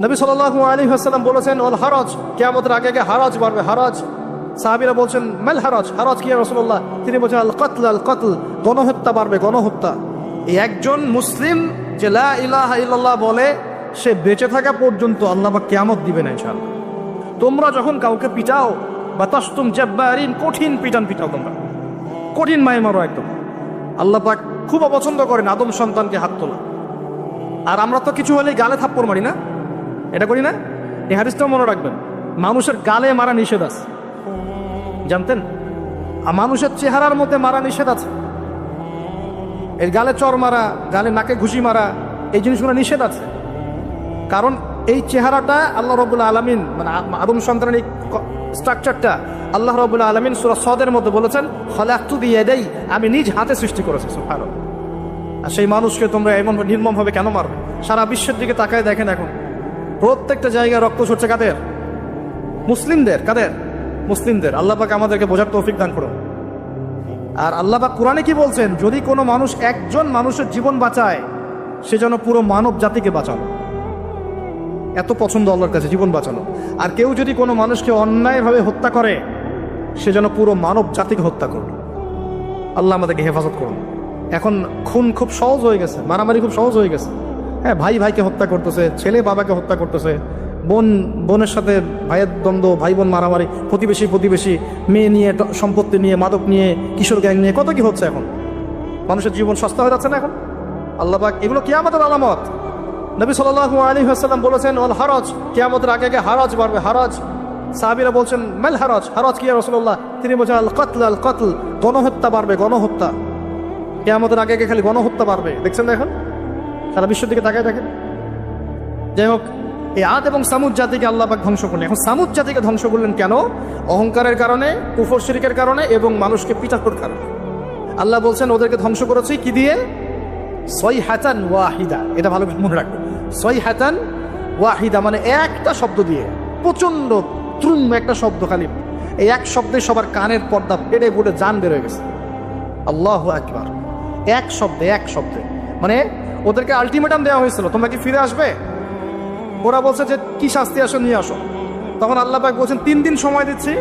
নবী সাল্লাল্লাহু আলাইহি ওয়াসাল্লাম বলেছেন ওয়াল হারাজ, কিয়ামতের আগে আগে হারাজ বাড়বে, হারাজ। সাহাবীরা বলছেন মাল হারাজ, হারাজ কি ইয়া রাসূলুল্লাহ? তিনি বলছেন আল কতল, আল কতল, গণহত্যা বাড়বে, গণহত্যা। এই একজন মুসলিম যে লা ইলাহা ইল্লাল্লাহ বলে সে বেঁচে থাকা পর্যন্ত আল্লাহ পাক কিয়ামত দিবে না ইনশাআল্লাহ। তোমরা যখন কাউকে পিটাও বা তাসতুম জাব্বারিন, কঠিন পিটান পিটাও, তোমরা কঠিন মাই মারো একদম। আল্লাহ পাক খুব অপছন্দ করেন আদম সন্তানকে হাত তোলা। আর আমরা তো কিছু হলেই গালে থাপ্পড় মারি না, এটা করি না? এই হাদিসটাও মনে রাখবেন, মানুষের গালে মারা নিষেধ আছে, জানতেন? আর মানুষের চেহারার মধ্যে মারা নিষেধ আছে। এর গালে চর মারা, গালে নাকে ঘুষি মারা, এই জিনিসগুলো নিষেধ আছে। কারণ এই চেহারাটা আল্লাহ রাব্বুল আলামিন, মানে আদম সন্তানের এই স্ট্রাকচারটা আল্লাহ রাব্বুল আলামিন সূরা সদের মধ্যে বলেছেন খলাকতু বিয়াদাই, আমি নিজ হাতে সৃষ্টি করেছি। সুবহানাল্লাহ। আর সেই মানুষকে তোমরা এমন নির্মমভাবে কেন মারবে? সারা বিশ্বের দিকে তাকায় দেখেন, এখন প্রত্যেকটা জায়গায় রক্ত ঝরছে। কাদের? মুসলিমদের। কাদের? মুসলিমদের। আল্লাহ পাক আমাদেরকে বোঝার তৌফিক দান করুন। আর আল্লাহ পাক কোরআনে কি বলছেন? যদি কোনো মানুষ একজন মানুষের জীবন বাঁচায়, সে যেন পুরো মানব জাতিকে বাঁচানো। এত পছন্দ আল্লাহর কাছে জীবন বাঁচানো। আর কেউ যদি কোনো মানুষকে অন্যায়ভাবে হত্যা করে, সে যেন পুরো মানব জাতিকে হত্যা করবে। আল্লাহ আমাদেরকে হেফাজত করুন। এখন খুন খুব সহজ হয়ে গেছে, মারামারি খুব সহজ হয়ে গেছে। হ্যাঁ, ভাই ভাইকে হত্যা করতেছে, ছেলে বাবাকে হত্যা করতেছে, বোন বোনের সাথে ভাইয়ের দ্বন্দ্ব, ভাই বোন মারামারি, প্রতিবেশী মেয়ে নিয়ে, সম্পত্তি নিয়ে, মাদক নিয়ে, কিশোর গ্যাং নিয়ে, কত কি হচ্ছে এখন। মানুষের জীবন সস্তা হয়ে যাচ্ছে না এখন? আল্লাহ পাক এগুলো কিয়ামতের আলামত। নবী সাল্লাল্লাহু আলাইহি ওয়াসাল্লাম বলেছেন ওয়াল হারাজ, কিয়ামতের আগে আগে হারাজ বাড়বে, হারাজ। সাহাবীরা বলছেন মাল হারাজ, হারাজ কি ইয়া রাসূলুল্লাহ? তিনি বলছেন আল কতল, আল কতল, গণহত্যা বাড়বে, গণহত্যা। কিয়ামতের আগে আগে খালি গণহত্যা বাড়বে, দেখছেন না এখন? সারা বিশ্বের দিকে তাকায় দেখেন। যাই হোক, এই আদ এবং সামুদ জাতিকে আল্লাহ পাক ধ্বংস করলেন। এখন সামুদ জাতিকে ধ্বংস করলেন কেন? অহংকারের কারণে, কুফর শিরকের কারণে এবং মানুষকে পিটানোর কারণে। আল্লাহ বলছেন ওদেরকে ধ্বংস করেছি কি দিয়ে? সয়হাতান ওয়াহিদা। এটা ভালো মনে রাখবেন, সয়হাতান ওয়াহিদা মানে একটা শব্দ দিয়ে, প্রচন্ড ত্রুম একটা শব্দ, খালি এই এক শব্দে সবার কানের পর্দা ফেটে ফুটে জান বের হয়ে গেছে। আল্লাহু আকবার। এক শব্দে মানে ওদেরকে আলটিমেটাম দেওয়া হয়েছিল, তোমরা কি ফিরে আসবে? ওরা বলছে যে কি শাস্তি আসো নিয়ে আসো। তখন আল্লাহ পাক বলছেন 3 দিন সময় দিচ্ছি,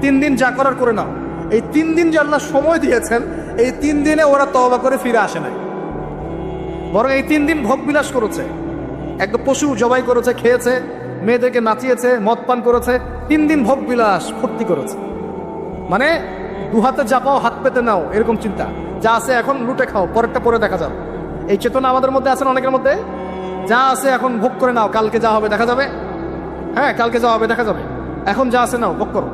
3 দিন যা করার করে নাও। এই 3 দিন যে আল্লাহ সময় দিয়েছেন, এই 3 দিনে ওরা তওবা করে ফিরে আসে নাই, বরং এই 3 দিন ভোগ বিলাস করেছে, একটা পশু জবাই করেছে, খেয়েছে, মেয়েদেরকে নাচিয়েছে, মদ পান করেছে, 3 দিন ভোগ বিলাস ফুর্তি করেছে। মানে 2 হাতে চাপাও হাত পেতে নাও, এরকম চিন্তা। যা আছে এখন লুটে খাও, পরেরটা পরে দেখা যাবে। এই চেতনা আমাদের মধ্যে আছে না অনেকের মধ্যে? যা আছে এখন ভোগ করে নাও, কালকে যা হবে দেখা যাবে। হ্যাঁ, কালকে যা হবে দেখা যাবে, এখন যা আছে নাও, ভোগ করো।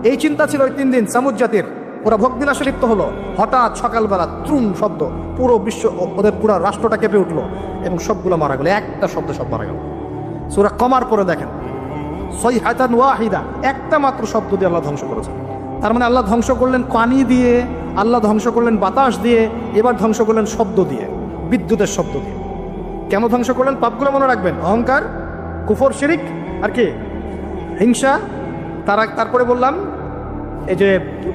এই চিন্তা ছিল ওই 3 দিন সামুদ জাতির। ওরা ভোগ বিলাসে লিপ্ত হলো। হঠাৎ সকালবেলা ত্রুম শব্দ, পুরো বিশ্ব, ওদের পুরো রাষ্ট্রটা কেঁপে উঠলো এবং সবগুলো মারা গেল। একটা শব্দ সব মারা গেল। সূরা কমার পরে দেখেন সয়হাতান ওয়াহিদা, একটা মাত্র শব্দ দিয়ে আল্লাহ ধ্বংস করেছেন। তার মানে আল্লাহ ধ্বংস করলেন পানি দিয়ে, আল্লাহ ধ্বংস করলেন বাতাস দিয়ে, এবার ধ্বংস করলেন শব্দ দিয়ে, বিদ্যুতের শব্দ দিয়ে। কেন ধ্বংস করলেন? পাপগুলো মনে রাখবেন, অহংকার, কুফর শিরিক, আর কি হিংসা, তারপরে বললাম এই যে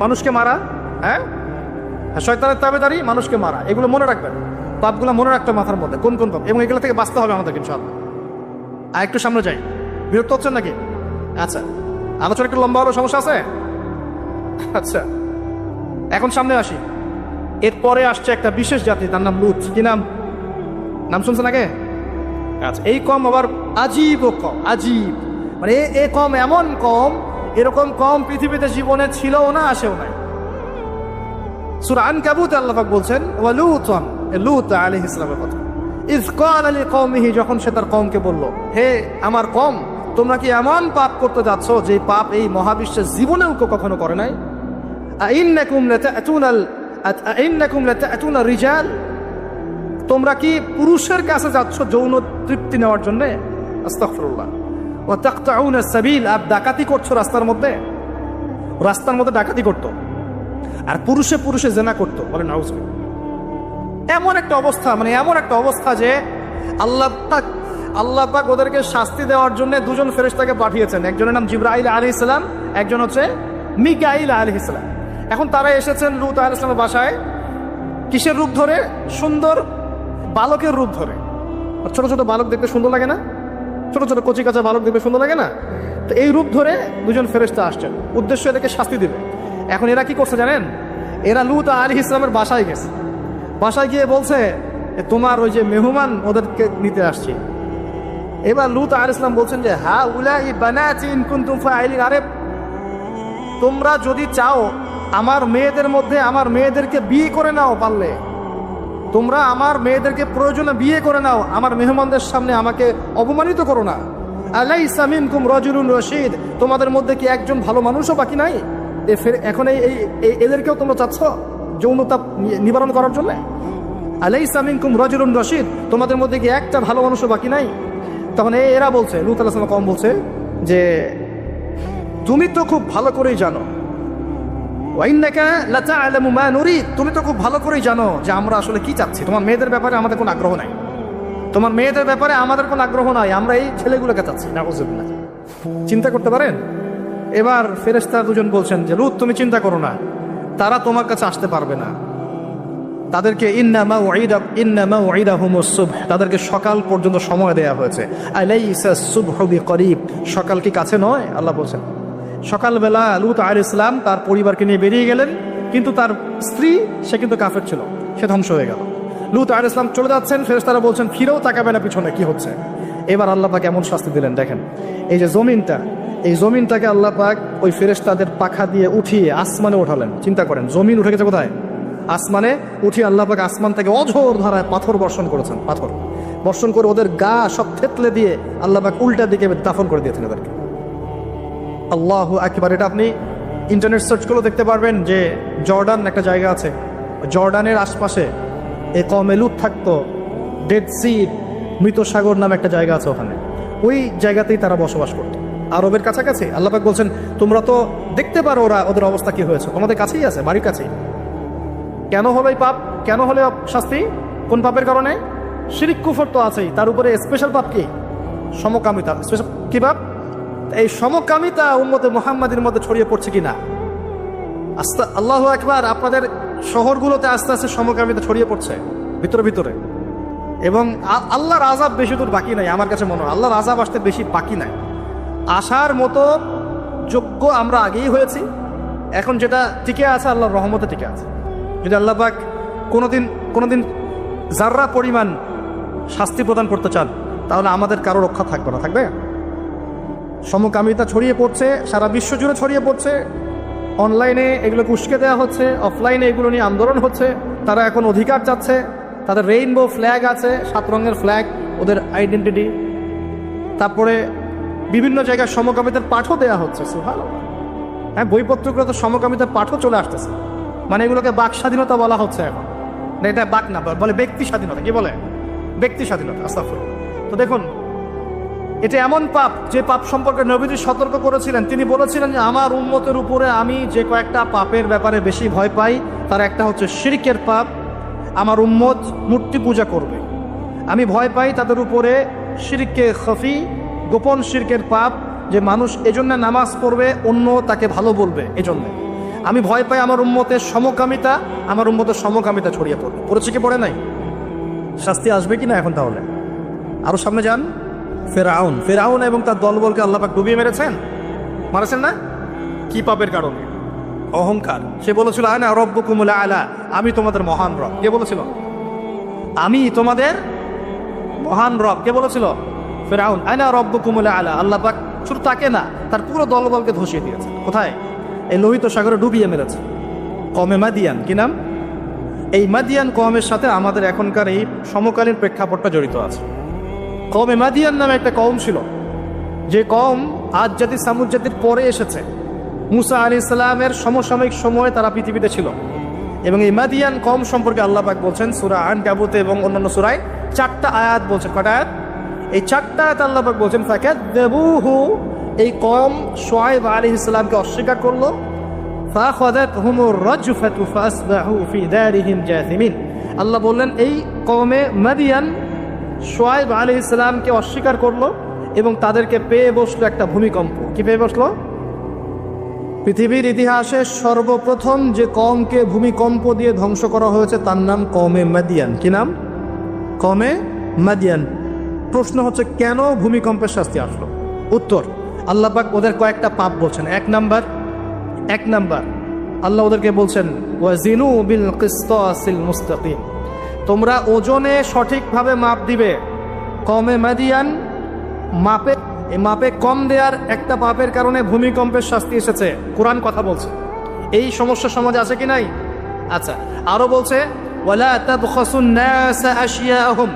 মানুষকে মারা, হ্যাঁ শয়তানের তাবেদারি, মানুষকে মারা, এগুলো মনে রাখবেন। পাপগুলো মনে রাখতে মাথার মধ্যে কোন কোন পাপ, এবং এগুলো থেকে বাঁচতে হবে আমাদেরকে ইনশাআল্লাহ। আর একটু সামনে যাই, বিরক্ত হচ্ছেন নাকি? আচ্ছা, আলোচনা একটু লম্বা হলো, সমস্যা আছে? আচ্ছা, এখন সামনে আসি। এরপরে আসছে একটা বিশেষ জাতি, তার নাম লুত। কি নাম? নাম শুনছেন আগে? আচ্ছা, এই কম আবার আজীব ও কম, আজীব মানে এ কম এমন কম, এরকম কম পৃথিবীতে জীবনে ছিলও না, আসেও নাই। সূরা আনকাবুতে আল্লাহ পাক বলছেন ওয়ালুতান, লূত আলাইহিস সালামের কথা। ইয ক্বালা লিকওমিহি, যখন সে তার কওমকে বলল, হে আমার কওম, তোমরা কি এমন পাপ করতে যাচ্ছ যে পাপ এই মহাবিশ্বের জীবনেও কখনো করে নাই? আইন্নাকুম লাতাতুনা রিজাল, তোমরা কি পুরুষের কাছে যাচ্ছ যৌন তৃপ্তি নেওয়ার জন্য? আস্তাগফিরুল্লাহ। ওয়া তাকতাউনা সাবিল, আর ডাকাতি করছো রাস্তার মধ্যে ডাকাতি করতো, আর পুরুষে পুরুষে জেনা করতো। বলেন নাউজুবিল্লাহ। এমন একটা অবস্থা, মানে এমন একটা অবস্থা যে আল্লাহ পাক ওদেরকে শাস্তি দেওয়ার জন্য 2 জন ফেরেশতাকে পাঠিয়েছেন। একজনের নাম জিবরাইল আলাইহিস সালাম, একজন হচ্ছে মিকাইল আলাইহিস সালাম। এখন তারা এসেছেন লূত আলাইহিস সালামের বাসায় কিসের রূপ ধরে? সুন্দর বালকের রূপ ধরে। ছোট ছোট বালক দেখতে সুন্দর লাগে না? ছোট ছোট কচি কাঁচা বালক দেখবে সুন্দর লাগে না? তো এই রূপ ধরে দুজন ফেরেশতা আসছেন, উদ্দেশ্য এদেরকে শাস্তি দিবে। এখন এরা কি করছে জানেন? এরা লূত আলাইহিস সালামের বাসায় গেছে, বাসায় গিয়ে বলছে তোমার ওই যে মেহমান ওদেরকে নিতে আসছে। এবার লূত আলাইহিস সালাম বলছেন যে হা উলাই বানাতি ইন কুনতুম ফাইলিন, আরে তোমরা যদি চাও আমার মেয়েদের মধ্যে আমার মেয়েদেরকে বিয়ে করে নাও, পারলে তোমরা আমার মেয়েদেরকে প্রয়োজনে বিয়ে করে নাও, আমার মেহমানদের সামনে আমাকে অপমানিত করো না। আলাইসা মিনকুম রাজুলুন রশিদ, তোমাদের মধ্যে কি একজন ভালো মানুষও বাকি নাই? এখন এদেরকেও তোমরা চাচ্ছ যৌনতা নিবারণ করার জন্য? আলাইসা মিনকুম রাজুলুন রশিদ, তোমাদের মধ্যে কি একটা ভালো মানুষও বাকি নাই? তখন এরা বলছে, লূত আলাইহিস সালাম কম বলছে যে তুমি তো খুব ভালো করেই জানো, ওয়াইন্নাকা লাতা'লামু মা নুরিদ, তুমি তো খুব ভালো করেই জানো যে আমরা আসলে কি চাচ্ছি। তোমার মেয়েদের ব্যাপারে আমাদের কোনো আগ্রহ নাই, তোমার মেয়েদের ব্যাপারে আমাদের কোনো আগ্রহ নাই, আমরা এই ছেলেগুলোকে চাচ্ছি। নাউযুবিল্লাহ, চিন্তা করতে পারেন? এবার ফেরেশতা দুজন বলছেন যে লূত তুমি চিন্তা করো না, তারা তোমার কাছে আসতে পারবে না। তাদেরকে ইন্না মাউইদাহুমুস সুবহ, তাদেরকে সকাল পর্যন্ত সময় দেয়া হয়েছে। আলাইসা সুবহু বিকরিব, সকাল কি কাছে নয়? আল্লাহ বলছেন সকালবেলা লূত আলাইহিস সালাম তার পরিবারকে নিয়ে বেরিয়ে গেলেন, কিন্তু তার স্ত্রী সে কিন্তু কাফের ছিল, সে ধ্বংস হয়ে গেল। লূত আলাইহিস সালাম চলে যাচ্ছেন, ফেরেশতারা বলছেন ফিরেও তাকাবে না পিছনে, কি হচ্ছে। এবার আল্লাহ পাক এমন শাস্তি দিলেন, দেখেন এই যে জমিনটা, এই জমিনটাকে আল্লাহ পাক ওই ফেরেশতাদের পাখা দিয়ে উঠিয়ে আসমানে ওঠালেন। চিন্তা করেন, জমিন উঠে গেছে কোথায়? আসমানে। উঠিয়ে আল্লাহ পাক আসমান থেকে অঝোর ধারায় পাথর বর্ষণ করেছেন, পাথর বর্ষণ করে ওদের গা সব থেতলে দিয়ে আল্লাহ পাক উল্টা দিকে দাফন করে দিয়েছেন এদেরকে। আল্লাহু আকবার। এটা আপনি ইন্টারনেট সার্চ করলেও দেখতে পারবেন যে জর্ডান একটা জায়গা আছে, জর্ডানের আশপাশে এই কওমে লূত থাকতো। ডেড সি, মৃত সাগর নামে একটা জায়গা আছে, ওখানে ওই জায়গাতেই তারা বসবাস করত, আরবের কাছাকাছি। আল্লাহ পাক বলছেন তোমরা তো দেখতে পারো ওদের অবস্থা কি হয়েছে, তোমাদের কাছেই আছে, বাড়ির কাছেই। কেন হলো এই পাপ? কেন হলো শাস্তি? কোন পাপের কারণে? শিরক কুফর তো আছেই, তার উপরে স্পেশাল পাপ কি? সমকামিতা। স্পেশাল কি পাপ? এই সমকামিতা উম্মতে মুহাম্মাদের মধ্যে ছড়িয়ে পড়ছে কিনা? আল্লাহু আকবার। আপনাদের শহরগুলোতে আস্তে আস্তে সমকামিতা ছড়িয়ে পড়ছে ভিতরে ভিতরে, এবং আল্লাহর আযাব বেশি দূর বাকি নাই। আমার কাছে মনে হয় আল্লাহর আযাব আসতে বেশি বাকি নাই, আসার মতো যোগ্য আমরা আগেই হয়েছি। এখন যেটা টিকে আছে আল্লাহর রহমতে টিকে আছে। যদি আল্লাহ পাক কোনোদিন যাররা পরিমাণ শাস্তি প্রদান করতে চান, তাহলে আমাদের কারো রক্ষা থাকবে না, থাকবে। সমকামিতা ছড়িয়ে পড়ছে, সারা বিশ্ব জুড়ে ছড়িয়ে পড়ছে। অনলাইনে এগুলোকে উস্কে দেওয়া হচ্ছে, অফলাইনে এগুলো নিয়ে আন্দোলন হচ্ছে। তারা এখন অধিকার চাচ্ছে, তাদের রেইনবো ফ্ল্যাগ আছে, 7 রঙের ফ্ল্যাগ ওদের আইডেন্টিটি। তারপরে বিভিন্ন জায়গায় সমকামিতার পাঠও দেওয়া হচ্ছে। সুবহানাল্লাহ। হ্যাঁ, বইপত্রগুলো তো সমকামিতার পাঠও চলে আসতেছে। মানে এগুলোকে বাক স্বাধীনতা বলা হচ্ছে এখন। না, এটা বাক না, বলে ব্যক্তি স্বাধীনতা। কি বলে? ব্যক্তি স্বাধীনতা। আস্তাগফিরুল্লাহ। তো দেখুন, এটা এমন পাপ যে পাপ সম্পর্কে নবীজি সতর্ক করেছিলেন। তিনি বলেছিলেন যে আমার উম্মতের উপরে আমি যে কয়েকটা পাপের ব্যাপারে বেশি ভয় পাই, তার একটা হচ্ছে শিরকের পাপ। আমার উম্মত মূর্তি পূজা করবে, আমি ভয় পাই তাদের উপরে শিরকে খফি, গোপন শিরকের পাপ, যে মানুষ এজন্য নামাজ পড়বে, অন্য তাকে ভালো বলবে, এজন্য আমি ভয় পাই। আমার উম্মতের সমকামিতা, আমার উম্মতের সমকামিতা ছড়িয়ে পড়বে। পড়েছে কি পড়ে নাই? শাস্তি আসবে কি না এখন? তাহলে আরো সামনে যান। ফেরাউন এবং তার দলবলকে আল্লাহ পাক ডুবিয়ে মেরেছেন, মারেছেন না? কি পাপের কারণে? অহংকার। সে বলেছিল আনা রব্বুকুমুল আলা, আমি তোমাদের মহান রব। কে বলেছিল? আমি তোমাদের মহান রব। কে বলেছিল? ফেরাউন। আনা রব্বুকুমুল আলা। আল্লাহ পাক শুধু তাকে না, তার পুরো দলবলকে ধসিয়ে দিয়েছে। কোথায়? এই লোহিত সাগরে ডুবিয়ে মেরেছে। কওমে মাদিয়ান। কি নাম? এই মাদিয়ান কওমের সাথে আমাদের এখনকার এই সমকালীন প্রেক্ষাপটটা জড়িত আছে। কওমে মাদিয়ান নামে একটা কওম ছিল, যে কওম আদ জাতি সামুদ জাতির পরে এসেছে। মুসা আলাইহিস সালামের সমসাময়িক সময়ে তারা পৃথিবীতে ছিল। এবং এই মাদিয়ান কওম সম্পর্কে আল্লাহ পাক বলছেন সূরা আনকাবুতে এবং অন্যান্য সূরায় 4টা আয়াত বলছেন। কয়টা আয়াত? এই 4টা আয়াত আল্লাহ পাক বলছেন ফাকাযযাবুহু, এই কওম শুআয়ব আলাইহিস সালামকে অস্বীকার করলো। ফাখাযাতহুমুর রাজফাতু ফাসবাহু ফি দারিহিম জাসিমিন। আল্লাহ বললেন এই কওমে মাদিয়ান শুআয়ব আলাইহিস সালামকে অস্বীকার করলো এবং তাদেরকে পেয়ে বসলো একটা ভূমিকম্প। কি পেয়ে বসলো? পৃথিবীর ইতিহাসে সর্বপ্রথম যে কওমকে ভূমিকম্প দিয়ে ধ্বংস করা হয়েছে তার নাম কওমে মাদিয়ান। কি নাম? কওমে মাদিয়ান। প্রশ্ন হচ্ছে কেন ভূমিকম্পের শাস্তি আসলো? উত্তর, আল্লাহ পাক ওদের কয়েকটা পাপ বলছেন। এক নাম্বার আল্লাহ ওদেরকে বলছেন ওয়াজিনু বিল কিসতাসিল মুস্তাকিম, তোমরা ওজনে সঠিকভাবে মাপ দিবে। কমে মাদিয়ান মাপে কম দেওয়ার একটা পাপের কারণে ভূমিকম্পের শাস্তি এসেছে। কোরআন কথা বলছে। এই সমস্যা সমাজে আছে কি নাই? আচ্ছা, আরো বলছে ওয়ালা তাবখাসুন নাস আশিয়াহুম,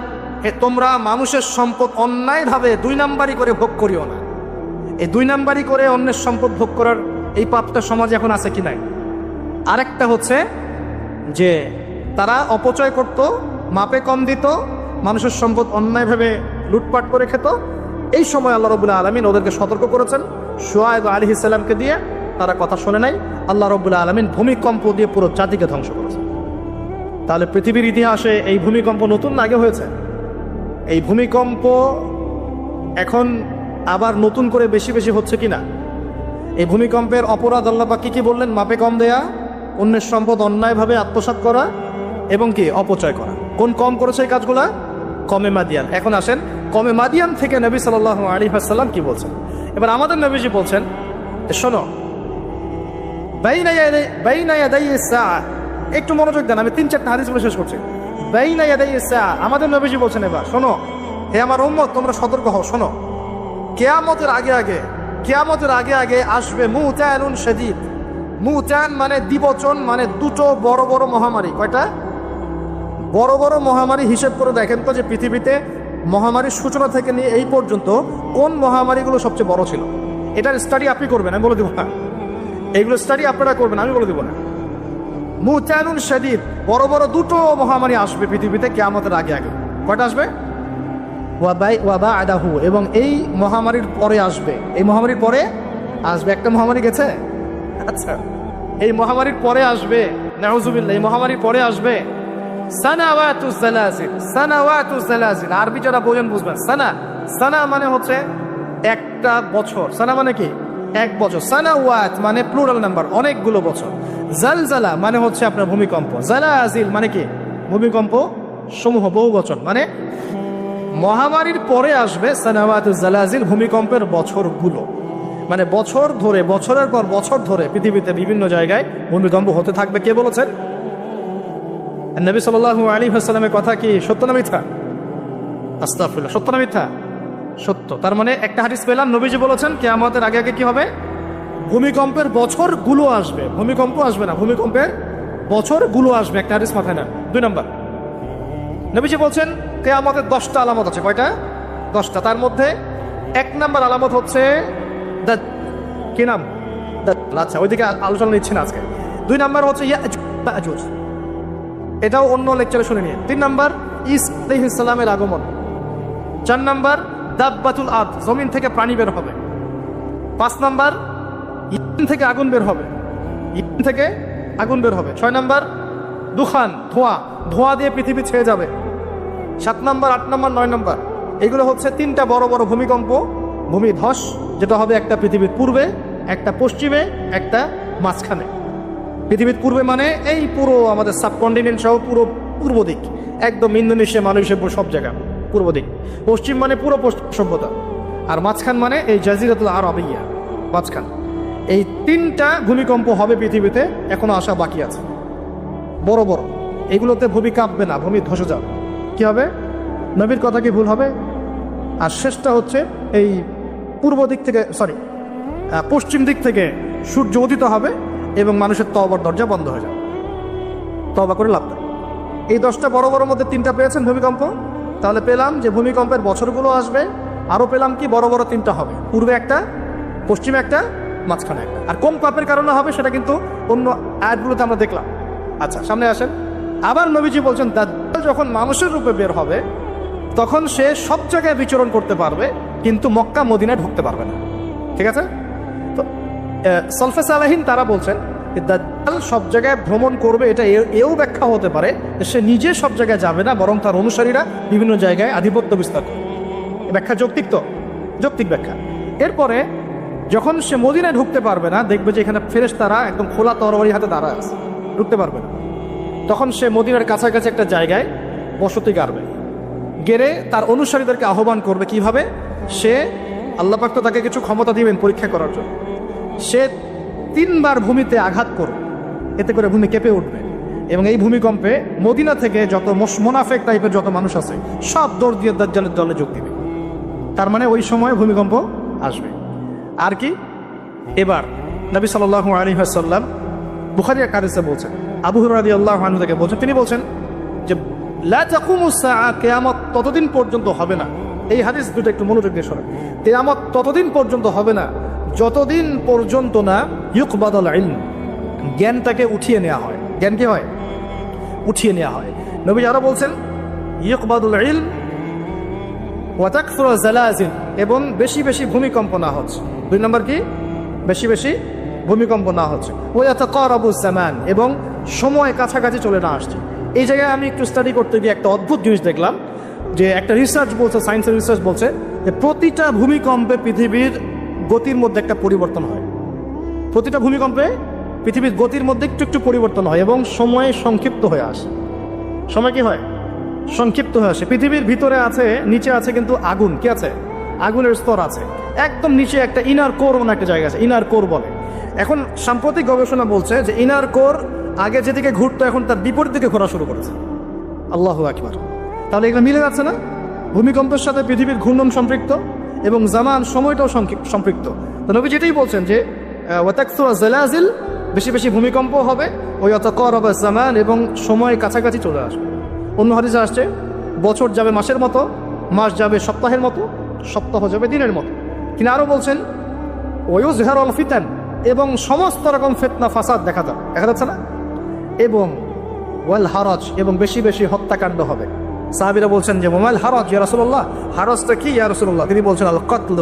তোমরা মানুষের সম্পদ অন্যায়ভাবে 2 নাম্বারি করে ভোগ করিও না। এই 2 নাম্বারি করে অন্যের সম্পদ ভোগ করার এই পাপটা সমাজে এখন আছে কি নাই? আরেকটা হচ্ছে যে তারা অপচয় করত, মাপে কম দিত, মানুষের সম্পদ অন্যায়ভাবে লুটপাট করে খেত। এই সময় আল্লাহ রাব্বুল আলামিন ওদেরকে সতর্ক করেছেন শুআয়ব আলাইহিস সালামকে দিয়ে। তারা কথা শোনে নাই। আল্লাহ রাব্বুল আলামিন ভূমিকম্প দিয়ে পুরো জাতিকে ধ্বংস করেছেন। তাহলে পৃথিবীর ইতিহাসে এই ভূমিকম্প নতুন না আগে হয়েছে? এই ভূমিকম্প এখন আবার নতুন করে বেশি বেশি হচ্ছে কিনা? এই ভূমিকম্পের অপরাধ আল্লাহ পাক কি বললেন? মাপে কম দেয়া, অন্যের সম্পদ অন্যায়ভাবে আত্মসাৎ করা এবং কি অপচয় করা। কোন কম করেছে এই কাজগুলা? কমে মাদিয়ান। এখন আসেন কমে মাদিয়ান থেকে নবী সাল্লাল্লাহু আলাইহি ওয়াসাল্লাম কি বলছেন। এবার আমাদের নবীজি বলছেন, শোনো, বাইনা ইয়াদাই সাআ, একটু মনোযোগ দেন, আমি 3-4টা হাদিস বলে শেষ করছি। বাইনা ইয়াদাই সাআ, আমাদের নবীজি বলছেন, এবার শোনো হে আমার উম্মত, তোমরা সতর্ক হও। শোনো, কিয়ামতের আগে আগে আসবে মুতানুন শাদীদ। মুতান মানে দ্বিবচন, মানে দুটো বড় বড় মহামারী। কয়টা বড় বড় মহামারী? হিসেব করে দেখেন তো যে পৃথিবীতে মহামারীর সূচনা থেকে নিয়ে এই পর্যন্ত কোন মহামারীগুলো সবচেয়ে বড় ছিল। এটার স্টাডি আপনি করবেন, আমি বলে দিব না। এইগুলো স্টাডি আপনারা করবেন, আমি বলে দিব না। মুতানুন শাদীদ, বড় বড় দুটো মহামারী আসবে পৃথিবীতে কিয়ামতের আগে আগে। কয়টা আসবে? ওয়াবা আদাহু, এবং এই মহামারীর পরে আসবে। এই মহামারীর পরে আসবে একটা মহামারী গেছে। আচ্ছা, এই মহামারীর পরে আসবে, নাউজুবিল্লাহ, এই মহামারীর পরে আসবে সানাওয়াতুজ জালাজিল। আরবি যারা বোঝেন বুঝবেন। সানা মানে হচ্ছে একটা বছর। সানা মানে কি? এক বছর। সানাওয়াত মানে প্লুরাল নাম্বার, অনেকগুলো বছর। জালজালা মানে হচ্ছে আপনার ভূমিকম্প। জালাজিল মানে কি? ভূমিকম্প সমূহ, বহু বছর। মানে মহামারীর পরে আসবে সানাওয়াতুজ জালাজিল, ভূমিকম্পের বছরগুলো। মানে বছর ধরে, বছরের পর বছর ধরে পৃথিবীতে বিভিন্ন জায়গায় ভূমিকম্প হতে থাকবে। কে বলেছেন? নবী সাল্লাল্লাহু আলাইহি ওয়াসাল্লামের কথা কি সত্য না মিথ্যা? আস্তাগফিরুল্লাহ, সত্য না মিথ্যা? সত্য। তার মানে একটা হাদিস পেলাম, নবীজি বলেছেন কিয়ামতের আগে আগে কি হবে? ভূমিকম্পের বছরগুলো আসবে। ভূমিকম্প আসবে না, ভূমিকম্পের বছরগুলো আসবে। একটা হাদিস মাথায় নেন। 2 নাম্বার, নবীজি বলছেন কিয়ামতের 10টা আলামত আছে। কয়টা? 10টা। তার মধ্যে 1 নাম্বার আলামত হচ্ছে কি নাম? আচ্ছা, ওইদিকে আলোচনা নিচ্ছি না আজকে। 2 নাম্বার হচ্ছে ইয়াজুজ, এটাও অন্য লেকচারে শুনে নিয়ে। 3 নাম্বার ঈসা আলাইহিস সালামের আগমন। 4 নাম্বার দাব্বাতুল আরদ, জমিন থেকে প্রাণী বের হবে। 5 নাম্বার ইয়েমেন থেকে আগুন বের হবে। 6 নাম্বার দুখান, ধোঁয়া দিয়ে পৃথিবী ছেয়ে যাবে। 7 নাম্বার, 8 নাম্বার, 9 নাম্বার, এগুলো হচ্ছে 3টা বড় বড় ভূমিকম্প, ভূমিধস, যেটা হবে একটা পৃথিবীর পূর্বে, একটা পশ্চিমে, একটা মাঝখানে। পৃথিবীর পূর্বে মানে এই পুরো আমাদের সাবকন্টিনেন্ট সহ পুরো পূর্ব দিক, একদম ইন্দোনেশিয়া, মালয়েশিয়া, সব জায়গা পূর্ব দিক। পশ্চিম মানে পুরো পশ্চিম সভ্যতা। আর মাঝখান মানে এই জাজিরাতুল আরবিয়া, মাঝখান। এই 3টা ভূমিকম্প হবে পৃথিবীতে, এখনো আসা বাকি আছে। বড় বড়, এগুলোতে ভূমি কাঁপবে না, ভূমি ধসে যাবে। কি হবে? নবীর কথা কি ভুল হবে? আর শেষটা হচ্ছে এই পূর্ব দিক থেকে, পশ্চিম দিক থেকে সূর্য উদিত হবে এবং মানুষের তওবার দরজা বন্ধ হয়ে যাবে। তওবা করে লাভ নেই। এই 10টা বড় বড় মধ্যে 3টা পেয়েছেন ভূমিকম্প। তাহলে পেলাম যে ভূমিকম্পের বছরগুলো আসবে। আরও পেলাম কি বড় বড় 3টা হবে, পূর্বে একটা, পশ্চিমে একটা, মাঝখানে একটা। আর কোন পাপের কারণে হবে সেটা কিন্তু অন্য আয়াতগুলোতে আমরা দেখলাম। আচ্ছা, সামনে আসেন। আবার নবীজি বলছেন দাজ্জাল যখন মানুষের রূপে বের হবে তখন সে সব জায়গায় বিচরণ করতে পারবে, কিন্তু মক্কা মদিনায় ঢুকতে পারবে না। ঠিক আছে? তো সলফে সালেহিন তারা বলছেন দাজ্জাল সব জায়গায় ভ্রমণ করবে। এটা এও ব্যাখ্যা হতে পারে যে সে নিজে সব জায়গায় যাবে না, বরং তার অনুসারীরা বিভিন্ন জায়গায় আধিপত্য বিস্তার করবে। ব্যাখ্যা যৌক্তিক, তো যৌক্তিক ব্যাখ্যা। এরপরে যখন সে মদিনায় ঢুকতে পারবে না, দেখবে যে এখানে ফেরেশতারা একদম খোলা তরবারি হাতে দাঁড়ায় আছে, ঢুকতে পারবে না। তখন সে মদিনার কাছাকাছি একটা জায়গায় বসতি গাড়বে। গেড়ে তার অনুসারীদেরকে আহ্বান করবে কিভাবে? সে আল্লাহ পাক তো তাকে কিছু ক্ষমতা দিবেন পরীক্ষা করার জন্য। সে 3 বার ভূমিতে আঘাত করবে, এতে করে ভূমি কেঁপে উঠবে এবং এই ভূমিকম্পে মদিনা থেকে যত মোনাফেক টাইপের যত মানুষ আছে সব দৌড় দিয়ে দাজ্জালের দলে যোগ দিবে। তার মানে ওই সময় ভূমিকম্প আসবে। আর কি, এবার নবী সাল্লাল্লাহু আলাইহি ওয়াসাল্লাম বুখারী এক হাদিসে বলছেন, আবু হুরায়রা রাদিয়াল্লাহু আনহু থেকে বলছেন, তিনি বলছেন যে লা তাকুমুস সাআ, কিয়ামত ততদিন পর্যন্ত হবে না। এই হাদিস দুটো একটু মনোযোগ দিয়ে শোনেন। কিয়ামত ততদিন পর্যন্ত হবে না যতদিন পর্যন্ত না ইউকবাদুল ইলম, জ্ঞানটাকে উঠিয়ে নেওয়া হয়। জ্ঞান কি হয়? উঠিয়ে নেওয়া হয়। নবী আরো বলছেন ইউকবাদুল ইলম ওয়া তাকসুরু জালাজিল, এবং বেশি বেশি ভূমিকম্প না হচ্ছে। 2 নম্বর কি? বেশি বেশি ভূমিকম্প না হচ্ছে। ওয়া ইয়াতাকারাবুজ জামান, এবং সময় কাছাকাছি চলে না আসছে। এই জায়গায় আমি একটু স্টাডি করতে গিয়ে একটা অদ্ভুত জিনিস দেখলাম, যে একটা রিসার্চ বলছে, সায়েন্সের রিসার্চ বলছে যে প্রতিটা ভূমিকম্পে পৃথিবীর গতির মধ্যে একটা পরিবর্তন হয়। প্রতিটা ভূমিকম্পে পৃথিবীর গতির মধ্যে একটু একটু পরিবর্তন হয় এবং সময় সংক্ষিপ্ত হয়ে আসে। সময় কি হয়? সংক্ষিপ্ত হয়ে আসে। পৃথিবীর ভিতরে আছে, নিচে আছে কিন্তু আগুন, কি আছে? আগুনের স্তর আছে। একদম নিচে একটা ইনার কোর মনে একটা জায়গা আছে, ইনার কোর বলে। এখন সাম্প্রতিক গবেষণা বলছে যে ইনার কোর আগে যেদিকে ঘুরতো এখন তার বিপরীত দিকে ঘোরা শুরু করেছে। আল্লাহু আকবার। তাহলে এগুলো মিলে যাচ্ছে না? ভূমিকম্পের সাথে পৃথিবীর ঘূর্ণন সম্পৃক্ত এবং জামান, সময়টাও সম্পৃক্ত। তো নবী যেটাই বলছেন যে ওয়া তাকসুরু জালাজিল, বেশি বেশি ভূমিকম্প হবে, ওয়া ইয়াতাকারাবুজ জামান, এবং সময় কাছাকাছি চলে আসবে। অন্য হাদিসে আসছে বছর যাবে মাসের মতো, মাস যাবে সপ্তাহের মতো, সপ্তাহ যাবে দিনের মতো। তিনি আরও বলছেন ওয়ায়ুযহারুল ফিতান, এবং সমস্ত রকম ফিতনা ফাসাদ দেখা যাচ্ছে না, এবং ওয়াল হারাজ, এবং বেশি বেশি হত্যাকাণ্ড হবে। সাহাবীরা বলছেন যে ওয়াল হারাজ ইয়া রাসূলুল্লাহ, হারাজটা কি ইয়া রাসূলুল্লাহ? তিনি বলছেন আল কতল,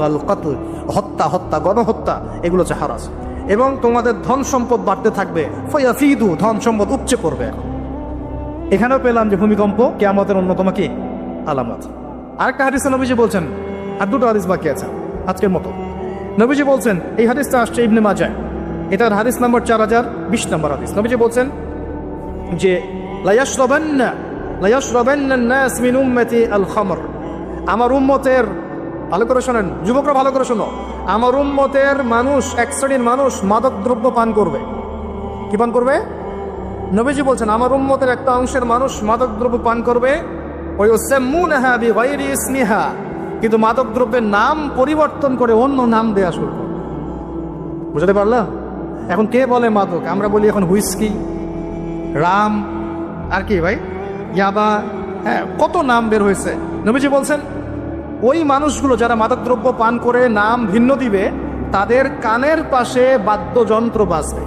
হত্যা, গণহত্যা, এগুলো হচ্ছে হারাজ। এবং তোমাদের ধন সম্পদ বাড়তে থাকবে, ফায়াফিদু, ধন সম্পদ উপচে পড়বে। এখানেও পেলাম যে ভূমিকম্প কিয়ামতের অন্যতম কি আলামত। আরেকটা হাদিসে নবীজি বলছেন, আর 2টো হাদিস বাকি আছে আজকের মতো। নবীজি বলছেন, এই হাদিসটা আসছে ইবনে মাজাহ, এটার হাদিস নাম্বার 4020 নম্বর হাদিস। নবীজি বলছেন যে লা ইয়াশরাবান্না আন-নাস মিন উম্মতি আল খামর, আমার উম্মতের, ভালো করে শোনেন যুবকরা, ভালো করে শোনো, আমার উম্মতের মানুষ, এক শ্রেণীর মানুষ মাদক দ্রব্য পান করবে। কি পান করবে? নবীজি বলছেন আমার উম্মতের একটা অংশের মানুষ মাদক দ্রব্য পান করবে, ওয়ায়ুসাম্মুনাহা বিগাইরি ইসমিহা, কিন্তু মাদক দ্রব্যের নাম পরিবর্তন করে অন্য নাম দেয়া শুরু করবে। বুঝতে পারলাম? এখন কে বলে মাদক? আমরা বলি এখন হুইস্কি, রাম, আর কি ভাই, ইয়াবা, হ্যাঁ, কত নাম বের হয়েছে। নবীজি বলছেন ওই মানুষগুলো যারা মাদকদ্রব্য পান করে নাম ভিন্ন দিবে, তাদের কানের পাশে বাদ্যযন্ত্র বাজবে।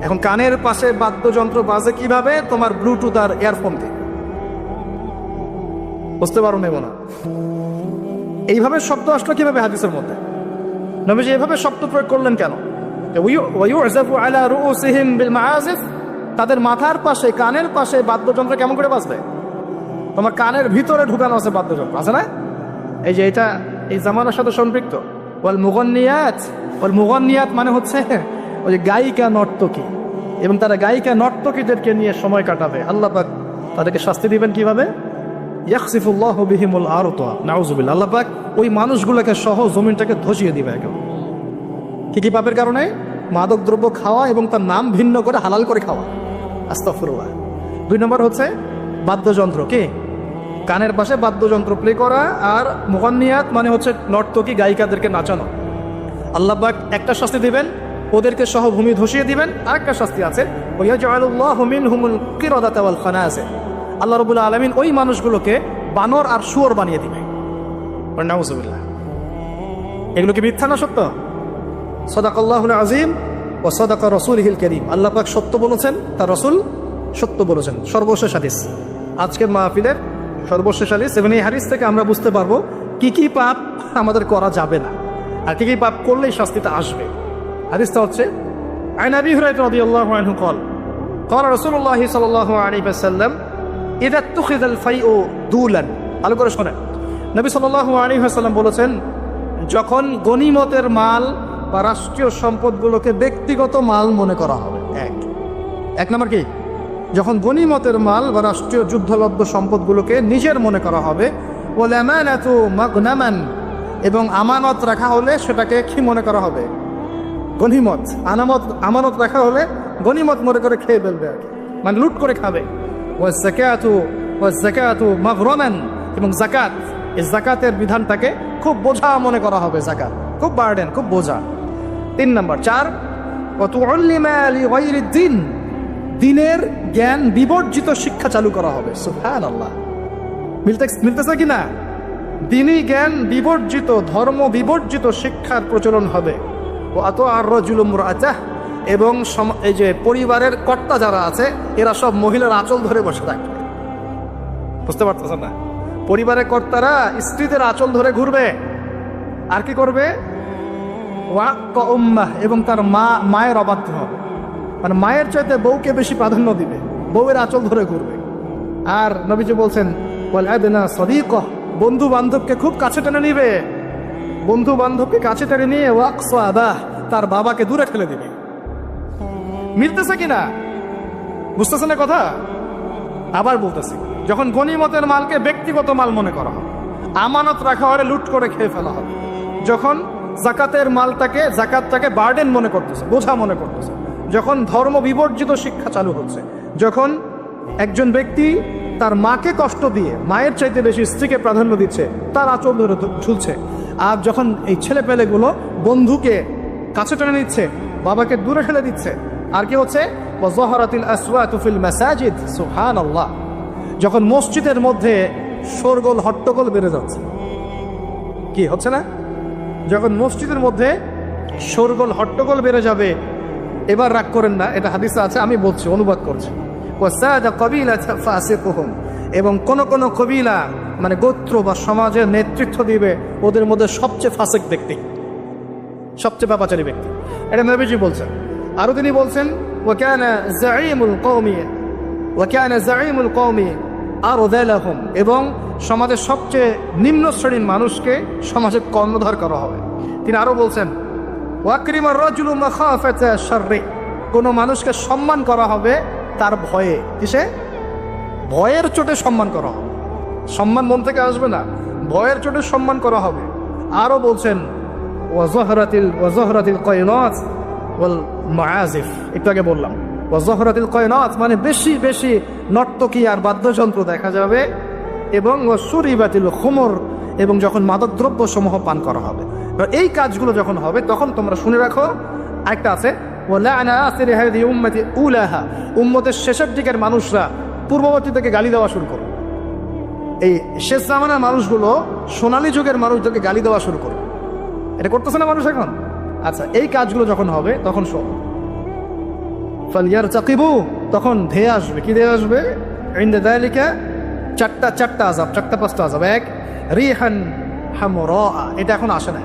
এখন কানের পাশে বাদ্যযন্ত্র বাজে কিভাবে? তোমার ব্লুটুথ আর ইয়ারফোন দিয়ে। বুঝতে পারো নেব না? এইভাবে শব্দ আসলো কিভাবে হাদিসের মধ্যে? নবীজি এভাবে শব্দ প্রয়োগ করলেন কেন? ওয়ায়ুযাফু আলা রুউসিহিম বিল মাআজিফ, তাদের মাথার পাশে, কানের পাশে বাদ্যযন্ত্র কেমন করে বাজবে? তোমার কানের ভিতরে ঢুকানো আছে বাদ্যযন্ত্র, আছে না? এই যে এটা এই জামানার সাথে সম্পৃক্ত। ওয়াল মুগান্নিয়াত মানে হচ্ছে ওই যে গায়িকা, নর্তকী, এবং তারা গায়িকা নর্তকীদেরকে নিয়ে সময় কাটাবে। আল্লাহ পাক তাদেরকে শাস্তি দিবেন কিভাবে? ইয়াখসিফুল্লাহু বিহিমুল আরদ, নাউযুবিল্লাহ। আল্লাহ পাক ওই মানুষগুলোকে সহ জমিনটাকে ধসিয়ে দিবে একেবারে। কি পাপের কারণে? মাদক দ্রব্য খাওয়া এবং তার নাম ভিন্ন করে হালাল করে খাওয়া। আস্তাগফিরুল্লাহ। 2 নম্বর হচ্ছে বাদ্যযন্ত্র, কি কানের পাশে বাদ্যযন্ত্র প্লে করা, আর মুগান্নিয়াত মানে হচ্ছে নর্তকী, গায়িকাদেরকে নাচানো। আল্লাহ পাক একটা শাস্তি দিবেন, ওদেরকে সহ ভূমি ধসিয়ে দিবেন। আরেকটা শাস্তি আছে, ওয়ায়াজআলুল্লাহু মিনহুমুল কিরাদাতা ওয়াল খানাজির, আল্লাহ রাব্বুল আলামিন ওই মানুষগুলোকে বানর আর শুয়োর বানিয়ে দিবে। নাউযুবিল্লাহ। এগুলো কি মিথ্যা না সত্য? সাদাকাল্লাহুল আযীম ওয়া সাদাকা রাসূলুহুল কারীম। আল্লাহ পাক সত্য বলেছেন, তার রাসূল সত্য বলেছেন। সর্বশেষ হাদিস, আজকের মাহফিলের সর্বশেষ হাদিস, এবং এই হাদিস থেকে আমরা বুঝতে পারবো কি কি পাপ আমাদের করা যাবে না আর কি কি পাপ করলেই শাস্তিটা আসবে। হাদিসটা হচ্ছে আন আবি হুরায়রা রাদিয়াল্লাহু আনহু قال قال رسول الله صلى الله عليه وسلم اذا اتخذ الفيء دولا। ভালো করে শুনেন, নবী সাল্লাল্লাহু আলাইহি ওয়াসাল্লাম বলেছেন, যখন গনিমতের মাল বা রাষ্ট্রীয় সম্পদগুলোকে ব্যক্তিগত মাল মনে করা হবে। এক নম্বর কি? যখন গনিমতের মাল বা রাষ্ট্রীয় যুদ্ধলব্ধ সম্পদগুলোকে নিজের মনে করা হবে, ওয়াল আমানাতু মাগনামান, এবং আমানত রাখা হলে সেটাকে কি মনে করা হবে? গনিমত। আমানত রাখা হলে গনিমত মনে করে খেয়ে ফেলবে আর কি, মানে লুট করে খাবে। ওয়াজ যাকাতু মাগরামান, এবং জাকাত, এই জাকাতের বিধানটাকে খুব বোঝা মনে করা হবে। জাকাত খুব বার্ডেন, খুব বোঝা। 3 নম্বর 4, ওয়াতুল্লিমা লিগাইরিদ দ্বীন, দ্বীনের জ্ঞান বিবর্জিত শিক্ষা চালু করা হবে। সুবহানাল্লাহ, মিলতেছে কি না? দ্বীনি জ্ঞান বিবর্জিত, ধর্ম বিবর্জিত শিক্ষার প্রচলন হবে। ও আত আর রাজুলু মুরআতাহ, এবং এই যে পরিবারের কর্তা যারা আছে এরা সব মহিলার আঁচল ধরে বসে থাকবে। বুঝতে পারতেছেন না? পরিবারের কর্তারা স্ত্রীদের আঁচল ধরে ঘুরবে। আর কি করবে? ওয়াক্কা উম্মাহ, এবং তার মায়ের অবাধ্য হবে, মানে মায়ের চাইতে বউকে বেশি প্রাধান্য দিবে, বউয়ের আঁচল ধরে ঘুরবে। আর নবীজি বলছেন ওয়াল আদনা সাদিকা, বন্ধু বান্ধবকে খুব কাছে টেনে নিবে, বন্ধু বান্ধবকে কাছে টেনে নিয়ে ওয়াকসা আবাহ, তার বাবাকে দূরে ঠেলে দিবে। মিলতেছে কিনা? বুঝতেছেন না কথা? আবার বলতেছি, যখন গনিমতের মালকে ব্যক্তিগত মাল মনে করা হবে, আমানত রাখা হলে লুট করে খেয়ে ফেলা হবে। যখন জাকাতের মালটাকে, জাকাতটাকে বার্ডেন মনে করতেছে, বোঝা মনে করতেছে। যখন ধর্ম বিবর্জিত শিক্ষা চালু হচ্ছে, যখন একজন ব্যক্তি তার মাকে কষ্ট দিয়ে মায়ের চাইতে বেশি স্ত্রীকে প্রাধান্য দিচ্ছে, তার আঁচল ধরে ঝুলছে। আর যখন এই ছেলে পেলেগুলো বন্ধুকে কাছে টেনে নিচ্ছে, বাবাকে দূরে ঠেলে দিচ্ছে। আর কি হচ্ছে? ওয়াযাহারাতিল আসওয়াতু ফিল মাসাজিদ, সুবহানাল্লাহ, যখন মসজিদের মধ্যে শোরগোল হট্টগোল বেড়ে যাচ্ছে। কি হচ্ছে না? যখন মসজিদের মধ্যে শোরগোল হট্টগোল বেড়ে যাবে, এবার রাগ করেন না, এটা হাদিসে আছে, আমি বলছি, অনুবাদ করছি। ওয়াসাদা কবিলাতা ফাসিকুহুম, এবং কোন কোন কবিলা মানে গোত্র বা সমাজের নেতৃত্ব দিবে ওদের মধ্যে সবচেয়ে ফাসিক ব্যক্তি, সবচেয়ে পাপাচারী ব্যক্তি। এটা নবীজি বলছেন। আরো তিনি বলছেন ওয়াকানা যাঈমুল কওমি আরযালাহুম, এবং সমাজের সবচেয়ে নিম্ন শ্রেণীর মানুষকে সমাজের কর্ণধার করা হবে। তিনি আরো বলছেন ওয়াকরিমার রাজুলু মাখাফাতা শাররি, কোন মানুষকে সম্মান করা হবে তার ভয়ে। কিসে? ভয়ের চোটে সম্মান করা হবে। সম্মান মন থেকে আসবে না, ভয়ের চোটে সম্মান করা হবে। আরো বলছেন ওয়াজহরাতিল কায়নাত ওয়াল মাআজিফ, একটু আগে বললাম ওয়াজহরাতিল কায়নাত মানে বেশি বেশি নর্তকী আর বাদ্যযন্ত্র দেখা যাবে, এবং ওয়াসুরিবাতিল খুমর, এবং যখন মাদকদ্রব্য সমূহ পান করা হবে। এই কাজগুলো যখন হবে তখন তোমরা শুনে রাখো, আরেকটা আছে ওয়ালা'না আখিরি হাযিহি উম্মতি উলাহা, উম্মতের শেষের দিকের মানুষরা পূর্ববর্তী থেকে গালি দেওয়া শুরু করবে। এই শেষ জামানার মানুষগুলো সোনালী যুগের মানুষদেরকে গালি দেওয়া শুরু করবে। এটা করতেছে না মানুষ এখন? আচ্ছা, এই কাজগুলো যখন হবে তখন শোন, ফালইয়ারতাকিবু, তখন ধেয়ে আসবে। কি ধেয়ে আসবে? ইনদা যালিকা চারটা আযাব, 4-5টা আযাব। 1 রিহান হামরা, এটা এখন আসে না।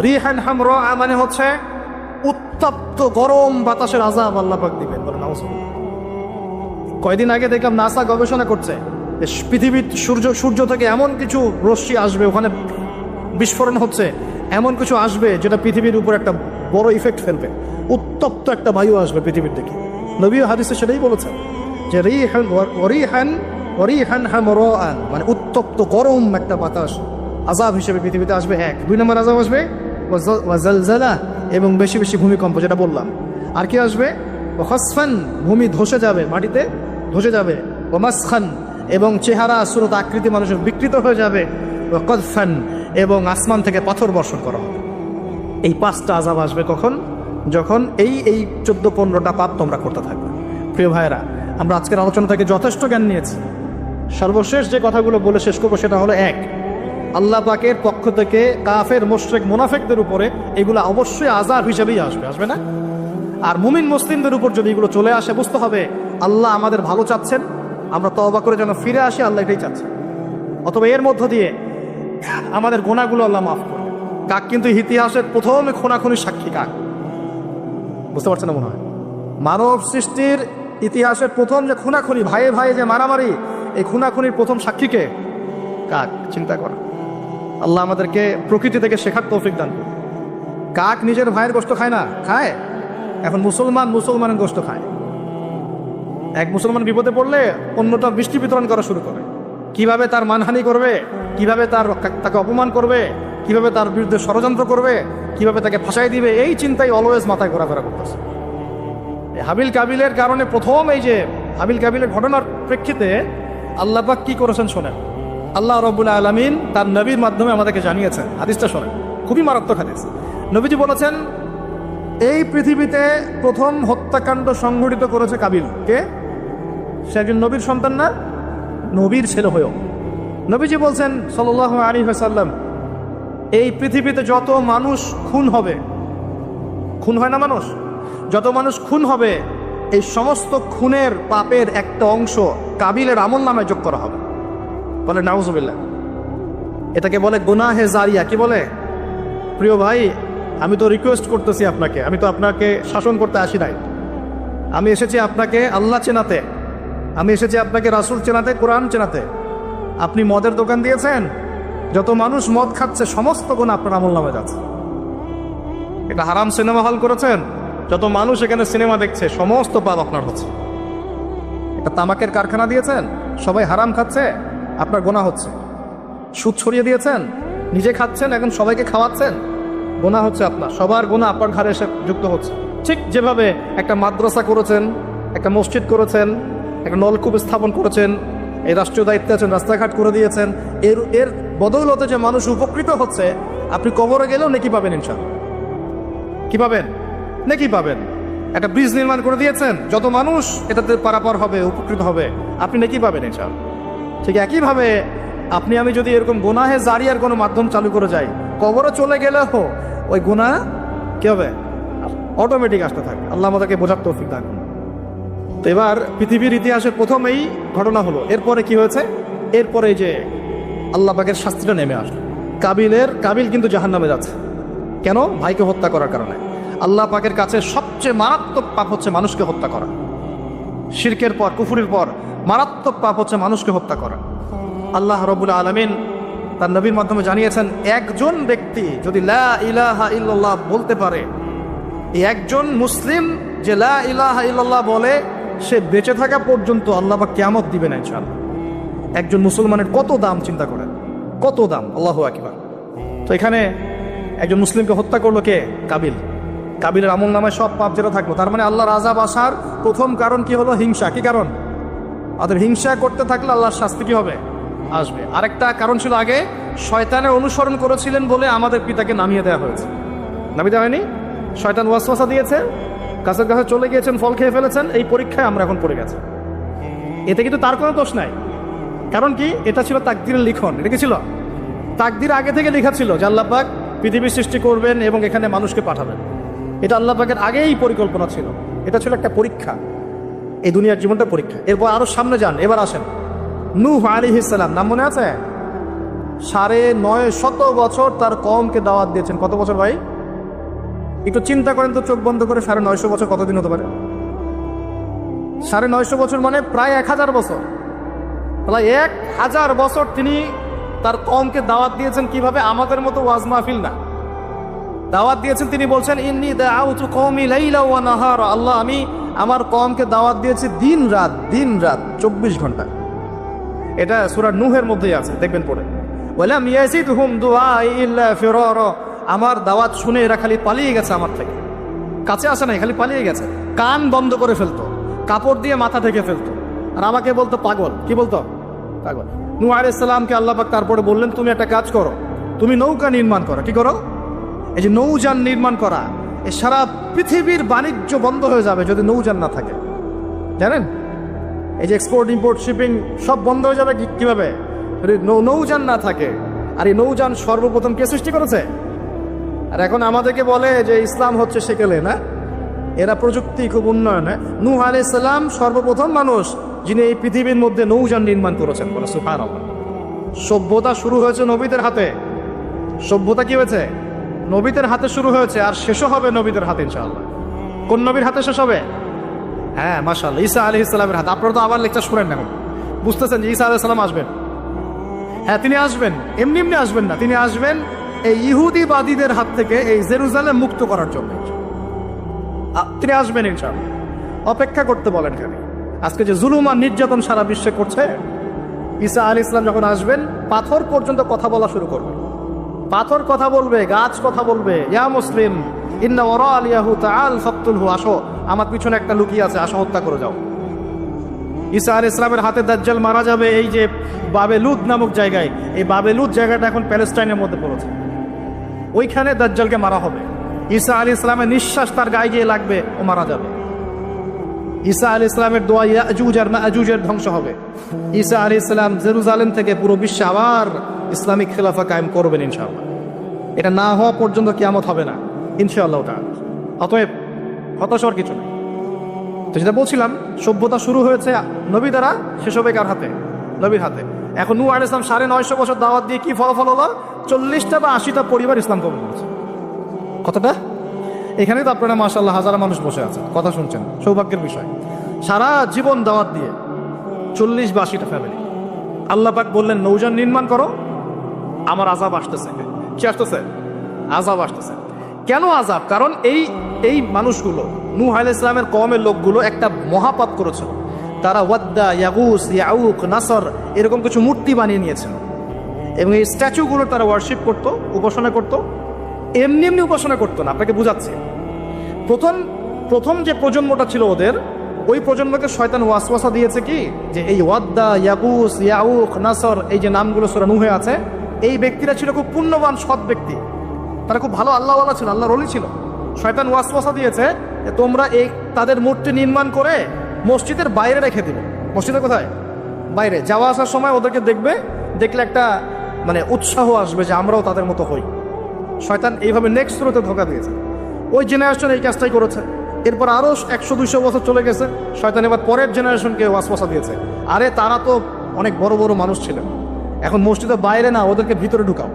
রিহান হামরা মানে হচ্ছে উত্তপ্ত গরম বাতাসের আযাব আল্লাহ পাক দিবেন। বলেন নাউযুবিল্লাহ। কয়দিন আগে দেখলাম নাসা গবেষণা করছে, পৃথিবীর সূর্য থেকে এমন কিছু রশ্মি আসবে, ওখানে বিস্ফোরণ হচ্ছে, এমন কিছু আসবে যেটা পৃথিবীর উপর একটা বড় ইফেক্ট ফেলবে। উত্তপ্ত একটা বায়ু আসবে পৃথিবীর দিকে। নবী হাদিসে সেটাই বলেছেন যে রিহান হামরাআন মানে উত্তপ্ত গরম একটা বাতাস আযাব হিসেবে পৃথিবীতে আসবে। 1 2 নম্বর আযাব আসবে ওয়াজালজালা, এবং বেশি বেশি ভূমিকম্প, যেটা বললাম। আর কি আসবে? ওয়াখাসফান, ভূমি ধসে যাবে, মাটিতে ধসে যাবে। ওয়ামাসখান, এবং চেহারা সুরত আকৃতি মানুষের বিকৃত হয়ে যাবে। ওয়াকদফান, এবং আসমান থেকে পাথর বর্ষণ করা হবে। এই 5টা আযাব আসবে কখন? যখন এই 14-15টা পাপ তোমরা করতে থাকবে। প্রিয় ভাইয়েরা, আমরা আজকের আলোচনা থেকে যথেষ্ট জ্ঞান নিয়েছি। সর্বশেষ যে কথাগুলো বলে শেষ করবো সেটা হলো 1, আল্লাহ পাকের পক্ষ থেকে কাফের মুশরিক মুনাফিকদের উপরে এগুলো অবশ্যই আযাব হিসেবেই আসবে, আসবে না? আর মুমিন মুসলিমদের উপর যদি এগুলো চলে আসে, বুঝতে হবে আল্লাহ আমাদের ভালো চাচ্ছেন, আমরা তওবা করে যেন ফিরে আসি, আল্লাহ এটাই চাচ্ছেন। অথবা এর মধ্য দিয়ে আমাদের গুনাহগুলো আল্লাহ মাফ করবে। কাক কিন্তু ইতিহাসের প্রথম খুনাখুনি সাক্ষী কাক। বুঝতে পারছেন না মনে হয়? মানব সৃষ্টির ইতিহাসের প্রথম যে খুনাখুনি, ভাইয়ে ভাইয়ে যে মারামারি, এই খুনাখুনির প্রথম সাক্ষীকে কাক। চিন্তা করা। আল্লাহ আমাদেরকে প্রকৃতি থেকে শেখার তৌফিক দান করুন। কাক নিজের ভাইয়ের গোশত খায় না? খায়। এখন মুসলমানের গোশত খায়। এক মুসলমান বিপদে পড়লে অন্যটা বৃষ্টি বিতরণ করা শুরু করে, কিভাবে তার মানহানি করবে, কিভাবে তাকে অপমান করবে, কিভাবে তার বিরুদ্ধে ষড়যন্ত্র করবে, কিভাবে তাকে ফাঁসাই দিবে, এই চিন্তাই অলওয়েজ মাথায় ঘোরাফেরা করতেছে। হাবিল কাবিলের কারণে প্রথম এই যে হাবিল কাবিলের ঘটনার প্রেক্ষিতে আল্লাহ পাক কি করেছেন শোনেন। আল্লাহ রাব্বুল আলামিন তার নবীর মাধ্যমে আমাদেরকে জানিয়েছেন, হাদিসটা শোনেন, খুবই মারাত্মক হাদিস। নবীজি বলেছেন, এই পৃথিবীতে প্রথম হত্যাকাণ্ড সংঘটিত করেছে কাবিল। কে? সে একজন নবীর সন্তান না, নবীর ছেলে হয়েও। নবীজি বলছেন সাল্লাল্লাহু আলাইহি ওয়াসাল্লাম, এই পৃথিবীতে যত মানুষ খুন হবে, খুন হয় না মানুষ, যত মানুষ খুন হবে, এই সমস্ত খুনের পাপের একটা অংশ কাবিলের আমল নামে যোগ করা হবে। বলে নাউজুবিল্লাহ। এটাকে বলে গুনাহে জারিয়া। কি বলে? প্রিয় ভাই, আমি তো রিকোয়েস্ট করতেছি আপনাকে, আমি তো আপনাকে শাসন করতে আসি নাই, আমি এসেছি আপনাকে আল্লাহ চেনাতে, আমি এসেছি আপনাকে রাসূল চেনাতে, কোরআন চেনাতে। আপনি মদের দোকান দিয়েছেন, যত মানুষ মদ খাচ্ছে সমস্ত গুনাহ আপনার আমল নামে যাচ্ছে। এটা হারাম সিনেমা হল করেছেন, যত মানুষ এখানে সিনেমা দেখছে সমস্ত পাপ আপনার হচ্ছে। একটা তামাকের কারখানা দিয়েছেন, সবাই হারাম খাচ্ছে, আপনার গুনাহ হচ্ছে। সুদ ছড়িয়ে দিয়েছেন, নিজে খাচ্ছেন, এখন সবাইকে খাওয়াচ্ছেন, গুনাহ হচ্ছে আপনার। সবার গুনাহ আপনার ঘাড়ে এসে যুক্ত হচ্ছে। ঠিক যেভাবে একটা মাদ্রাসা করেছেন, একটা মসজিদ করেছেন, একটা নলকূপ স্থাপন করেছেন, এই রাষ্ট্রীয় দায়িত্বে আছেন, রাস্তাঘাট করে দিয়েছেন, এর বদৌলতে যে মানুষ উপকৃত হচ্ছে, আপনি কবরে গেলেও নেকি পাবেন ইনশাআল্লাহ। কি পাবেন? নেকি পাবেন। একটা ব্রিজ নির্মাণ করে দিয়েছেন, যত মানুষ এটাতে পারাপার হবে, উপকৃত হবে, আপনি নেকি পাবেন ইনশাআল্লাহ। ঠিক একইভাবে আপনি আমি যদি এরকম গুনাহে জারিয়ার কোনো মাধ্যম চালু করে যাই, কবরে চলে গেলেও ওই গুনাহ কি হবে? অটোমেটিক আসতে থাকে। আল্লাহ আমাদেরকে বোঝার তৌফিক দান করুন। তো এবার পৃথিবীর ইতিহাসের প্রথম এই ঘটনা হলো। এরপরে কি হয়েছে? এরপরে যে আল্লাহ পাকের শাস্তিটা নেমে আসলো। কাবিল কিন্তু জাহান্নামে যাচ্ছে। কেন? ভাইকে হত্যা করার কারণে। আল্লাহ পাকের কাছে সবচেয়ে মারাত্মক পাপ হচ্ছে মানুষকে হত্যা করা। শিরকের পর, কুফুরির পর মারাত্মক পাপ হচ্ছে মানুষকে হত্যা করা। আল্লাহ রাব্বুল আলামিন তার নবীর মাধ্যমে জানিয়েছেন, একজন ব্যক্তি যদি লা ইলাহা ইল্লাল্লাহ বলতে পারে, এই একজন মুসলিম যে লা ইলাহা ইল্লাল্লাহ বলে, সে বেঁচে থাকা পর্যন্ত আল্লাহ পাক কিয়ামত দিবে না ইনশাআল্লাহ। একজন মুসলমানের কত দাম চিন্তা করেন, কত দাম! আল্লাহু আকবার। তো এখানে একজন মুসলিমকে হত্যা করলো কে? কাবিল। কাবিলের আমল নামায় সব পাপ যেটা থাকলো, তার মানে আল্লাহর আযাব আসার প্রথম কারণ কি হলো? হিংসা। কি কারণ? আমাদের হিংসা করতে থাকলে আল্লাহর শাস্তি কি হবে? আসবে। আরেকটা কারণ ছিল, আগে শয়তানের অনুসরণ করেছিলেন বলে আমাদের পিতাকে নামিয়ে দেওয়া হয়েছে। নামিয়ে দেওয়া হয়নি? শয়তান ওয়াসওয়াসা দিয়েছে, গাছের কাছে চলে গিয়েছেন, ফল খেয়ে ফেলেছেন, এই পরীক্ষায় আমরা এখন পড়ে গেছি। এতে কিন্তু তার কোনো দোষ নাই। কারণ কি? এটা ছিল তাকদীরের লিখন। এটা কি ছিল? তাকদীর আগে থেকে লেখা ছিল যে আল্লাহ পাক পৃথিবী সৃষ্টি করবেন এবং এখানে মানুষকে পাঠাবেন। এটা আল্লাহ পাকের আগেই পরিকল্পনা ছিল। এটা ছিল একটা পরীক্ষা, এই দুনিয়ার জীবনটা পরীক্ষা। এরপর আরো সামনে যান, এবার আসেন নূহ আলাইহিস সালাম। নাম মনে আছে? 950 বছর তার কওমকে দাওয়াত দিয়েছেন। কত বছর ভাই? একটু চিন্তা করেন তো, চোখ বন্ধ করে। 950 বছর কতদিন হতে পারে? 950 বছর মানে প্রায় 1000 বছর। প্রায় 1000 বছর তিনি তার কওমকে দাওয়াত দিয়েছেন। কিভাবে? আমাদের মতো ওয়াজ মাহফিল না, দাওয়াত দিয়েছেন। তিনি বলছেন, ইন্নী দাআউতু কওমি লাইলা ওয়া নাহারা। আল্লাহ, আমি আমার কওমকে দাওয়াত দিয়েছি দিন রাত 24 ঘন্টা। এটা সূরা নূহের মধ্যেই আছে, দেখবেন পড়ে। ওয়ালাম ইয়াজিদহুম দুআই ইল্লা ফিরারা। আমার দাওয়াত শুনে এরা খালি পালিয়ে গেছে, আমার থেকে কাছে আসে নাই, খালি পালিয়ে গেছে। কান বন্ধ করে ফেলতো, কাপড় দিয়ে মাথা ঢেকে ফেলতো, আর আমাকে বলতো পাগল। কি বলতো? পাগল। নূহ আলাইহিস সালামকে আল্লাহ পাক তারপরে বললেন, তুমি একটা কাজ করো, তুমি নৌকা নির্মাণ করো। কি করো? এই যে নৌযান নির্মাণ করা, এই সারা পৃথিবীর বাণিজ্য বন্ধ হয়ে যাবে যদি নৌযান না থাকে। জানেন, এই যে এক্সপোর্ট ইম্পোর্ট শিপিং সব বন্ধ হয়ে যাবে কিভাবে? যদি নৌযান না থাকে। আর এই নৌযান সর্বপ্রথম কে সৃষ্টি করেছে? আর এখন আমাদেরকে বলে যে ইসলাম হচ্ছে সেকেলে না, এরা প্রযুক্তি খুব উন্নয়ন। নূহ আলাইহিস সালাম সর্বপ্রথম মানুষ যিনি এই পৃথিবীর মধ্যে নৌযান নির্মাণ করেছেন। বলে সুবহানাল্লাহ। সভ্যতা শুরু হয়েছে নবীদের হাতে। সভ্যতা কি হয়েছে? নবীদের হাতে শুরু হয়েছে, আর শেষও হবে নবীদের হাতে ইনশাআল্লাহ। কোন নবীর হাতে শেষ হবে? হ্যাঁ, মাশাআল্লাহ, ঈসা আলাইহিস সালামের হাতে। আপনারা তো আবার লেকচার শুনেন না, বুঝতেছেন যে ঈসা আলাইহিস সালাম আসবেন। হ্যাঁ, তিনি আসবেন, এমনি এমনি আসবেন না। তিনি আসবেন এই ইহুদিবাদীদের হাত থেকে এই জেরুজালেম মুক্ত করার জন্য। তিনি আসবেন ইনশাআল্লাহ। অপেক্ষা করতে বলেন খালি। আজকে যে জুলুম আর নির্যাতন সারা বিশ্বে করছে, ঈসা আলাইহিস সালাম যখন আসবেন পাথর পর্যন্ত কথা বলা শুরু করবে। পাথর কথা বলবে, গাছ কথা বলবে, ইয়া মুসলিম ইন্না ওয়ারা আলিয়াহু তাআল ফাকতুলহু, আসো আমার পিছনে একটা লুকিয়ে আছে, আসো হত্যা করে যাও। ঈসা আলাইহিস সালামের হাতে দাজ্জাল মারা যাবে এই যে বাবেলুদ নামক জায়গায়। এই বাবেলুদ জায়গাটা এখন প্যালেস্টাইনের মধ্যে পড়েছে, ওইখানে দাজ্জালকে মারা হবে। ঈসা আলাইহিস সালামের নিঃশ্বাস তার গায়ে গিয়ে লাগবে, ও মারা যাবে। ঈসা আলাইহিস সালামের দোয়া ইয়াজুজ আর মাজুজের ধ্বংস হবে। ঈসা আলাইহিস সালাম জেরুজালেম থেকে পুরো বিশ্বে আবার ইসলামিক খেলাফা কায়েম করবেন ইনশাআল্লাহ। এটা না হওয়া পর্যন্ত কিয়ামত হবে না ইনশাআল্লাহ তাআলা। অতএব হতাশার কিছু নেই। তো যেটা বলছিলাম, সভ্যতা শুরু হয়েছে নবী দ্বারা, শেষ হবে কার হাতে? নবীর হাতে। এখন নূহ আলাইহিস সালাম 950 বছর দাওয়াত দিয়ে কি ফলাফল হলো? 40টা বা 80টা পরিবার ইসলাম কবুল করেছে। কতটা? এখানেই তো আপনারা মাশাআল্লাহ হাজার মানুষ বসে আছেন, কথা শুনছেন, সৌভাগ্যের বিষয়। সারা জীবন দাওয়াত দিয়ে 40 বা 80টা ফ্যামিলি। আল্লাহ পাক বললেন নৌযান নির্মাণ করো, আমার আযাব আসতেছে। কি আসতেছে? আযাব আসতেছে। কেন আযাব? কারণ এই মানুষগুলো, নূহ আলাইহিস সালামের কওমের লোকগুলো একটা মহাপাপ করেছিল। তারা ওয়াদ্দা, ইয়াগুস, ইয়াউক, নাসর এরকম কিছু মূর্তি বানিয়ে নিয়েছিল এবং এই স্ট্যাচুগুলো তারা ওয়ার্শিপ করত, উপাসনা করত। এমনি এমনি উপাসনা করতো না, আপনাকে বুঝাচ্ছি। প্রথম যে প্রজন্মটা ছিল ওদের, ওই প্রজন্মকে শয়তান ওয়াসওয়াসা দিয়েছে কি, যে এই ওয়াদ্দা, ইয়াগুস, ইয়াউক, নাসর এই যে নামগুলো সূরা নূহে আছে, এই ব্যক্তিরা ছিল খুব পুণ্যবান সৎ ব্যক্তি, তারা খুব ভালো আল্লাহওয়ালা ছিল, আল্লাহর ওলি ছিল। শয়তান ওয়াসওয়াসা দিয়েছে যে তোমরা এই তাদের মূর্তি নির্মাণ করে মসজিদের বাইরে রেখে দিবে। মসজিদের কোথায়? বাইরে। যাওয়া আসার সময় ওদেরকে দেখলে একটা মানে উৎসাহ আসবে যে আমরাও তাদের মতো হই। শয়তান এইভাবে নেক্সট স্রোতে ধোকা দিয়েছে। ওই জেনারেশন এই কাজটাই করেছে। এরপর আরও 100-200 বছর চলে গেছে, শয়তান এবার পরের জেনারেশনকে ওয়াসওয়াসা দিয়েছে, আরে তারা তো অনেক বড় বড় মানুষ ছিলেন, এখন মসজিদের বাইরে না, ওদেরকে ভিতরে ঢুকাও।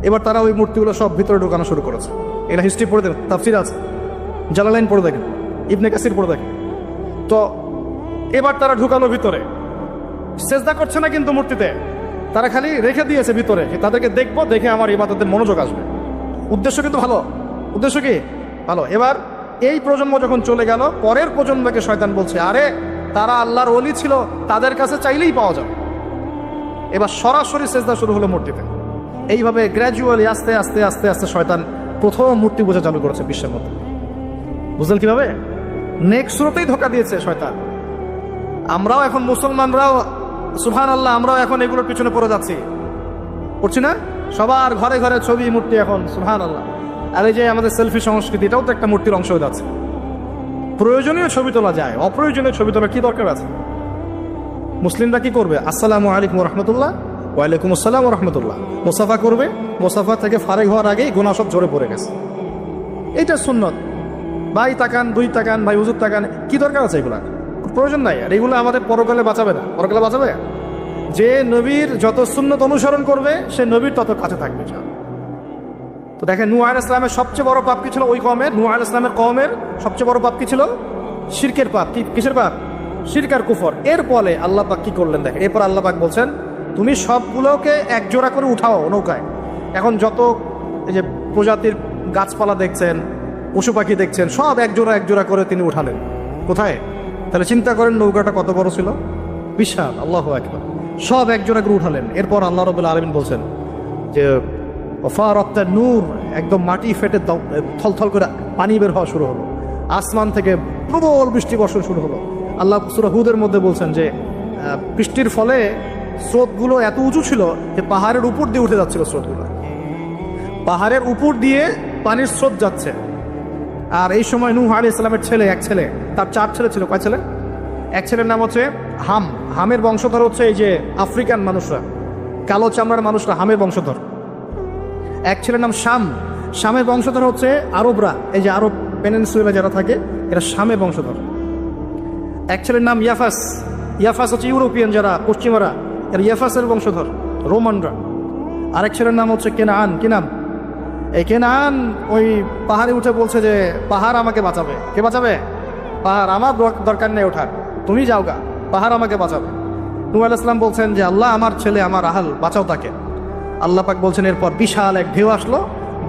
এবার তারা ওই মূর্তিগুলো সব ভিতরে ঢুকানো শুরু করেছে। এটা হিস্ট্রি পড়ে দেখেন, তাফসির আছে, জালালাইন পড়ে দেখেন, ইবনে কাসির পড়ে দেখেন। তো এবার তারা ঢুকালো ভিতরে, সেজদা করছে না কিন্তু মূর্তিতে, তারা খালি রেখে দিয়েছে ভিতরে, তাদেরকে দেখবো, দেখে আমার ইবাদতের মনোযোগ আসবে। উদ্দেশ্য কিন্তু ভালো, উদ্দেশ্য কি ভালো। এবার এই প্রজন্ম যখন চলে গেল, পরের প্রজন্মকে শয়তান বলছে আরে তারা আল্লাহর ওলি ছিল, তাদের কাছে চাইলেই পাওয়া যাবে। এবার সরাসরি সেজদা শুরু হলো মূর্তিতে। এইভাবে গ্র্যাজুয়ালি আস্তে আস্তে আস্তে আস্তে শয়তান প্রথম মূর্তি পূজা চালু করেছে বিশ্বের মধ্যে। বুঝলেন কিভাবে? নেক্সট স্রোতেই ধোকা দিয়েছে শয়তান। আমরাও এখন মুসলমানরাও সুবহানাল্লাহ, আমরাও এখন এগুলোর পিছনে পড়ে যাচ্ছি, পড়ছি না? সবার ঘরে ঘরে ছবি, মূর্তি এখন, সুবহানাল্লাহ। আর এই যে আমাদের সেলফি সংস্কৃতি, এটাও তো একটা মূর্তির অংশ হয়ে যাচ্ছে। প্রয়োজনীয় ছবি তোলা যায়, অপ্রয়োজনীয় ছবি তোলার কি দরকার আছে? মুসলিমরা কি করবে? আসসালামু আলাইকুম রহমতুল্লাহ, ওয়ালাইকুম আসসালাম রহমতুল্লাহ, মুসাফা করবে, মুসাফা থেকে ফারেক হওয়ার আগেই গুনাহ সব ঝরে পড়ে গেছে। এটা সুন্নত। ভাই তাকান, দুই তাকান, ভাই হুজুর তাকান, কি দরকার আছে? এগুলা প্রয়োজন নাই। আর এগুলো আমাদের পরকালে বাঁচাবে না। পরকালে বাঁচাবে যে নবীর যত সুন্নত অনুসরণ করবে, সে নবীর তত কাছে থাকবে। তো দেখেন, নূহ আলাইহিস সালামের সবচেয়ে বড় পাপ কি ছিল? ওই কওমের, নূহ আলাইহিস সালামের কওমের সবচেয়ে বড় পাপ কি ছিল? শিরকের পাপ। কিসের পাপ? শিরক আর কুফর। এর ফলে আল্লাহ পাক কি করলেন দেখেন। এরপর আল্লাহ পাক বলছেন তুমি সবগুলোকে এক জোড়া করে উঠাও নৌকায়। এখন যত এই যে প্রজাতির গাছপালা দেখছেন, পশু পাখি দেখছেন, সব এক জোড়া করে তিনি উঠালেন। কোথায়? তাহলে চিন্তা করেন নৌকাটা কত বড় ছিল, বিশাল। আল্লাহু আকবার। সব এক জোড়া করে উঠালেন। এরপর আল্লাহ রাব্বুল আলামিন বলছেন যে ওয়াফারাত নূর, একদম মাটি ফেটে থলথল করে পানি বের হওয়া শুরু হলো, আসমান থেকে প্রবল বৃষ্টি বর্ষণ শুরু হলো। আল্লাহ সূরা হুদের মধ্যে বলছেন যে বৃষ্টির ফলে স্রোতগুলো এত উঁচু ছিল যে পাহাড়ের উপর দিয়ে উঠে যাচ্ছিল স্রোতগুলো, পাহাড়ের উপর দিয়ে পানির স্রোত যাচ্ছে। আর এই সময় নূহ আলাইহিস সালামের এক ছেলে, তার 4 ছেলে ছিল। কয় ছেলে? এক ছেলের নাম হচ্ছে হাম। হামের বংশধর হচ্ছে এই যে আফ্রিকান মানুষরা, কালো চামড়ার মানুষরা হামের বংশধর। এক ছেলের নাম শাম। শামের বংশধর হচ্ছে আরবরা, এই যে আরব পেনিনসুলা যারা থাকে, এরা শামের বংশধর। এক ছেলের নাম ইয়াফাস। ইয়াফাস হচ্ছে ইউরোপিয়ান যারা, পশ্চিমারা, এরা ইয়াফাসের বংশধর, রোমানরা। আরেক ছেলের নাম হচ্ছে কেনান। কি নাম? এই কেনান ওই পাহাড়ে উঠে বলছে যে পাহাড় আমাকে বাঁচাবে। কে বাঁচাবে? পাহাড়। আমার দরকার নেই ওঠার, তুমি যাও গা, পাহাড় আমাকে বাঁচাবে। নূহ আলাইহিস সালাম বলছেন যে আল্লাহ, আমার ছেলে, আমার আহাল, বাঁচাও তাকে। আল্লাহ পাক বলছেন এরপর বিশাল এক ঢেউ আসলো,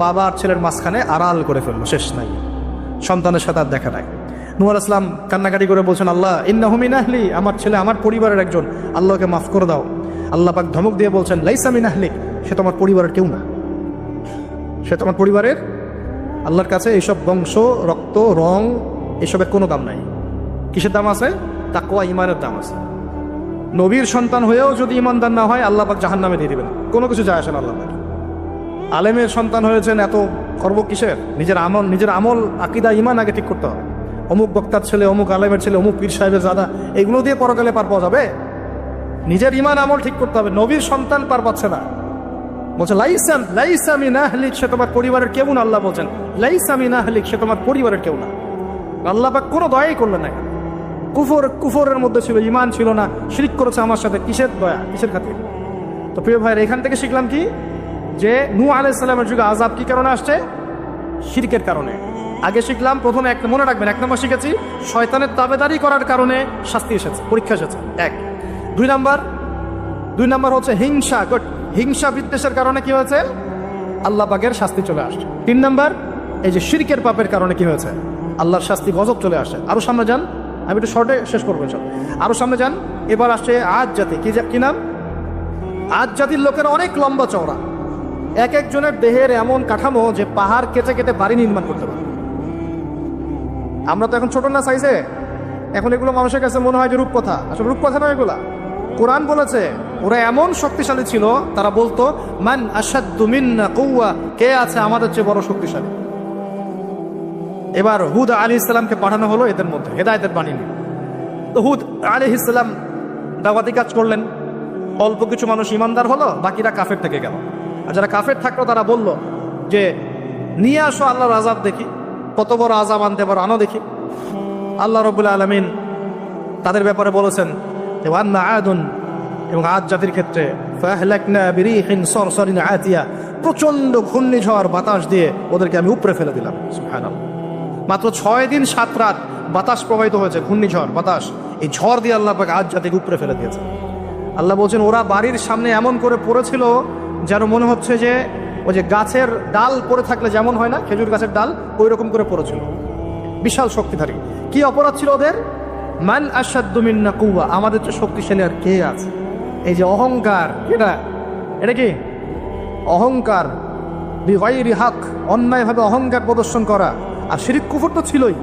বাবা আর ছেলের মাঝখানে আড়াল করে ফেললো, শেষ নাই, সন্তানের সাথে আর দেখা নাই। নূহ আলাইহিস সালাম কান্নাকাটি করে বলছেন, আল্লাহ ইন্নাহু মিন আহলি, আমার ছেলে আমার পরিবারের একজন, আল্লাহকে মাফ করে দাও। আল্লাহ পাক ধমক দিয়ে বলছেন, লাইসা মিন আহলিক, সে তোমার পরিবারের কেউ না, সে তোমার পরিবারের, আল্লাহর কাছে এইসব বংশ, রক্ত, রং, এসবের কোনো দাম নাই। কিসের দাম আছে? তাকওয়া, ঈমানের দাম আছে। নবীর সন্তান হয়েও যদি ঈমানদার না হয়, আল্লাহ পাক জাহান্নামে দিয়ে দিবেন, কোনো কিছু যায় আসে না আল্লাহ পাক। আলেমের সন্তান হয়েছেন, এত গর্ব কিসের? নিজের আমল, আকীদা, ঈমান আগে ঠিক করতে হবে। অমুক বক্তার ছেলে, অমুক আলেমের ছেলে, অমুক পীর সাহেবের জাদা, এগুলো দিয়ে পরকালে পার পাওয়া যাবে? নিজের ঈমান আমল ঠিক করতে হবে। নবীর সন্তান পার পাচ্ছে না, বলছে লাইসা মিন আহলিক, সে তোমার পরিবারের কেউ না। আল্লাহ বলছেন লাইসা মিন আহলিক, সে তোমার পরিবারের কেউ না। আল্লাহ পাক কোনো দয়াই করলেন না। কুফরের মধ্যে ছিল, ঈমান ছিল না, শিরক করেছে আমার সাথে, কিসের দয়া, কিসের খাতির? তো প্রিয় ভাইয়ের, এখান থেকে শিখলাম কি, যে নূহ আলাইহিস সালামের যুগে আযাব কি কারণে আসছে? শিরকের কারণে। আগে শিখলাম, প্রথমে মনে রাখবেন, 1 নম্বর শিখেছি শয়তানের তাবেদারি করার কারণে শাস্তি এসেছে, পরীক্ষা এসেছে, 1। 2 নম্বর হচ্ছে হিংসা বিদ্বেষের কারণে কি হয়েছে? আল্লাহ পাকের শাস্তি চলে আসছে। 3 নম্বর, এই যে শিরকের পাপের কারণে কি হয়েছে? আল্লাহর শাস্তি, গজব চলে আসছে। আরো সামনে যান, আমি একটু শর্টে শেষ করবো সব। আরো সামনে যান, এবার আসছে আদ জাতি। কি নাম? আদ জাতির লোকেরা অনেক লম্বা চওড়া, এক একজনের দেহের এমন কাঠামো যে পাহাড় কেটে কেটে বাড়ি নির্মাণ করতে পারে। আমরা তো এখন ছোট না সাইজে, এখন এগুলো মানুষের কাছে মনে হয় যে রূপকথা, আসলে রূপকথা নয় এগুলা। কোরআন বলেছে ওরা এমন শক্তিশালী ছিল, তারা বলতো মান আশাদ্দু মিন্না কুওয়া, কে আছে আমাদের চেয়ে বড় শক্তিশালী। এবার হুদ আলাইহিস সালামকে পাঠানো হলো এদের মধ্যে হেদায়েতের বাণী নিয়ে। তো হুদ আলাইহিস সালাম দাওয়াতি কাজ করলেন, অল্প কিছু মানুষ ঈমানদার হলো, বাকিরা কাফের থেকে গেল। আর যারা কাফের থাকলো তারা বলল যে নিয়ে আসো আল্লাহর আযাব দেখি, কত বড় আযাব আনতে পারো, আনো দেখি। আল্লাহ রাব্বুল আলামিন তাদের ব্যাপারে বলেছেন যে ওয়ান্না আদুন, এবং আদ জাতির ক্ষেত্রে ফাহলাকনা বিরিহিন সরসরিন আতিয়া, প্রচন্ড ঘূর্ণিঝড় বাতাস দিয়ে ওদেরকে আমি উপরে ফেলে দিলাম। সুবহানাল্লাহ। মাত্র 6 দিন 7 রাত বাতাস প্রবাহিত হয়েছে, ঘূর্ণিঝড় বাতাস, এই ঝড় দিয়ে আল্লাহ পাক আদ জাতিকে উপরে ফেলে দিয়েছে। আল্লাহ বলছেন ওরা বাড়ির সামনে এমন করে পড়েছিল যেন মনে হচ্ছে যে ওই যে গাছের ডাল পড়ে থাকলে যেমন হয় না, খেজুর গাছের ডাল, ওই রকম করে পড়েছিল। বিশাল শক্তিধারী। কি অপরাধ ছিল ওদের? মান আশাদ্দু মিন্না কুওয়া, আমাদের চেয়ে শক্তিশালী আর কে আছে? এই যে অহংকার, এটা কি অহংকার, বিগাইরি হক, অন্যায়ভাবে অহংকার প্রদর্শন করা। আর শিরক কুফর তো ছিলই,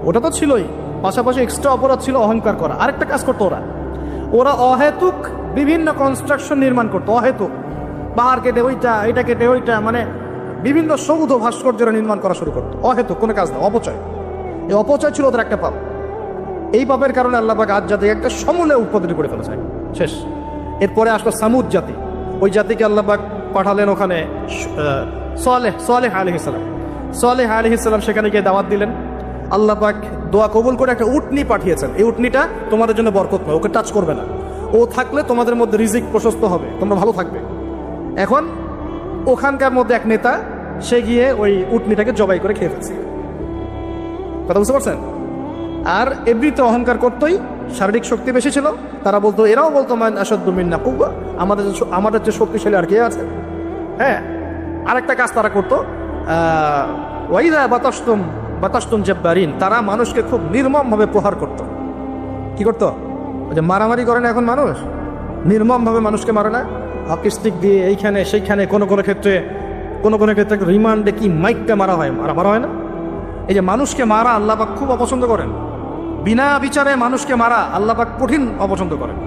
ওটা তো ছিলই, পাশাপাশি এক্সট্রা অপরাধ ছিল অহংকার করা। আরেকটা কাজ করতো ওরা অহেতুক বিভিন্ন কনস্ট্রাকশন নির্মাণ করতো, অহেতুক পাহাড় কেটে ওইটা, এটা কেটে ওইটা, মানে বিভিন্ন সৌধ ভাস্কর্যরা নির্মাণ করা শুরু করতো, অহেতুক কোনো কাজ না, অপচয়। এই অপচয় ছিল ওদের একটা পাপ। এই পাপের কারণে আল্লাহ পাক আদ জাতিকে একটা সমূলে উৎপাদন করে ফেলেছে, শেষ। এরপরে আসলো সামুদ জাতি, ওই জাতিকে আল্লাহ পাক পাঠালেন ওখানে সালেহ আলাইহিস সালাম। সালেহ আলাইহিস সালাম সেখানে গিয়ে দাওয়াত দিলেন। আল্লাহ পাক দোয়া কবুল করে একটা উটনি পাঠিয়েছেন। এই উটনিটা তোমাদের জন্য বরকত নয়, ওকে টাচ করবে না, ও থাকলে তোমাদের মধ্যে রিজিক প্রশস্ত হবে, তোমরা ভালো থাকবে। এখন ওখানকার মধ্যে এক নেতা, সে গিয়ে ওই উটনিটাকে জবাই করে খেয়ে ফেলছে। কথা বুঝতে পারছেন? আর এমনিতে অহংকার করতোই, শারীরিক শক্তি বেশি ছিল। তারা বলতো, এরাও বলতো মান আশাদ্দু মিন্না কুওয়া, আমাদের যে শক্তিশালী আর কে আছে। হ্যাঁ, আরেকটা কাজ তারা করতো, ওয়াইদা বাতাসতুম জাব্বারিন, তারা মানুষকে খুব নির্মমভাবে প্রহার করত। কি করতো? ওই যে মারামারি করে না এখন মানুষ, নির্মমভাবে মানুষকে মারে না, হকি স্টিক দিয়ে এইখানে সেইখানে, কোনো ক্ষেত্রে রিমান্ডে কি মাইকটা মারা হয় না। এই যে মানুষকে মারা আল্লাহ পাক খুব অপছন্দ করেন, বিনা বিচারে মানুষকে মারা আল্লাহ পাক কঠিন অপছন্দ করেন।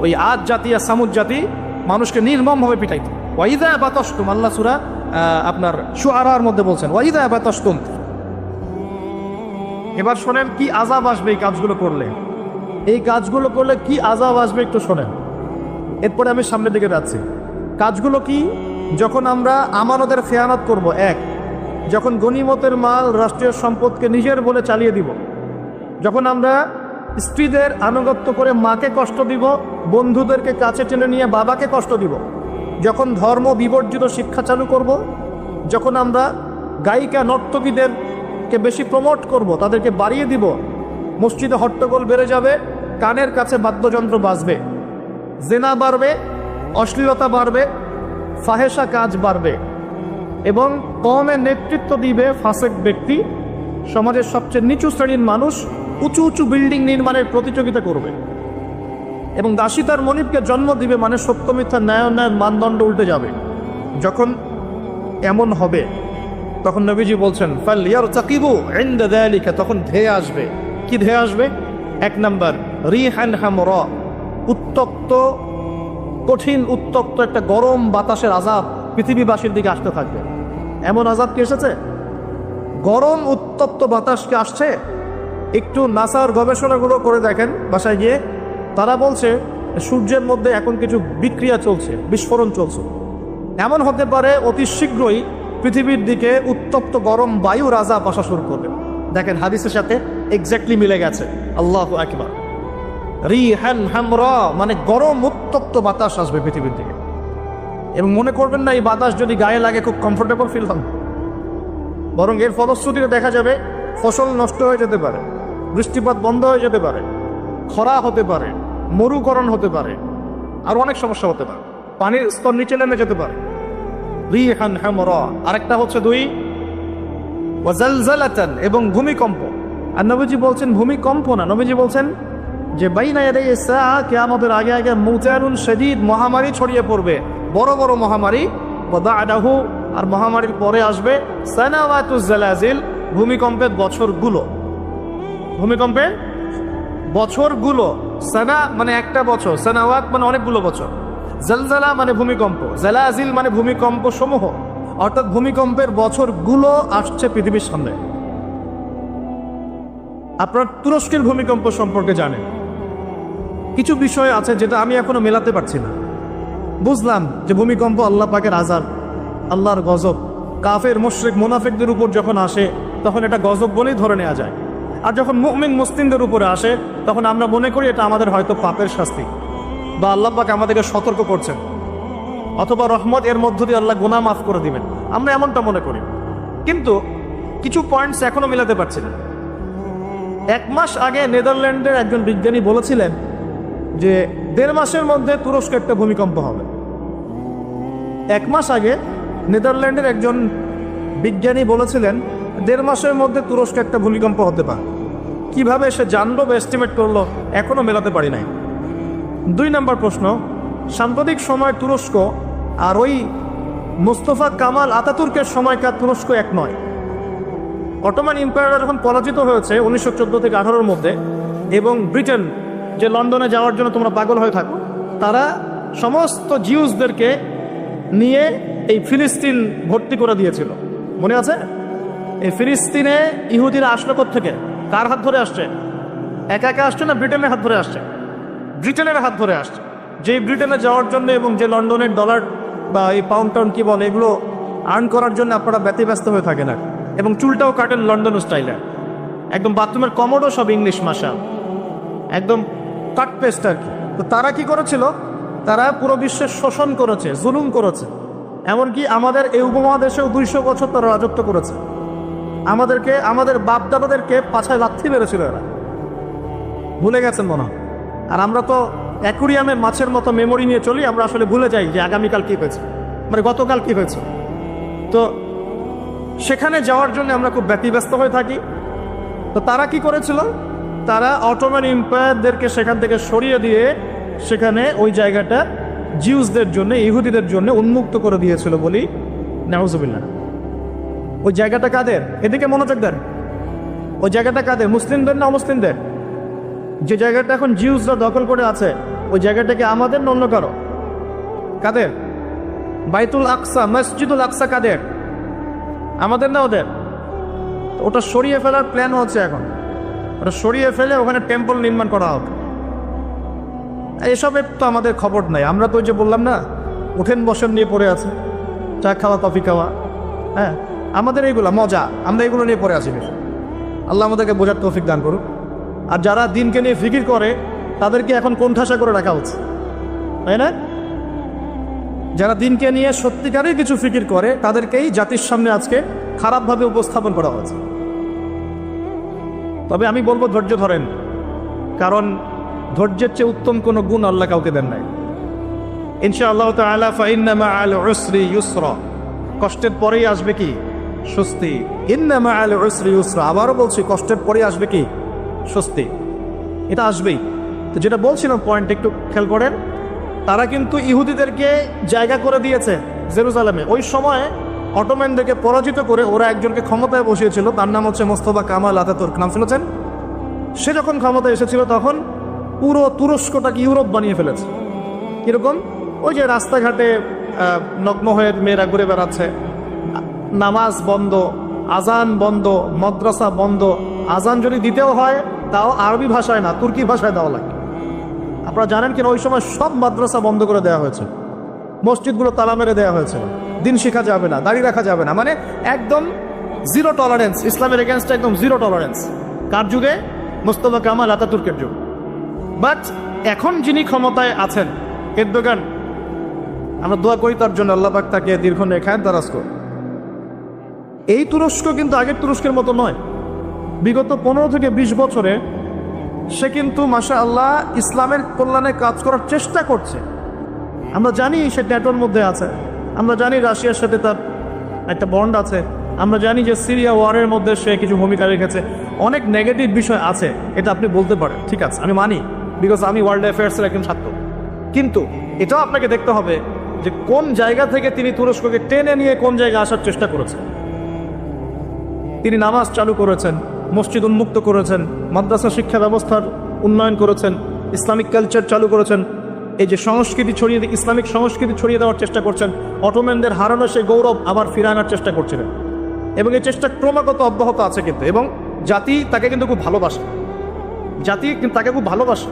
ওই আদ জাতি আর সামুদ জাতি মানুষকে নির্মমভাবে পিটাইত। ওয়াইদা বাতাসতুম, আল্লাহ সূরা আপনার শুআরার মধ্যে বলছেন ওয়াইদা বাতাসতুম। এবার শোনেন কি আযাব আসবে এই কাজগুলো করলে, কি আযাব আসবে একটু শোনেন। এরপরে আমি সামনের দিকে যাচ্ছি। কাজগুলো কি? যখন আমরা আমানতের খেয়ানত করব, যখন গনিমতের মাল, রাষ্ট্রীয় সম্পদকে নিজের বলে চালিয়ে দিব, যখন আমরা স্ত্রীদের আনুগত্য করে মাকে কষ্ট দিব, বন্ধুদেরকে কাছে টেনে নিয়ে বাবাকে কষ্ট দিব, যখন ধর্ম বিবর্জিত শিক্ষা চালু করব, যখন আমরা গায়িকা নর্তকীদেরকে বেশি প্রমোট করব, তাদেরকে বাড়িয়ে দিব, মসজিদে হট্টগোল বেড়ে যাবে, কানের কাছে বাদ্যযন্ত্র বাজবে, জেনা বাড়বে, অশ্লীলতা বাড়বে, ফাহেসা কাজ বাড়বে, এবং কওমের নেতৃত্ব দিবে ফাসেক ব্যক্তি, সমাজের সবচেয়ে নিচু শ্রেণীর মানুষ উঁচু উঁচু বিল্ডিং নির্মাণের প্রতিযোগিতা করবে এবং দাসী তার মনিবকে জন্ম দিবে, মানে সত্য মিথ্যা ন্যায় অন্যায়ের মানদণ্ড উল্টে যাবে। যখন এমন হবে তখন নবীজি বলছেন ফালইয়ারতাকিবু ইনদা যালিকা, তখন ধেয়ে আসবে। কি ধেয়ে আসবে? 1 নাম্বার রিহান হামরা, উত্তপ্ত, কঠিন উত্তপ্ত একটা গরম বাতাসের আযাব পৃথিবীবাসীর দিকে আসতে থাকবে। এমন আযাব কি এসেছে? গরম উত্তপ্ত বাতাস কি আসছে? একটু নাসার গবেষণাগুলো করে দেখেন বাসায় গিয়ে। তারা বলছে সূর্যের মধ্যে এখন কিছু বিক্রিয়া চলছে, বিস্ফোরণ চলছে। এমন হতে পারে অতি শীঘ্রই পৃথিবীর দিকে উত্তপ্ত গরম বায়ুর আযাব আসা শুরু করবে। দেখেন হাদিসের সাথে এক্স্যাক্টলি মিলে গেছে। আল্লাহু আকবার। রিহান হামরা মানে গরম উত্তপ্ত বাতাস আসবে পৃথিবীর দিকে। এবং মনে করবেন না এই বাতাস যদি গায়ে লাগে খুব কমফোর্টেবল ফিল হবে, বরং এর ফলশ্রুতিতে দেখা যাবে ফসল নষ্ট হয়ে যেতে পারে, বৃষ্টিপাত বন্ধ হয়ে যেতে পারে, খরা হতে পারে, মরুকরণ হতে পারে, আর অনেক সমস্যা হতে পারে, পানির স্তর নিচে নেমে যেতে পারে। রিহান হামরা। আরেকটা হচ্ছে 2 ওয়াজালজালাতান, এবং ভূমিকম্প। আর নবীজি বলছেন ভূমিকম্প না, নবীজি বলছেন যে বাইনা ইয়াদাই সাআ, কিয়ামতের আগে আগে মুতারুন শাদীদ, মহামারী ছড়িয়ে পড়বে, বড় বড় মহামারী। ওয়া বা'দাহু, আর মহামারীর পরে আসবে সানাওয়াতুজ জালাজিল, ভূমিকম্পের বছরগুলো। ভূমিকম্পের বছরগুলো। সানা মানে একটা বছর, সানাওয়াত মানে অনেকগুলো বছর, জালজালা মানে ভূমিকম্প, জালাজিল মানে ভূমিকম্প সমূহ, অর্থাৎ ভূমিকম্পের বছরগুলো আসছে পৃথিবীর সামনে। আপনার তুরস্কের ভূমিকম্প সম্পর্কে জানেন। কিছু বিষয় আছে যেটা আমি এখনো মেলাতে পারছি না। বুঝলাম যে ভূমিকম্প আল্লাহ পাকের আযাব, আল্লাহর গজব। কাফের মুশরিক মুনাফিকদের উপর যখন আসে তখন এটা গজব বলেই ধরে নেওয়া যায়। আর যখন মুমিন মুসলিমদের উপরে আসে তখন আমরা মনে করি এটা আমাদের হয়তো পাপের শাস্তি, বা আল্লাহ পাক আমাদেরকে সতর্ক করছেন, অথবা রহমত, এর মধ্য দিয়ে আল্লাহ গুনাহ মাফ করে দিবেন। আমরা এমনটা মনে করি, কিন্তু কিছু পয়েন্টস এখনো মেলাতে পারছি না। 1 মাস আগে নেদারল্যান্ডের একজন বিজ্ঞানী বলেছিলেন যে 1.5 মাসের মধ্যে তুরস্কে একটা ভূমিকম্প হবে। 1 মাস আগে নেদারল্যান্ডের একজন বিজ্ঞানী বলেছিলেন 1.5 মাসের মধ্যে তুরস্কে একটা ভূমিকম্প হতে পারে। কিভাবে সে জানলো বা এস্টিমেট করলো এখনো মেলাতে পারি নাই। 2 নম্বর প্রশ্ন, সাম্প্রতিক সময় তুরস্ক আর ওই মুস্তফা কামাল আতাতুর্কের সময়কার তুরস্ক এক নয়। অটোমান এম্পায়ার যখন পরাজিত হয়েছে 1914 থেকে 18-র মধ্যে, এবং ব্রিটেন যে লন্ডনে যাওয়ার জন্য তোমরা পাগল হয়ে থাকো, তারা সমস্ত জিউসদেরকে নিয়ে এই ফিলিস্তিন ভর্তি করে দিয়েছিল। মনে আছে? এই ফিলিস্তিনে ইহুদিরা আসলো থেকে, কার হাত ধরে আসছে? একা একা আসছে না, ব্রিটেনের হাত ধরে আসছে? ব্রিটেনের হাত ধরে আসছে। যেই ব্রিটেনে যাওয়ার জন্য এবং যে লন্ডনের ডলার বা এই পাউন্ড টাউন কি বলে এগুলো আর্ন করার জন্য আপনারা ব্যতিব্যস্ত হয়ে থাকেন না, এবং চুলটাও কাটেন লন্ডন স্টাইলে, একদম বাথরুমের কমোডও সব ইংলিশ ভাষা, একদম কাট পেস্ট আর কি। তো তারা কি করেছিল? তারা পুরো বিশ্বের শোষণ করেছে, জুলুম করেছে। এমনকি আমাদের এই উপমহাদেশেও 200 বছর তারা রাজত্ব করেছে। আমাদেরকে, আমাদের বাপদাদাদেরকে পাছায় লাথি মেরেছিল এরা। ভুলে গেছেন মনে হয়। আর আমরা তো অ্যাকুরিয়ামের মাছের মতো মেমোরি নিয়ে চলি, আমরা আসলে ভুলে যাই যে আগামীকাল কী হয়েছে, মানে গতকাল কী হয়েছে। তো সেখানে যাওয়ার জন্য আমরা খুব ব্যতিব্যস্ত হয়ে থাকি। তো তারা কি করেছিল? তারা অটোমান এম্পায়ারদেরকে সেখান থেকে সরিয়ে দিয়ে সেখানে ওই জায়গাটা জিউসদের জন্য, ইহুদিদের জন্য উন্মুক্ত করে দিয়েছিল বলি নাউজুবিল্লাহ। ওই জায়গাটা কাদের? এদিকে মনোযোগ দেন। ওই জায়গাটা কাদের? মুসলিমদের না অমুসলিমদের? যে জায়গাটা এখন জিউসরা দখল করে আছে ওই জায়গাটাকে আমাদের না অন্য কারো? কাদের? বাইতুল আকসা, মসজিদুল আকসা কাদের? আমাদের না ওদের? ওটা সরিয়ে ফেলার প্ল্যান হচ্ছে এখন। ওটা সরিয়ে ফেলে ওখানে টেম্পল নির্মাণ করা হবে। এসবের তো আমাদের খবর নাই। আমরা তো ওই যে বললাম না, উঠেন বসেন নিয়ে পড়ে আছে, চা খাওয়া, কফি খাওয়া, হ্যাঁ, আমাদের এইগুলো মজা, আমরা এগুলো নিয়ে পড়ে আছি বেশি। আল্লাহ আমাদেরকে বোঝার তৌফিক দান করুক। আর যারা দিনকে নিয়ে ফিকির করে তাদেরকে এখন কোণঠাসা করে রাখা হচ্ছে, তাই না? যারা দিনকে নিয়ে সত্যিকারের কিছু ফিকির করে তাদেরকেই জাতির সামনে আজকে খারাপভাবে উপস্থাপন করা হয়েছে। তবে আমি বলবো ধৈর্য ধরেন, কারণ ধৈর্যের চেয়ে উত্তম কোনো গুণ আল্লাহ কাউকে দেন নাই। ইনশাআল্লাহ তাআলা ফাইন্না মাআল উসরি ইউসরা, কষ্টের পরেই আসবে কি? স্বস্তি, ইন্না মাআল উসরি ইউসরা। আবারও বলছি, কষ্টের পরে আসবে কি? স্বস্তি। এটা আসবেই। তো যেটা বলছিলাম পয়েন্ট একটু খেয়াল করেন, তারা কিন্তু ইহুদিদেরকে জায়গা করে দিয়েছে জেরুজালেমে। ওই সময় অটোম্যানদেরকে পরাজিত করে ওরা একজনকে ক্ষমতায় বসিয়েছিল, তার নাম হচ্ছে মোস্তফা কামাল আতাতুর্ক। নাম শুনেছেন? সে যখন ক্ষমতায় এসেছিল তখন পুরো তুরস্কটাকে ইউরোপ বানিয়ে ফেলেছে। কিরকম? ওই যে রাস্তাঘাটে নগ্ন হয়ে মেয়েরা ঘুরে বেড়াচ্ছে, নামাজ বন্ধ, আজান বন্ধ, মাদ্রাসা বন্ধ। আজান যদি দিতেও হয় তাও আরবি ভাষায় না, তুর্কি ভাষায় দেওয়া লাগে। আপনারা জানেন কিনা, ওই সময় সব মাদ্রাসা বন্ধ করে দেওয়া হয়েছে, মসজিদগুলো তালা মেরে দেওয়া হয়েছে, দিন শেখা যাবে না, দাড়ি রাখা যাবে না, মানে একদম জিরো টলারেন্স, ইসলামের এগেনস্টে একদম জিরো টলারেন্স। কার যুগে? মোস্তফা কামাল আতাতুর্কের যুগ। বাট এখন যিনি ক্ষমতায় আছেন, এরদোগান, আমরা দোয়া করি তার জন্য, আল্লাহ পাক তাকে দীর্ঘ নেখায়েত দারাজ করুন। এই তুরস্ক কিন্তু আগের তুরস্কের মতো নয়। বিগত 15 থেকে 20 বছরে সে কিন্তু মাশাআল্লাহ ইসলামের কল্যাণে কাজ করার চেষ্টা করছে। আমরা জানি সে ন্যাটোর মধ্যে আছে, আমরা জানি রাশিয়ার সাথে তার একটা বন্ড আছে, আমরা জানি যে সিরিয়া ওয়ারের মধ্যে সে কিছু ভূমিকা রেখেছে। অনেক নেগেটিভ বিষয় আছে, এটা আপনি বলতে পারেন, ঠিক আছে, আমি মানি, বিকজ আমি ওয়ার্ল্ড অ্যাফেয়ার্সের একজন ছাত্র। কিন্তু এটাও আপনাকে দেখতে হবে যে কোন জায়গা থেকে তিনি তুরস্ককে টেনে নিয়ে কোন জায়গায় আসার চেষ্টা করেছেন। তিনি নামাজ চালু করেছেন, মসজিদ উন্মুক্ত করেছেন, মাদ্রাসা শিক্ষা ব্যবস্থার উন্নয়ন করেছেন, ইসলামিক কালচার চালু করেছেন, এই যে সংস্কৃতি ছড়িয়ে, ইসলামিক সংস্কৃতি ছড়িয়ে দেওয়ার চেষ্টা করছেন, অটোম্যানদের হারানো সেই গৌরব আবার ফিরে আনার চেষ্টা করছিলেন। এবং এই চেষ্টা ক্রমাগত অব্যাহত আছে কিন্তু, এবং জাতি তাকে কিন্তু খুব ভালোবাসে, জাতি কিন্তু তাকে খুব ভালোবাসে।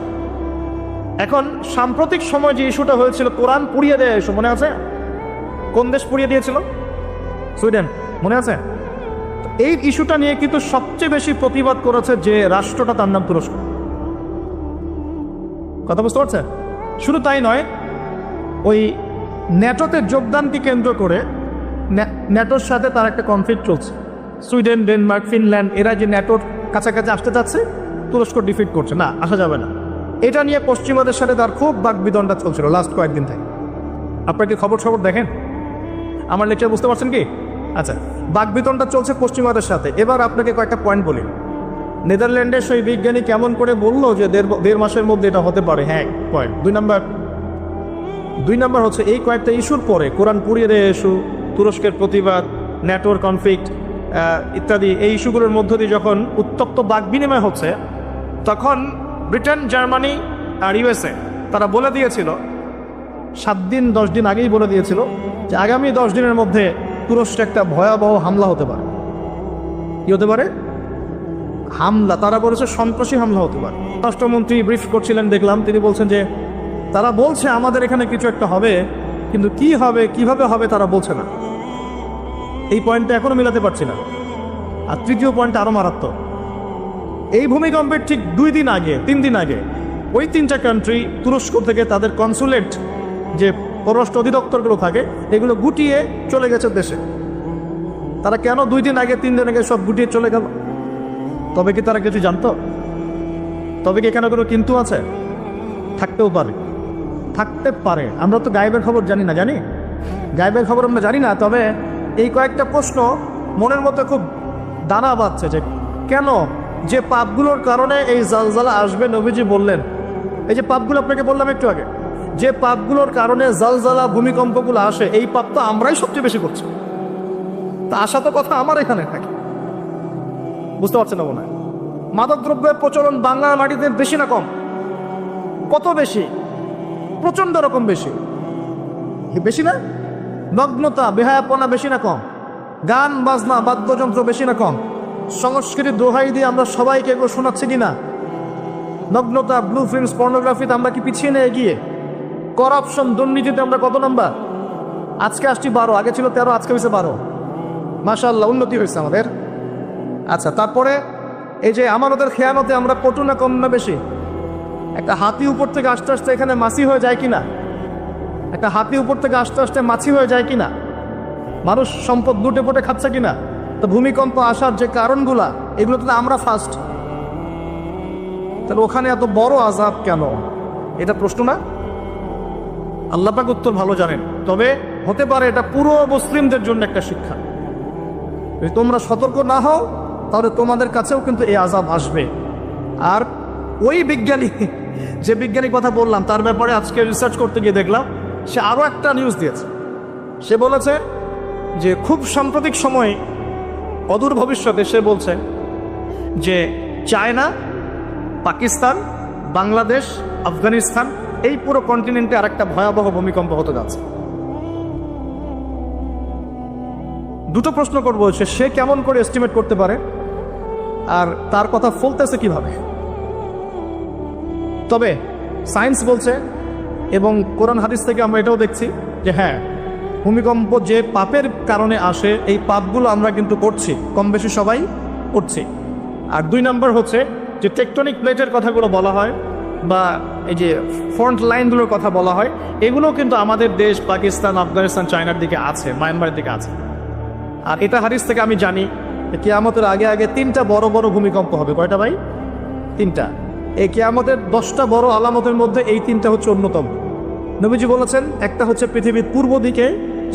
এখন সাম্প্রতিক সময় যে ইস্যুটা হয়েছিল, কোরআন পুড়িয়ে দেয় ইস্যু, মনে আছে? কোন দেশ পুড়িয়ে দিয়েছিল? সুইডেন, মনে আছে? এই ইস্যুটা নিয়ে কিন্তু সবচেয়ে বেশি প্রতিবাদ করেছে যে রাষ্ট্রটা, তার নাম তুরস্ক। কথা বুঝতে পারছেন? শুধু তাই নয়, ওই ন্যাটোতে যোগদানকে কেন্দ্র করে ন্যাটোর সাথে তার একটা কনফ্লিক্ট চলছে। সুইডেন, ডেনমার্ক, ফিনল্যান্ড এরা যে ন্যাটোর কাছাকাছি আসতে চাচ্ছে, তুরস্ক ডিফিট করছে, না আসা যাবে না। এটা নিয়ে পশ্চিমাদের সাথে তার খুব বাকবিতণ্ডা চলছিল লাস্ট কয়েকদিন থেকে। আপনারা কি খবর দেখেন? আমার লেকচার বুঝতে পারছেন কি? আচ্ছা, বাকবিতণ্ডা চলছে পশ্চিমাদের সাথে। এবার আপনাকে কয়েকটা পয়েন্ট বলি। নেদারল্যান্ডের সেই বিজ্ঞানী কেমন করে বললো যে দেড় মাসের মধ্যে এটা হতে পারে। হ্যাঁ, পয়েন্ট। দুই নাম্বার হচ্ছে এই কয়েকটা ইস্যুর পরে কোরআন পুড়িয়ে দেয় ইস্যু, তুরস্কের প্রতিবাদ, ন্যাটোর কনফ্লিক্ট ইত্যাদি, এই ইস্যুগুলোর মধ্য দিয়ে যখন উত্তপ্ত বাক বিনিময় হচ্ছে, তখন ব্রিটেন, জার্মানি আর ইউএসএ তারা বলে দিয়েছিল, 7 দিন 10 দিন আগেই বলে দিয়েছিল যে আগামী 10 দিনের মধ্যে তুরস্কে একটা ভয়াবহ হামলা হতে পারে। কি হতে পারে? হামলা। তারা বলেছে সন্ত্রাসী হামলা হতে পারে। রাষ্ট্রমন্ত্রী ব্রিফ করছিলেন, দেখলাম তিনি বলছেন যে তারা বলছে আমাদের এখানে কিছু একটা হবে, কিন্তু কি হবে, কিভাবে হবে তারা বলছে না। এই পয়েন্টটা এখনো মিলাতে পারছি না। আর তৃতীয় পয়েন্টটা আরো মারাত্মক। এই ভূমিকম্পের ঠিক 2 দিন আগে, 3 দিন আগে ওই 3টা কান্ট্রি তুরস্ক থেকে তাদের কনসুলেট, যে পররাষ্ট্র অধিদপ্তরগুলো থাকে, এগুলো গুটিয়ে চলে গেছে দেশে। তারা কেন 2 দিন আগে, 3 দিন আগে সব গুটিয়ে চলে গেল? তবে কি তারা কিছু জানতো? তবে কি এখানে কোনো কিন্তু আছে? থাকতেও পারে, থাকতে পারে। আমরা তো গায়েবের খবর জানি না, জানি গায়েবের খবর আমরা জানি না। তবে এই কয়েকটা প্রশ্ন মনের মধ্যে খুব দানা বাঁধছে যে কেন, যে পাপগুলোর কারণে এই জালজালা আসবে, নবীজি বললেন। এই যে পাপগুলো আপনাকে বললাম একটু আগে, যে পাপগুলোর কারণে জালজালা, ভূমিকম্পগুলো আসে, এই পাপ তো আমরাই সবচেয়ে বেশি করছি। তা আসা তো কথা আমার এখানে থাকে, বুঝতে পারছেন না মনে হয়? মাদক দ্রব্যের প্রচলন বাংলার মাটিতে বেশি না কম? কত বেশি? প্রচন্ড রকম বেশি। বেশি না? নগ্নতা, বেহায়াপনা বেশি না কম? গান বাজনা, বাদ্যযন্ত্র বেশি না কম? সংস্কৃতির দোহাই দিয়ে আমরা সবাইকে এগুলো শোনাচ্ছি কিনা? নগ্নতা, ব্লু ফিল্মস, পর্নোগ্রাফিতে আমরা কি পিছিয়ে নেই এগিয়ে? করাপশন, দুর্নীতিতে আমরা কত নাম্বার? আজকে আসছি 12, আগে ছিল 13, আজকে হয়েছে 12। মাশাআল্লাহ, উন্নতি হয়েছে আমাদের। আচ্ছা, তারপরে এই যে আমানতের খেয়ানতে আমরা কটু না কম না বেশি? একটা হাতি উপর থেকে আস্তে আস্তে এখানে মাছি হয়ে যায় কিনা? একটা হাতি উপর থেকে আস্তে আস্তে মাছি হয়ে যায় কিনা? মানুষ সম্পদ লুটে পুটে খাচ্ছে কিনা? তো ভূমিকম্প আসার যে কারণগুলা, এগুলো তো আমরা ফার্স্ট। তাহলে ওখানে এত বড় আযাব কেন? এটা প্রশ্ন না? আল্লাহ পাক উত্তর ভালো জানেন। তবে হতে পারে এটা পুরো মুসলিমদের জন্য একটা শিক্ষা। যদি তোমরা সতর্ক না হও তাহলে তোমাদের কাছেও কিন্তু এই আযাব আসবে। আর ওই বিজ্ঞানী, যে বিজ্ঞানীর কথা বললাম, তার ব্যাপারে আজকে রিসার্চ করতে গিয়ে দেখলাম সে আরও একটা নিউজ দিয়েছে। সে বলেছে যে খুব সাম্প্রতিক সময়ে, অদূর ভবিষ্যতে, সে বলছে যে চায়না, পাকিস্তান, বাংলাদেশ, আফগানিস্তান, এই পুরো কন্টিনেন্টে আরেকটা ভয়াবহ ভূমিকম্প হতে যাচ্ছে। দুটো প্রশ্ন করবো, সে কেমন করে এস্টিমেট করতে পারে আর তার কথা ফলতেছে কিভাবে? তবে সায়েন্স বলছে এবং কোরআন হাদিস থেকে আমরা এটাও দেখছি যে হ্যাঁ, ভূমিকম্প যে পাপের কারণে আসে, এই পাপগুলো আমরা কিন্তু করছি, কম বেশি সবাই করছি। আর 2 নম্বর হচ্ছে যে টেকটনিক প্লেটের কথাগুলো বলা হয় বা এই যে ফ্রন্ট লাইনগুলোর কথা বলা হয়, এগুলো কিন্তু আমাদের দেশ পাকিস্তান, আফগানিস্তান, চায়নার দিকে আছে, মায়ানমারের দিকে আছে। আর এটা হাদিস থেকে আমি জানি কিয়ামতের আগে আগে 3টা বড় বড় ভূমিকম্প হবে। কয়টা ভাই? 3টা। এই কিয়ামতের 10টা বড় আলামতের মধ্যে এই 3টা হচ্ছে অন্যতম। নবীজি বলেছেন একটা হচ্ছে পৃথিবীর পূর্ব দিকে,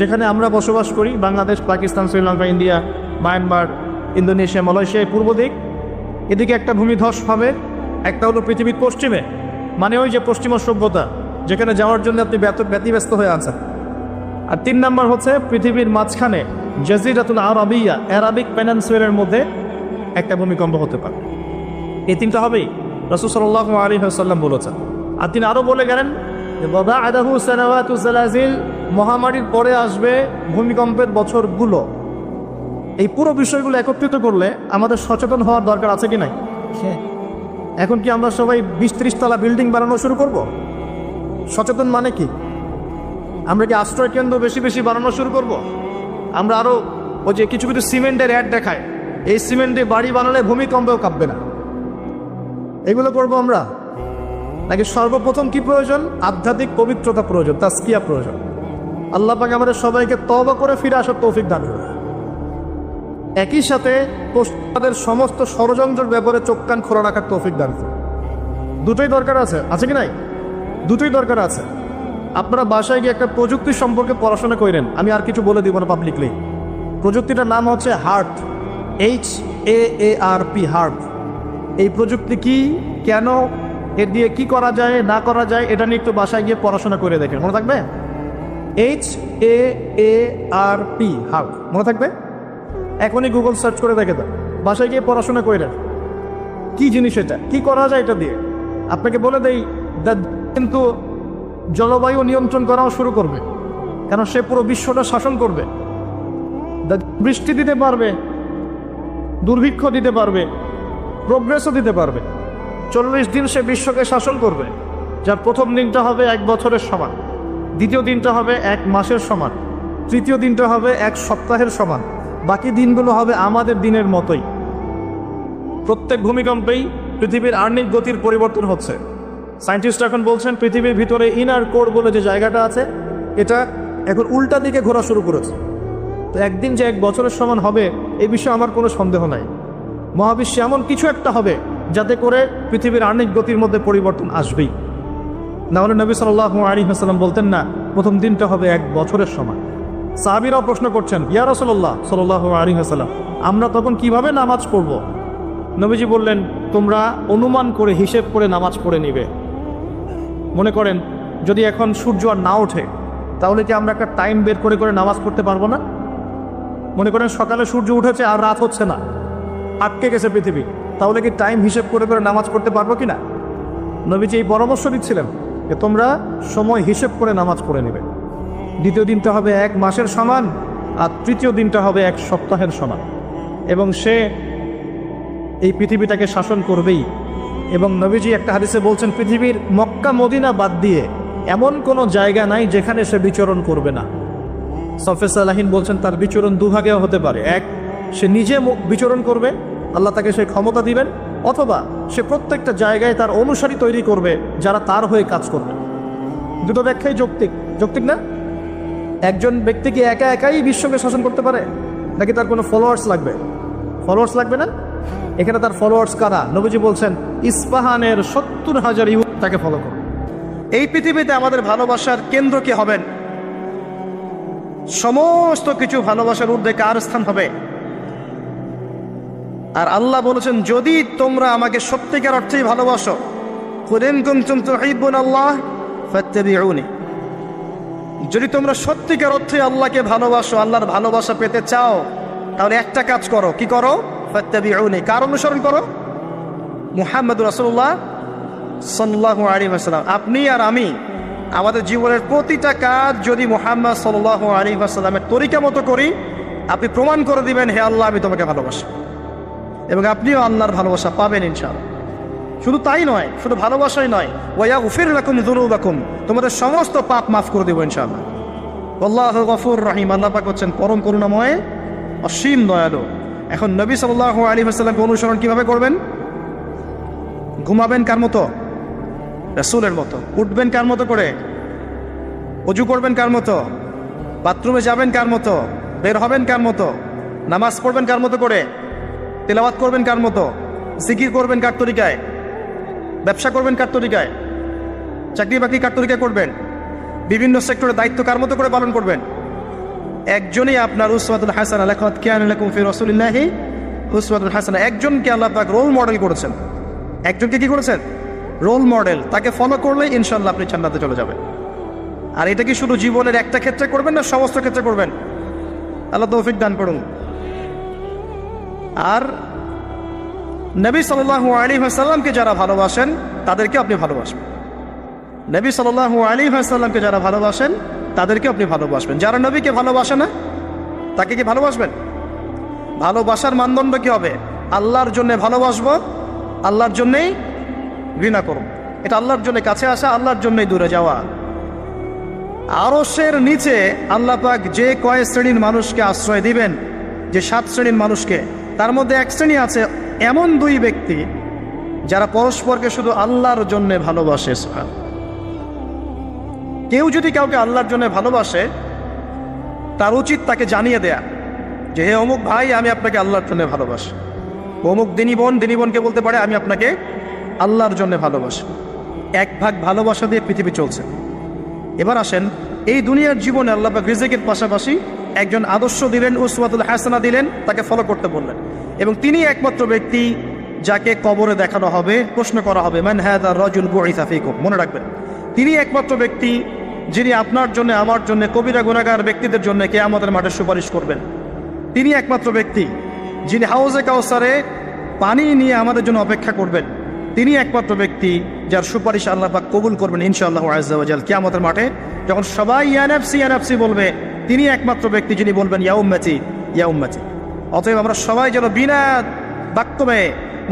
যেখানে আমরা বসবাস করি, Bangladesh, Pakistan, Sri Lanka, India, Myanmar, Indonesia, Malaysia, এই পূর্ব দিক, এদিকে একটা ভূমিধস হবে। একটা হলো পৃথিবীর পশ্চিমে, মানে ওই যে পশ্চিমা সভ্যতা, যেখানে যাওয়ার জন্য আপনি ব্যতিব্যস্ত হয়ে আছেন। আর 3 নম্বর হচ্ছে পৃথিবীর মাঝখানে জাজিরাতুল আরাবিয়া, আরাবিক পেনিনসুলার মধ্যে একটা ভূমিকম্প হতে পারে। এই 3টা হবেই, রাসূল সাল্লাল্লাহু আলাইহি ওয়াসাল্লাম বলেছেন। আর তিনি আরও বলে গেলেন যে বাদাহু সানাওয়াতু জালাজিল, মহামারীর পরে আসবে ভূমিকম্পের বছরগুলো। এই পুরো বিষয়গুলো একত্রিত করলে আমাদের সচেতন হওয়ার দরকার আছে কি নাই? এখন কি আমরা সবাই 20-30 তলা বিল্ডিং বানানো শুরু করব? সচেতন মানে কি? আমরা কি আশ্রয় কেন্দ্র বেশি বেশি বানানো শুরু করব? আমরা আরও ওই যে কিছু কিছু সিমেন্টের অ্যাড দেখায়, এই সিমেন্টে বাড়ি বানালে ভূমিকম্পেও কাঁপবে না, এগুলো করবো আমরা? নাকি সর্বপ্রথম কি প্রয়োজন? আধ্যাত্মিক পবিত্রতা প্রয়োজন, তাসকিয়া প্রয়োজন। আল্লাহ পাক আমাদের সবাইকে তওবা করে ফিরে আসার তৌফিক দান করুন। একই সাথে তাদের সমস্ত ষড়যন্ত্রের ব্যাপারে চোখ কান খোলা রাখার তৌফিক দান করুন। দুটোই দরকার আছে, আছে কি নাই? দুটোই দরকার আছে। আপনারা বাসায় গিয়ে একটা প্রযুক্তি সম্পর্কে পড়াশোনা করেন, আমি আর কিছু বলে দিব না পাবলিকলি। প্রযুক্তিটার নাম হচ্ছে হার্ট, HAARP, হার্ট। এই প্রযুক্তি কি, কেন, এর দিয়ে কি করা যায় না করা যায়, এটা নিয়ে একটু বাসায় গিয়ে পড়াশোনা করে দেখেন, মনে থাকবে? HAARP, হার্ট, মনে থাকবে? এখনই গুগল সার্চ করে দেখে দেন, বাসায় গিয়ে পড়াশোনা করে কি জিনিস, এটা কি করা যায় এটা দিয়ে। আপনাকে বলে দেই, কিন্তু জলবায়ু নিয়ন্ত্রণ করাও শুরু করবে, কারণ সে পুরো বিশ্বটা শাসন করবে। বৃষ্টি দিতে পারবে, দুর্ভিক্ষ দিতে পারবে, প্রোগ্রেসও দিতে পারবে। 40 দিন সে বিশ্বকে শাসন করবে, যার প্রথম দিনটা হবে 1 বছরের সমান, দ্বিতীয় দিনটা হবে 1 মাসের সমান, তৃতীয় দিনটা হবে 1 সপ্তাহের সমান, বাকি দিনগুলো হবে আমাদের দিনের মতোই। প্রত্যেক ভূমিকম্পেই পৃথিবীর আর্নিক গতির পরিবর্তন হচ্ছে। সায়েন্টিস্ট এখন বলছেন পৃথিবীর ভিতরে ইনার কোর বলে যে জায়গাটা আছে, এটা এখন উল্টা দিকে ঘোরা শুরু করেছে। তো একদিন যে 1 বছরের সমান হবে, এই বিষয়ে আমার কোনো সন্দেহ নাই। মহাবিশ্বে এমন কিছু একটা হবে যাতে করে পৃথিবীর আর্নিক গতির মধ্যে পরিবর্তন আসবেই। না হলে নবী সাল্লাল্লাহু আলাইহি ওয়াসাল্লাম বলতেন না প্রথম দিনটা হবে 1 বছরের সমান। সাহাবীরাও প্রশ্ন করছেন, ইয়া রাসূলুল্লাহ সাল্লাল্লাহু আলাইহি ওয়াসাল্লাম, আমরা তখন কিভাবে নামাজ পড়ব? নবীজি বললেন, তোমরা অনুমান করে, হিসেব করে নামাজ পড়ে নিবে। মনে করেন যদি এখন সূর্য আর না ওঠে, তাহলে কি আমরা একটা টাইম বের করে করে নামাজ পড়তে পারবো না? মনে করেন সকালে সূর্য উঠেছে আর রাত হচ্ছে না, আটকে গেছে পৃথিবী, তাহলে কি টাইম হিসেব করে করে নামাজ পড়তে পারবো কি না? নবীজি এই পরামর্শ দিচ্ছিলেন যে তোমরা সময় হিসেব করে নামাজ পড়ে নেবে। দ্বিতীয় দিনটা হবে 1 মাসের সমান, আর তৃতীয় দিনটা হবে 1 সপ্তাহের সমান, এবং সে এই পৃথিবীটাকে শাসন করবেই। এবং নবীজি একটা হাদিসে বলছেন, পৃথিবীর মক্কা মদিনা বাদ দিয়ে এমন কোনো জায়গা নাই যেখানে সে বিচরণ করবে না। সফে সালাহিন বলছেন তার বিচরণ 2 ভাগেও হতে পারে। 1, সে নিজে বিচরণ করবে, আল্লাহ তাকে সেই ক্ষমতা দিবেন, অথবা সে প্রত্যেকটা জায়গায় তার অনুসারী তৈরি করবে যারা তার হয়ে কাজ করবে। দুটো ব্যাখ্যাই যৌক্তিক, যৌক্তিক না? একজন ব্যক্তি কি একা একাই বিশ্বকে শাসন করতে পারে, নাকি তার কোনো ফলোয়ার্স লাগবে? ফলোয়ার্স লাগবে না? এখানে তার ফলোয়ার্স কারা? নবীজি বলছেন ইস্পাহানের 70,000 ইহুদি তাকে ফলো করে। এই পৃথিবীতে আমাদের ভালোবাসার কেন্দ্র কে হবেন? সমস্ত কিছু ভালোবাসার ঊর্ধ্বে কার স্থান হবে? আর আল্লাহ বলেছেন যদি তোমরা আমাকে সত্যিকার অর্থেই ভালোবাসো, কুল ইন কুনতুম তুহিব্বুনাল্লাহ ফাত্তাবিউনি, যদি তোমরা সত্যিকার অর্থে আল্লাহকে ভালোবাসো, আল্লাহর ভালোবাসা পেতে চাও, তাহলে একটা কাজ করো। কি করো? ফাত্তাবিউনি, কার অনুসরণ করো? মুহাম্মদুর রাসূলুল্লাহ সাল্লাল্লাহু আলাইহি ওয়াসাল্লাম। আপনি আর আমি আমাদের জীবনের প্রতিটা কাজ যদি মুহাম্মদ সাল্লাল্লাহু আলাইহি ওয়াসাল্লামের তরিকা মতো করি, আপনি প্রমাণ করে দিবেন হে আল্লাহ আমি তোমাকে ভালোবাসি, এবং আপনিও আল্লাহর ভালোবাসা পাবেন ইনশাআল্লাহ। শুধু তাই নয়, শুধু ভালোবাসাই নয়, ওয়ায়াগফির লাকুম যুনুবাকুম, তোমাদের সমস্ত পাপ মাফ করে দেব ইনশাআল্লাহ। আল্লাহু গফুর রহিম, আল্লাহ পাক হচ্ছেন পরম করুণাময়, অসীম দয়ালু। এখন নবী সাল্লাল্লাহু আলাইহি ওয়াসাল্লামকে অনুসরণ কিভাবে করবেন? ঘুমাবেন কার মতো? রাসূলের মতো। উঠবেন কার মতো করে? ওযু করবেন কার মতো? বাথরুমে যাবেন কার মতো? বের হবেন কার মতো? নামাজ পড়বেন কার মতো করে? তেলাওয়াত করবেন কার মতো? জিকির করবেন কার তরিকায়? ব্যবসা করবেন কার তরিকায়? চাকরি বাকরি কার তরিকায় করবেন? বিভিন্ন সেক্টরে দায়িত্ব কার মতো করে পালন করবেন? একজনই আপনার উসওয়াতুল হাসানাহ, লাকাদ কানা লাকুম ফি রাসূলিল্লাহি উসওয়াতুল হাসানাহ। একজনকে আল্লাহ পাক রোল মডেল করেছেন। একজনকে কি করেছেন? Role model. তাকে ফলো করলে ইনশাআল্লাহ আপনি জান্নাতে চলে যাবেন। আর এটা কি শুধু জীবনের একটা ক্ষেত্রে করবেন না সমস্ত ক্ষেত্রে করবেন? আল্লাহ তৌফিক দান করুন। আর নবী সাল্লাল্লাহু আলাইহি ওয়াসাল্লামকে যারা ভালোবাসেন তাদেরকে আপনি ভালোবাসবেন। নবী সাল্লাল্লাহু আলাইহি ওয়াসাল্লামকে যারা ভালোবাসেন তাদেরকে আপনি ভালোবাসবেন। যারা নবীকে ভালোবাসে না তাকে কি ভালোবাসবেন? ভালোবাসার মানদণ্ড কি হবে? আল্লাহর জন্য ভালোবাসবো, আল্লাহর জন্যেই ঘৃণা করব। এটা আল্লাহর জন্য কাছে আসা, আল্লাহর জন্যই দূরে যাওয়া। আরশের নিচে আল্লাহ পাক যে কয় শ্রেণীর মানুষকে আশ্রয় দিবেন, যে 7 শ্রেণীর মানুষকে, তার মধ্যে এক শ্রেণী আছে এমন 2 ব্যক্তি যারা পরস্পরকে শুধু আল্লাহর জন্য ভালোবাসে। কেউ যদি কাউকে আল্লাহর জন্য ভালোবাসে, তার উচিত তাকে জানিয়ে দেয়া যে হে অমুক ভাই, আমি আপনাকে আল্লাহর জন্য ভালোবাসি। অমুক দিনী বোনকে বলতে পারে আমি আপনাকে আল্লাহর জন্য ভালোবাসি। এক ভাগ ভালোবাসা দিয়ে পৃথিবী চলছে। এবার আসেন, এই দুনিয়ার জীবনে আল্লাহ পাক রিজিকের পাশাপাশি একজন আদর্শ দিলেন, উসওয়াতুল হাসানাহ দিলেন, তাকে ফলো করতে বললেন। এবং তিনি একমাত্র ব্যক্তি যাকে কবরে দেখানো হবে, প্রশ্ন করা হবে, মান হাযা রাজুল বুইসা ফীকুম। মনে রাখবেন, তিনি একমাত্র ব্যক্তি যিনি আপনার জন্য, আমার জন্য, কবিরা গুনাহগার ব্যক্তিদের জন্য কিয়ামতের মাঠে সুপারিশ করবেন। তিনি একমাত্র ব্যক্তি যিনি হাউজে কাউসারে পানি নিয়ে আমাদের জন্য অপেক্ষা করবেন। তিনি একমাত্র ব্যক্তি যার সুপারিশ আল্লাহ পাক কবুল করবেন ইনশাআল্লাহু আযজা ওয়া জাল। কিয়ামতের মাঠে যখন সবাই ইয়া নাফসি ইয়া নাফসি বলবে, তিনি একমাত্র ব্যক্তি যিনি বলবেন ইয়া উম্মতি ইয়া উম্মতি। অতএব আমরা সবাই যেন বিনা বাক্যে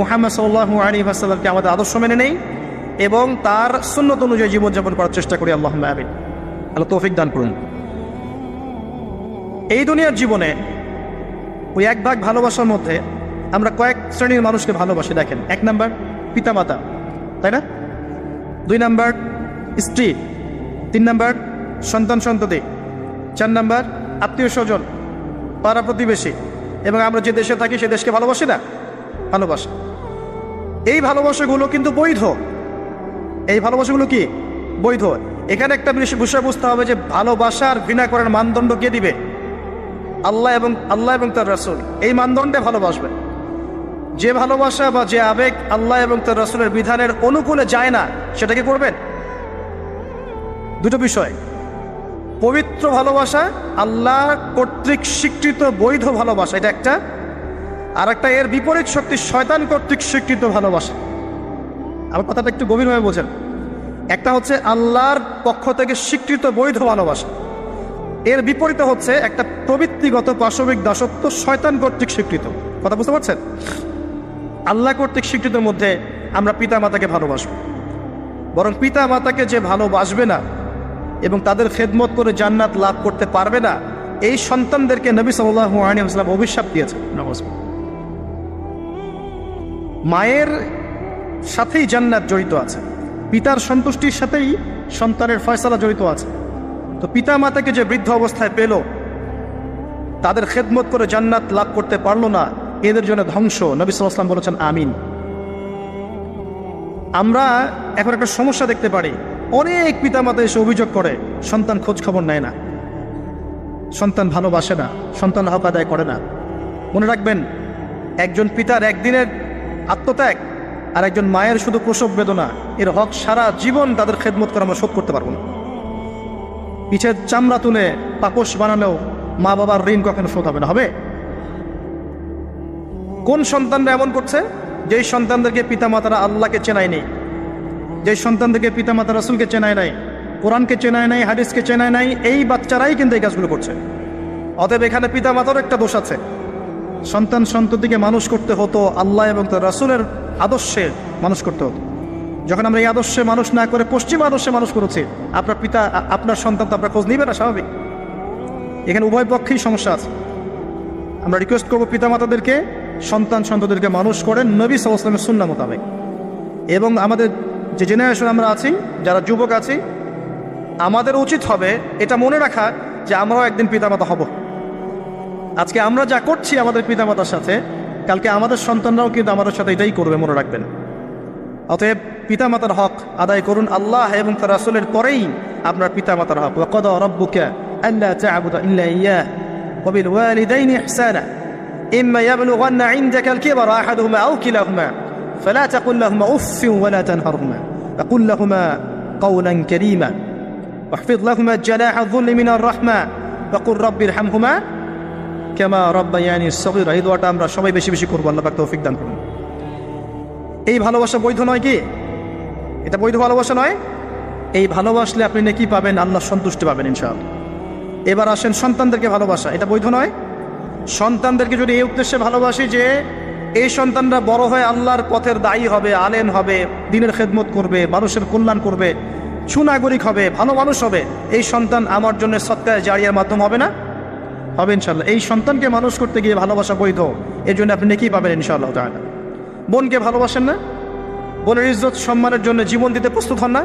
মুহাম্মদ সাল্লাল্লাহু আলাইহি ওয়াসাল্লামকে আমাদের আদর্শ মেনে নেই এবং তার সুন্নত অনুযায়ী জীবনযাপন করার চেষ্টা করি। আল্লাহুম্মা আমিন। আল্লাহ তৌফিক দান করুন। এই দুনিয়ার জীবনে ওই এক ভাগ ভালোবাসার মধ্যে আমরা কয়েক শ্রেণীর মানুষকে ভালোবাসি। দেখেন, 1 নাম্বার পিতামাতা, তাই না? 2 নাম্বার স্ত্রী, 3 নাম্বার সন্তান সন্ততি, 4 নাম্বার আত্মীয় স্বজন, পাড়া প্রতিবেশী, এবং আমরা যে দেশে থাকি সে দেশকে ভালোবাসি না? ভালোবাসি। এই ভালোবাসাগুলো কিন্তু বৈধ। এই ভালোবাসাগুলো কি বৈধ? এখানে একটা বিষয় বুঝতে হবে যে ভালোবাসার ঘৃণা করার মানদণ্ড কে দিবে? আল্লাহ এবং তার রাসূল। এই মানদণ্ডে ভালোবাসবেন। যে ভালোবাসা বা যে আবেগ আল্লাহ এবং তার রাসূলের বিধানের অনুকূলে যায় না, সেটাকে করবেন। দুটো বিষয়, পবিত্র ভালোবাসা, আল্লাহ কর্তৃক স্বীকৃত বৈধ ভালোবাসা, এটা একটা। আর একটা এর বিপরীত শক্তি শয়তান কর্তৃক স্বীকৃত ভালোবাসা। আমার কথাটা একটু গভীরভাবে বোঝেন। একটা হচ্ছে আল্লাহর পক্ষ থেকে স্বীকৃত বৈধ ভালোবাসা, এর বিপরীতে হচ্ছে একটা প্রবৃত্তিগত পাশবিক দাসত্ব শয়তান কর্তৃক স্বীকৃত। কথা বুঝতে পারছেন? আল্লাহ কর্তৃক স্বীকৃতের মধ্যে আমরা পিতা মাতাকে ভালোবাসবো, বরং পিতা মাতাকে যে ভালোবাসবে না এবং তাদের খেদমত করে জান্নাত লাভ করতে পারবে না, এই সন্তানদেরকে নবী সাল্লাল্লাহু আলাইহি ওয়াসাল্লাম অভিশাপ দিয়েছেন। মায়ের সাথেই জান্নাত জড়িত আছে, পিতার সন্তুষ্টির সাথেই সন্তানের ফয়সালা জড়িত আছে। তো পিতা মাতাকে যে বৃদ্ধ অবস্থায় পেল, তাদের খেদমত করে জান্নাত লাভ করতে পারলো না, এদের জন্য ধ্বংস। নবী সাল্লাল্লাহু আলাইহি ওয়াসাল্লাম বলেছেন আমিন। আমরা এখন একটা সমস্যা দেখতে পারি, অনেক পিতা মাতা এসে অভিযোগ করে সন্তান খোঁজ খবর নেয় না, সন্তান ভালোবাসে না, সন্তান হক আদায় করে না। মনে রাখবেন, একজন পিতার একদিনের আত্মত্যাগ আর একজন মায়ের শুধু প্রসব বেদনা, এর হক সারা জীবন তাদের খেদমত করে আমরা শোধ করতে পারবো না। পিঠের চামড়া তুলে পাপোশ বানালেও মা বাবার ঋণ কখনো শোধ হবে না। হবে? কোন সন্তানরা এমন করছে? যেই সন্তানদেরকে পিতামাতারা আল্লাহকে চেনায় নেই, যেই সন্তানদেরকে পিতামাতা রাসূলকে চেনায় নাই, কোরআনকে চেনায় নাই, হাদিসকে চেনায় নাই, এই বাচ্চারাই কিন্তু এই কাজগুলো করছে। অতএব এখানে পিতামাতারও একটা দোষ আছে। সন্ততিকে মানুষ করতে হতো আল্লাহ এবং তার রাসূলের আদর্শে মানুষ করতে হতো। যখন আমরা এই আদর্শে মানুষ না করে পশ্চিম আদর্শে মানুষ করেছি, আপনার পিতা আপনার সন্তান তো আপনার খোঁজ নিবে না, স্বাভাবিক। এখানে উভয় পক্ষেই সমস্যা আছে। আমরা রিকোয়েস্ট করবো পিতামাতাদেরকে সন্ততিদেরকে মানুষ করেন নবী সাল্লাল্লাহু আলাইহি ওয়াসাল্লামের সুন্নাহ মোতাবেক। এবং আমাদের যে জেনারেশন আমরা আছি, যারা যুবক আছি, আমাদের উচিত হবে এটা মনে রাখা যে আমরাও একদিন পিতামাতা হব। আজকে আমরা যা করছি আমাদের পিতামাতার সাথে, কালকে আমাদের সন্তানরাও কিন্তু আমাদের সাথে এটাই করবে, মনে রাখবেন। অতএব পিতামাতার হক আদায় করুন, আল্লাহ এবং তার রাসূলের পরেই আপনার পিতামাতার হক। ওয়া ক্বাদা রাব্বুকা আল্লা তা'বুদা ইল্লা ইয়্যাহু ওয়া বিল ওয়ালিদাইনি ইহসানা ইম্মা ইয়াবলুগান্না ইনদাকা আল-কিবারা আহাদুহুমা আও কিলাহুমা ফালা তাকুল লাহুমা উফফিন ওয়া লা তানহারহুমা ওয়া কুল লাহুমা কাওলান কারীমা واحفظ لهما جناح الذل من الرحمة وقل رب ارحمهما كما ربياني صغيرا। এই দোয়াটা আমরা সবাই বেশি বেশি করব, আল্লাহ পাক তৌফিক দান করুন। এই ভালোবাসা বৈধ নয় কি? এটা বৈধ ভালোবাসা নয়? এই ভালোবাসলে আপনি নেকি পাবেন, আল্লাহ সন্তুষ্টি পাবেন ইনশাআল্লাহ। এবার আসেন সন্তানদেরকে ভালোবাসা, এটা বৈধ নয়? সন্তানদেরকে যদি এই উদ্দেশ্যে ভালোবাসি যে এই সন্তানরা বড় হয়ে আল্লাহর পথের দায়ী হবে, আলেম হবে, দ্বীনের খেদমত করবে, মানুষের কল্যাণ করবে, সুনাগরিক হবে, ভালো মানুষ হবে, এই সন্তান আমার জন্য সদকায়ে জারিয়ার মাধ্যম হবে না? হবে ইনশাআল্লাহ। এই সন্তানকে মানুষ করতে গিয়ে ভালোবাসা বৈধ, এর জন্য আপনি নেকি পাবেন ইনশাআল্লাহ তাআলা। বোনকে ভালোবাসেন না? বোনের ইজ্জত সম্মানের জন্য জীবন দিতে প্রস্তুত হন না?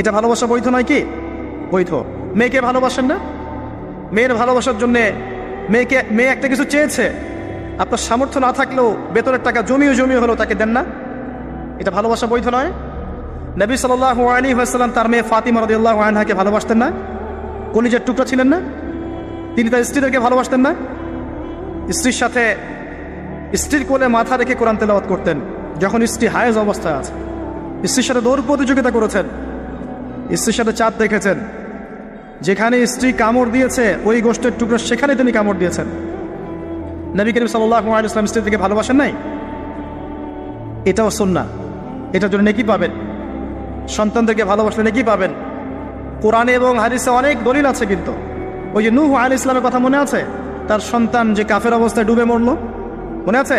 এটা ভালোবাসা বৈধ নয় কি? বৈধ। মেয়েকে ভালোবাসেন না? মেয়ের ভালোবাসার জন্যে মেয়ে একটা কিছু চেয়েছে, আপনার সামর্থ্য না থাকলেও বেতনের টাকা জমিয়ে হলেও তাকে দেন না? এটা ভালোবাসা বৈধ নয়? নবী সাল্লাল্লাহু আলাইহি ওয়াসাল্লাম তার মেয়ে ফাতিমা রাদিয়াল্লাহু আনহাকে ভালোবাসতেন না? কলিজার টুকরা ছিলেন না? তিনি তার স্ত্রীদেরকে ভালোবাসতেন না? স্ত্রীর সাথে স্ত্রীর কোলে মাথা রেখে কোরআন তেলাওয়াত করতেন যখন স্ত্রী হায়েজ অবস্থায় আছে। স্ত্রীর সাথে দৌড় প্রতিযোগিতা করেছেন, স্ত্রীর সাথে চাঁদ দেখেছেন, যেখানে স্ত্রী কামড় দিয়েছে ওই গোষ্ঠের টুকরা সেখানে তিনি কামড় দিয়েছেন। নবী করিম সাল্লাল্লাহু আলাইহি ওয়াসাল্লাম স্ত্রীদেরকে ভালোবাসেন নাই? এটাও সুন্নাহ, এটার জন্য নেকি পাবেন। সন্তানদেরকে ভালোবাসলে নেকি পাবেন। কোরআনে এবং হাদিসে অনেক দলিল আছে। কিন্তু ওই যে নূহ আলাইহিস সালামের কথা মনে আছে? তার সন্তান যে কাফের অবস্থায় ডুবে মরল, মনে আছে?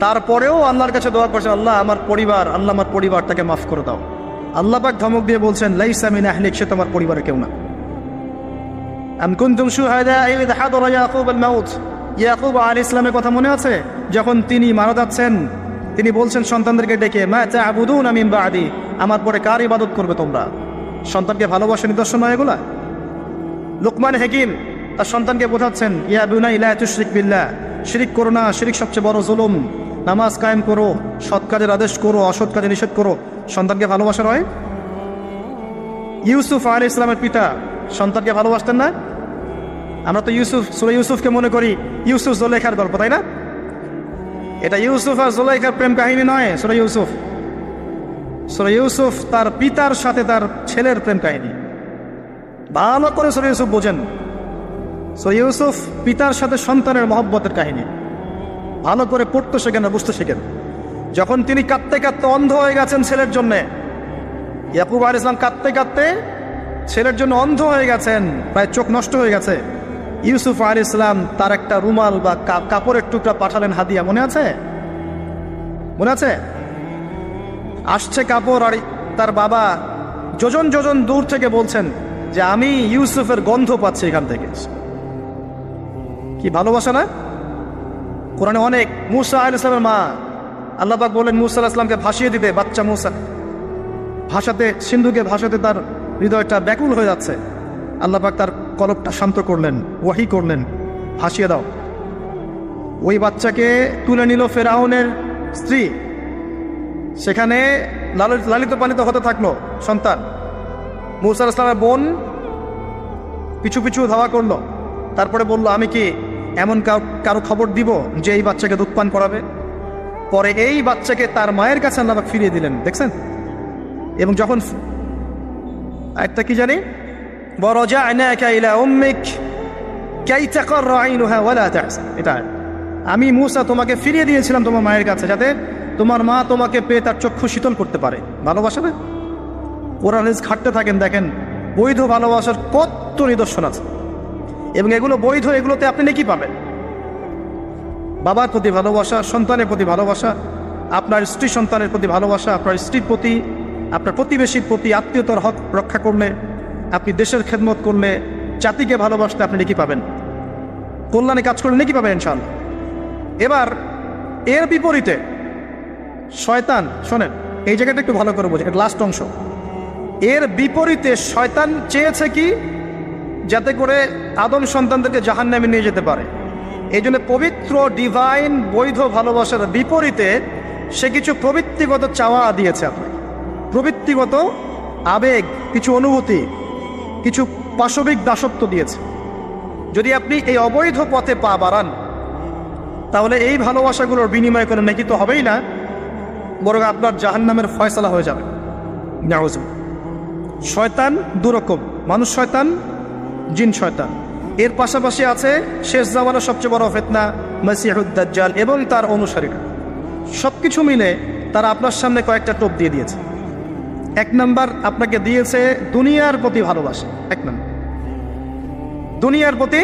তারপরেও আল্লাহর কাছে দোয়া করছেন, আল্লাহ আমার পরিবারটাকে মাফ করে দাও। আল্লাহ পাক ধমক দিয়ে বলছেন, লাইসা মিন আহলিক, সে তোমার পরিবারের কেউ না। আম কুনতুম শুহাদা ইয হাদারা ইয়াকুব আল মাউত, ইয়াকুব আলাইহিস সালামের কথা মনে আছে? যখন তিনি মারা যাচ্ছেন, তিনি বলছেন সন্তানদেরকে ডেকে, মা তা'বুদুনা মিন বা'দি, আমার পরে কার ইবাদত করবে তোমরা? সন্তানকে ভালোবাসার নিদর্শন নয় এগুলা? লুকমান হাকিম তার সন্তানকে বোঝাচ্ছেন, ইয়া বুনাই লা তুশরিক বিল্লাহ, শিরিক করো না, শিরিক সবচেয়ে বড় জুলুম, নামাজ কায়েম করো, সৎ কাজের আদেশ করো, অসৎ কাজে নিষেধ করো। সন্তানকে ভালোবাসা নয়? ইউসুফ আলাইহিস সালামের পিতা সন্তানকে ভালোবাসতেন না? আমরা তো সূরা ইউসুফকে মনে করি ইউসুফ জুলাইখার গল্প, তাই না? এটা ইউসুফ আর জুলাইখার প্রেম কাহিনী নয়। সূরা ইউসুফ তার পিতার সাথে তার ছেলের প্রেম কাহিনী। ভালো করে সূরা ইউসুফ বোঝেন। সূরা ইউসুফ পিতার সাথে সন্তানের মহব্বতের কাহিনী। ভালো করে পড়তে শেখেন না, বুঝতে শেখেন। যখন তিনি কাঁদতে কাঁদতে অন্ধ হয়ে গেছেন ছেলের জন্যে, ইয়াকুব আলাইহিস সালাম কাঁদতে কাঁদতে ছেলের জন্য অন্ধ হয়ে গেছেন, প্রায় চোখ নষ্ট হয়ে গেছে, ইউসুফ আলাইহিস সালাম তার একটা রুমাল বা কাপড়ের টুকরা পাঠালেন হাদিয়া, মনে আছে? মনে আছে? আসছে কাপড়, আর তার বাবা যোজন যোজন দূর থেকে বলছেন যে আমি ইউসুফের গন্ধ পাচ্ছি এখান থেকে। কি ভালোবাসা না? কোরআনে অনেক। মূসা আলাইহিস সালামের মা, আল্লাহ পাক বলেন মূসা আলাইহিস সালামকে ভাসিয়ে দিতে, বাচ্চা মূসা সিন্ধুকে ভাসাতে তার হৃদয়টা ব্যাকুল হয়ে যাচ্ছে। আল্লাহ পাক তার কলবটা শান্ত করলেন, ওয়াহি করলেন, ভাসিয়ে দাও। ওই বাচ্চাকে তুলে নিল ফেরাউনের স্ত্রী, সেখানে লালিত পালিত হতে থাকলো সন্তান। মূসা আলাইহিস সালামের বোন পিছু পিছু ধাওয়া করলো, তারপরে বলল, আমি কি এমন কারো খবর দিব যে এই বাচ্চাকে দুধ পান করাবে, পরে এই বাচ্চাকে তার মায়ের কাছে আল্লাহ পাক ফিরিয়ে দিলেন, দেখছেন? এবং যখন একটা কি জানি, ওয়ারাজআনাকা ইলা উম্মিক কাই তাকাররা আইনুহা ওয়ালা তাহজান, এটা আমি মূসা তোমাকে ফিরিয়ে দিয়েছিলাম তোমার মায়ের কাছে, যাতে তোমার মা তোমাকে পেয়ে তার চক্ষু শীতল করতে পারে। ভালোবাসা না? কোরআন হাদিস ঘাটতে থাকেন, দেখেন বৈধ ভালোবাসার কত নিদর্শন আছে, এবং এগুলো বৈধ, এগুলোতে আপনি নেকি পাবেন। বাবার প্রতি ভালোবাসা, সন্তানের প্রতি ভালোবাসা, আপনার স্ত্রী সন্তানের প্রতি ভালোবাসা, আপনার স্ত্রীর প্রতি, আপনার প্রতিবেশীর প্রতি, আত্মীয়তার হক রক্ষা করলে, আপনি দেশের খেদমত করলে, জাতিকে ভালোবাসলে আপনি নেকি পাবেন, কল্যাণে কাজ করলে নেকি পাবেন ইনশাআল্লাহ। এবার এর বিপরীতে শয়তান, শোনেন এই জায়গাটা একটু ভালো করে বোঝেন, লাস্ট অংশ। এর বিপরীতে শয়তান চেয়েছে কি, যাতে করে আদম সন্তানদেরকে জাহান্নামে নিয়ে যেতে পারে। এই জন্য পবিত্র ডিভাইন বৈধ ভালোবাসার বিপরীতে সে কিছু প্রবৃত্তিগত চাওয়া দিয়েছে আপনাকে, প্রবৃত্তিগত আবেগ, কিছু অনুভূতি, কিছু পাশবিক দাসত্ব দিয়েছে। যদি আপনি এই অবৈধ পথে পা বাড়ান, তাহলে এই ভালোবাসাগুলোর বিনিময় করে নেকি তো হবেই না, বরং আপনার জাহান্নামের ফয়সালা হয়ে যাবে। নাউজুবিল্লাহ। শয়তান দুরকম, মানুষ শয়তান, জিন শয়তান। এর পাশাপাশি আছে শেষ জামানার সবচেয়ে বড় ফিতনা মসিহুদ দাজ্জাল এবং তার অনুসারীরা। সবকিছু মিলে তারা আপনার সামনে কয়েকটা টোপ দিয়ে দিয়েছে। এক নাম্বার আপনাকে দিয়েছে দুনিয়ার প্রতি ভালোবাসা। এক নাম্বার দুনিয়ার প্রতি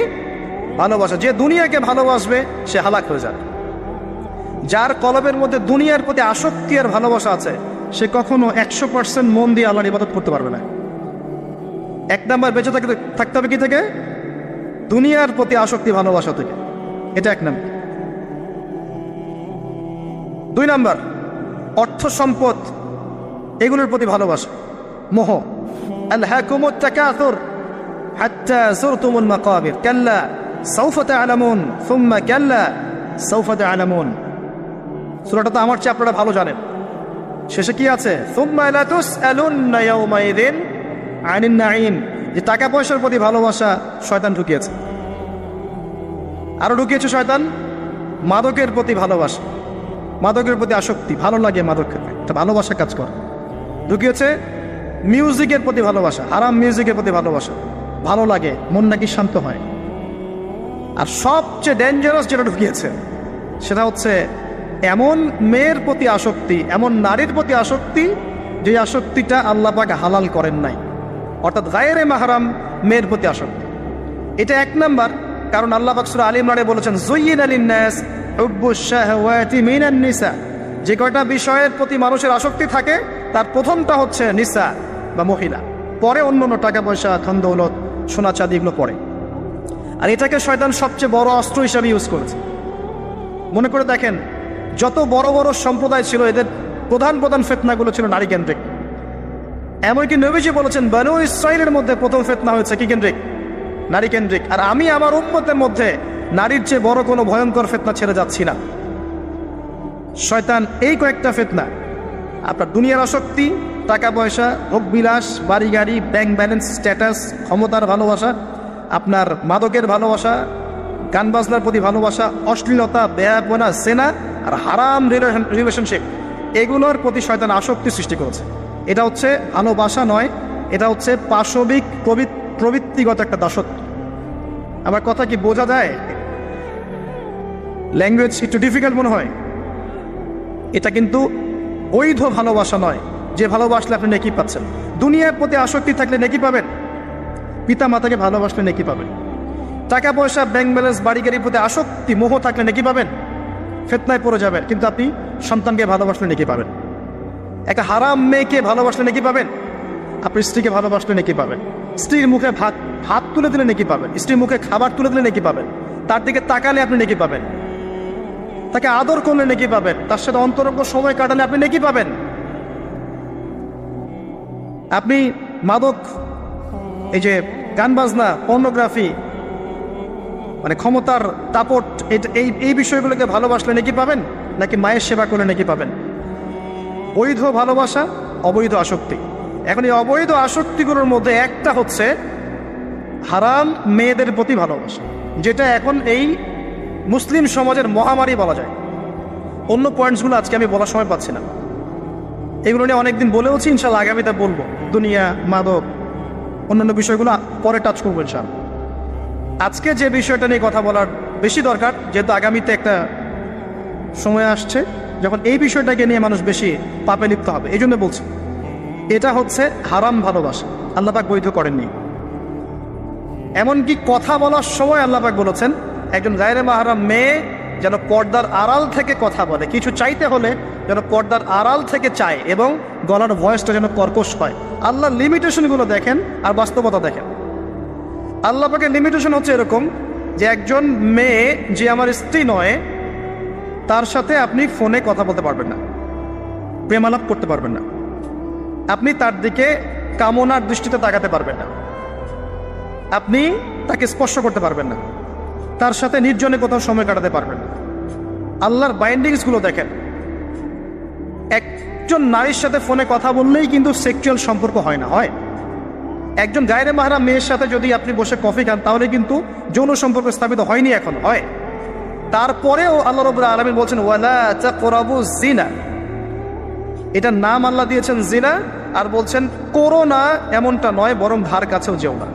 ভালোবাসা। যে দুনিয়াকে ভালোবাসবে সে হালাক হয়ে যাবে। যার কলবের মধ্যে দুনিয়ার প্রতি আসক্তি আর ভালোবাসা আছে, সে কখনো 100% মন দিয়ে আল্লাহর ইবাদত করতে পারবে না। এক নাম্বার বেঁচে থাকতে হবে কি থেকে? দুনিয়ার প্রতি আসক্তি ভালোবাসা থেকে। এটা এক নাম্বার। দুই নাম্বার অর্থ সম্পদ এগুলোর প্রতি ভালোবাসা, মোহ। আলহাকুমুত তাকাসুর হাত্তা যুরতুমুল মাকাবির কাল্লা সাউফা তা'লামুন সুম্মা কাল্লা সাউফা তা'লামুন। সূরাটা তো আমার চেয়ে আপনারা ভালো জানেন। শেষে কি আছে? সুম্মা লা তুসআলুন্না ইয়াওমাইযিন আনিন নাঈম। যে টাকা পয়সার প্রতি ভালোবাসা শয়তান ঢুকিয়েছে। আরো ঢুকিয়েছে শয়তান মাদকের প্রতি ভালোবাসা, মাদকের প্রতি আসক্তি, ভালো লাগে মাদক খেতে, এটা ভালোবাসা কাজ করে। ঢুকিয়েছে মিউজিকের প্রতি ভালোবাসা, হারাম মিউজিকের প্রতি ভালোবাসা, ভালো লাগে, মন নাকি শান্ত হয়। আর সবচেয়ে ডেঞ্জারাস যেটা ঢুকিয়েছে সেটা হচ্ছে এমন মেয়ের প্রতি আসক্তি, এমন নারীর প্রতি আসক্তি যে আসক্তিটা আল্লাহ পাক হালাল করেন নাই, অর্থাৎ গায়রে মাহরাম মেয়ের প্রতি আসক্তি। এটা এক নাম্বার, কারণ আল্লাহ পাক সূরা আলে ইমরানে বলেছেন যুয়্যিনা লিন-নাস হুব্বুশ শাহওয়াতি মিনান নিসা। যে কয়টা বিষয়ের প্রতি মানুষের আসক্তি থাকে তার প্রথমটা হচ্ছে নিসা বা মহিলা, পরে অন্যান্য টাকা পয়সা, ধন দৌলত, সোনা চাঁদি এগুলো পড়ে। আর এটাকে শয়তান সবচেয়ে বড় অস্ত্র হিসাবে ইউজ করেছে। মনে করে দেখেন, যত বড় বড় সম্প্রদায় ছিল এদের প্রধান প্রধান ফিতনাগুলো ছিল নারী কেন্দ্রিক। এমনকি নবীজি বলেছেন বনু ইসরাইলের মধ্যে প্রথম ফিতনা হয়েছে কি কেন্দ্রিক? নারী কেন্দ্রিক। আর আমি আমার উম্মতের মধ্যে নারীর চেয়ে বড় কোনো ভয়ঙ্কর ফিতনা ছেড়ে যাচ্ছি না। শয়তান এই কয়েকটা ফিতনা, আপনার দুনিয়ার আসক্তি, টাকা পয়সা, ভোগ বিলাস, বাড়ি গাড়ি, ব্যাংক ব্যালেন্স, স্ট্যাটাস, ক্ষমতার ভালোবাসা, আপনার মাদকের ভালোবাসা, গান বাজনার প্রতি ভালোবাসা, অশ্লীলতা, বেয়াপনা, জেনা আর হারাম রিলেশনশিপ, এগুলোর প্রতি শয়তান আসক্তি সৃষ্টি করেছে। এটা হচ্ছে ভালোবাসা নয়, এটা হচ্ছে পাশবিক প্রবৃত্তিগত একটা দাসত্ব। আমার কথা কি বোঝা যায়? ল্যাঙ্গুয়েজ একটু ডিফিকাল্ট মনে হয়। এটা কিন্তু বৈধ ভালোবাসা নয়, যে ভালোবাসলে আপনি নেকি পাচ্ছেন। দুনিয়ার প্রতি আসক্তি থাকলে নেকি পাবেন, পিতা মাতাকে ভালোবাসলে নেকি পাবেন। টাকা পয়সা, ব্যাংক ব্যালেন্স, বাড়ি গাড়ির প্রতি আসক্তি, মোহ থাকলে নেকি পাবেন, ফিতনায় পড়ে যাবেন। কিন্তু আপনি সন্তানকে ভালোবাসলে নেকি পাবেন। একটা হারাম মেয়েকে ভালোবাসলে নেকি পাবেন, আপনি স্ত্রীকে ভালোবাসলে নেকি পাবেন। স্ত্রীর মুখে ভাত তুলে দিলে নেকি পাবেন, স্ত্রীর মুখে খাবার তুলে দিলে নেকি পাবেন, তার দিকে তাকালে আপনি নেকি পাবেন, তাকে আদর করলে নেকি পাবেন, তার সাথে অন্তরঙ্গ সময় কাটালে আপনি নেকি পাবেন। আপনি মাদক, এই যে গান বাজনা, পর্নোগ্রাফি, মানে ক্ষমতার দাপট, এই বিষয়গুলোকে ভালোবাসলে নেকি পাবেন, নাকি মায়ের সেবা করলে নেকি পাবেন? বৈধ ভালোবাসা, অবৈধ আসক্তি। এখন এই অবৈধ আসক্তিগুলোর মধ্যে একটা হচ্ছে হারাম মেয়েদের প্রতি ভালোবাসা, যেটা এখন এই মুসলিম সমাজের মহামারী বলা যায়। অন্য পয়েন্টসগুলো আজকে আমি বলার সময় পাচ্ছি না, এগুলো নিয়ে অনেকদিন বলেওছি, ইনশাল্লাহ আগামীতে বলবো। দুনিয়া, মাদক, অন্যান্য বিষয়গুলো পরে টাচ করবো ইনশাল্লাহ। আজকে যে বিষয়টা নিয়ে কথা বলার বেশি দরকার, যেহেতু আগামীতে একটা সময় আসছে যখন এই বিষয়টাকে নিয়ে মানুষ বেশি পাপে লিপ্ত হবে, এই জন্য বলছি। এটা হচ্ছে হারাম ভালোবাসা, আল্লাহ পাক বৈধ করেননি। এমনকি কথা বলার সময় আল্লাহ পাক বলেছেন একজন গায়রে মাহরাম মেয়ে যেন পর্দার আড়াল থেকে কথা বলে, কিছু চাইতে হলে যেন পর্দার আড়াল থেকে চায়, এবং গলার ভয়েসটা যেন কর্কশ হয়। আল্লাহর লিমিটেশনগুলো দেখেন আর বাস্তবতা দেখেন। আল্লাহ পাকের লিমিটেশন হচ্ছে এরকম যে একজন মেয়ে যে আমার স্ত্রী নয়, তার সাথে আপনি ফোনে কথা বলতে পারবেন না, প্রেমালাপ করতে পারবেন না, আপনি তার দিকে কামনার দৃষ্টিতে তাকাতে পারবেন না, আপনি তাকে স্পর্শ করতে পারবেন না, তার সাথে নির্জনে কোথাও সময় কাটাতে পারবেন না। আল্লাহর বাইন্ডিংসগুলো দেখেন। একজন নারীর সাথে ফোনে কথা বললেই কিন্তু সেক্সুয়াল সম্পর্ক হয় না, হয়। একজন গায়রে মাহরাম মেয়ের সাথে যদি আপনি বসে কফি খান তাহলে কিন্তু যৌন সম্পর্ক স্থাপিত হয়নি, এখন হয়। তারপরেও আল্লাহ রাব্বুল আলামিন বলছেন ওয়ালা তাকরাবুজ জিনা, এটার নাম আল্লাহ দিয়েছেন জিনা, আর বলছেন করো না এমনটা নয়, বরং ধার কাছেও যেও না।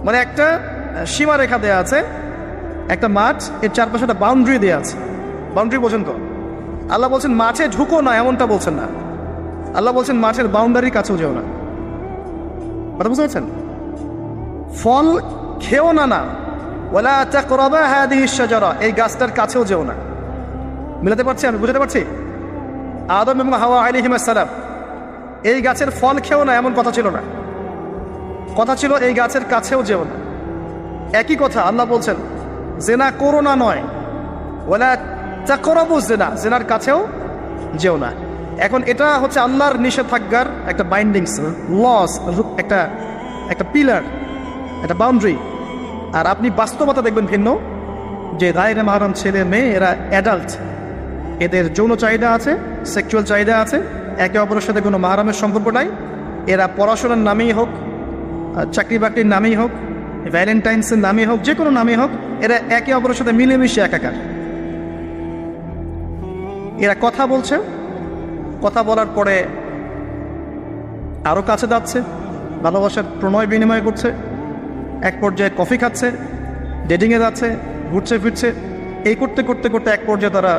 মানে একটা সীমারেখা দেয়া আছে, একটা মাঠ, এর চারপাশে একটা বাউন্ডারি দেওয়া আছে। বাউন্ডারি বোঝেন তো? আল্লাহ বলছেন মাঠে ঢুকো না, এমনটা বলছেন না। আল্লাহ বলছেন মাঠের বাউন্ডারির কাছেও যেও না। কথা বুঝতে পারছেন? ফল খেও না, না ওয়ালা তাকরাবা হাদিহিশ শাজারা, এই গাছটার কাছেও যেও না। মিলাতে পারছি? আমি বুঝাতে পারছি? আদম এবং হাওয়া আলাইহিস সালাম এই গাছের ফল খেও না, এমন কথা ছিল না। কথা ছিল এই গাছের কাছেও যেও না। একই কথা আল্লাহ বলছেন জেনা করো না নয়, ওয়ালা তাকরাবু জিনা, জেনার কাছেও যেও না। এখন এটা হচ্ছে আল্লাহর নিষেধাজ্ঞার একটা বাইন্ডিংস, লস, একটা পিলার, একটা বাউন্ডারি। আর আপনি বাস্তবতা দেখবেন ভিন্ন, যে গায়রে মাহরাম ছেলে মেয়ে এরা অ্যাডাল্ট, এদের যৌন চাহিদা আছে, সেক্সুয়াল চাহিদা আছে, একে অপরের সাথে কোনো মাহরামের সম্পর্ক নাই। এরা পড়াশোনার নামেই হোক, চাকরি বাকরির নামেই হোক, ভ্যালেন্টাইন্সের নামে হোক, যে কোনো নামে হোক, এরা একে অপরের সাথে মিলেমিশে একাকার। এরা কথা বলছে, কথা বলার পরে আরও কাছে যাচ্ছে, ভালোবাসার প্রণয় বিনিময় করছে, এক পর্যায়ে কফি খাচ্ছে, ডেটিংয়ে যাচ্ছে, ঘুরছে ফিরছে, এই করতে করতে করতে এক পর্যায়ে তারা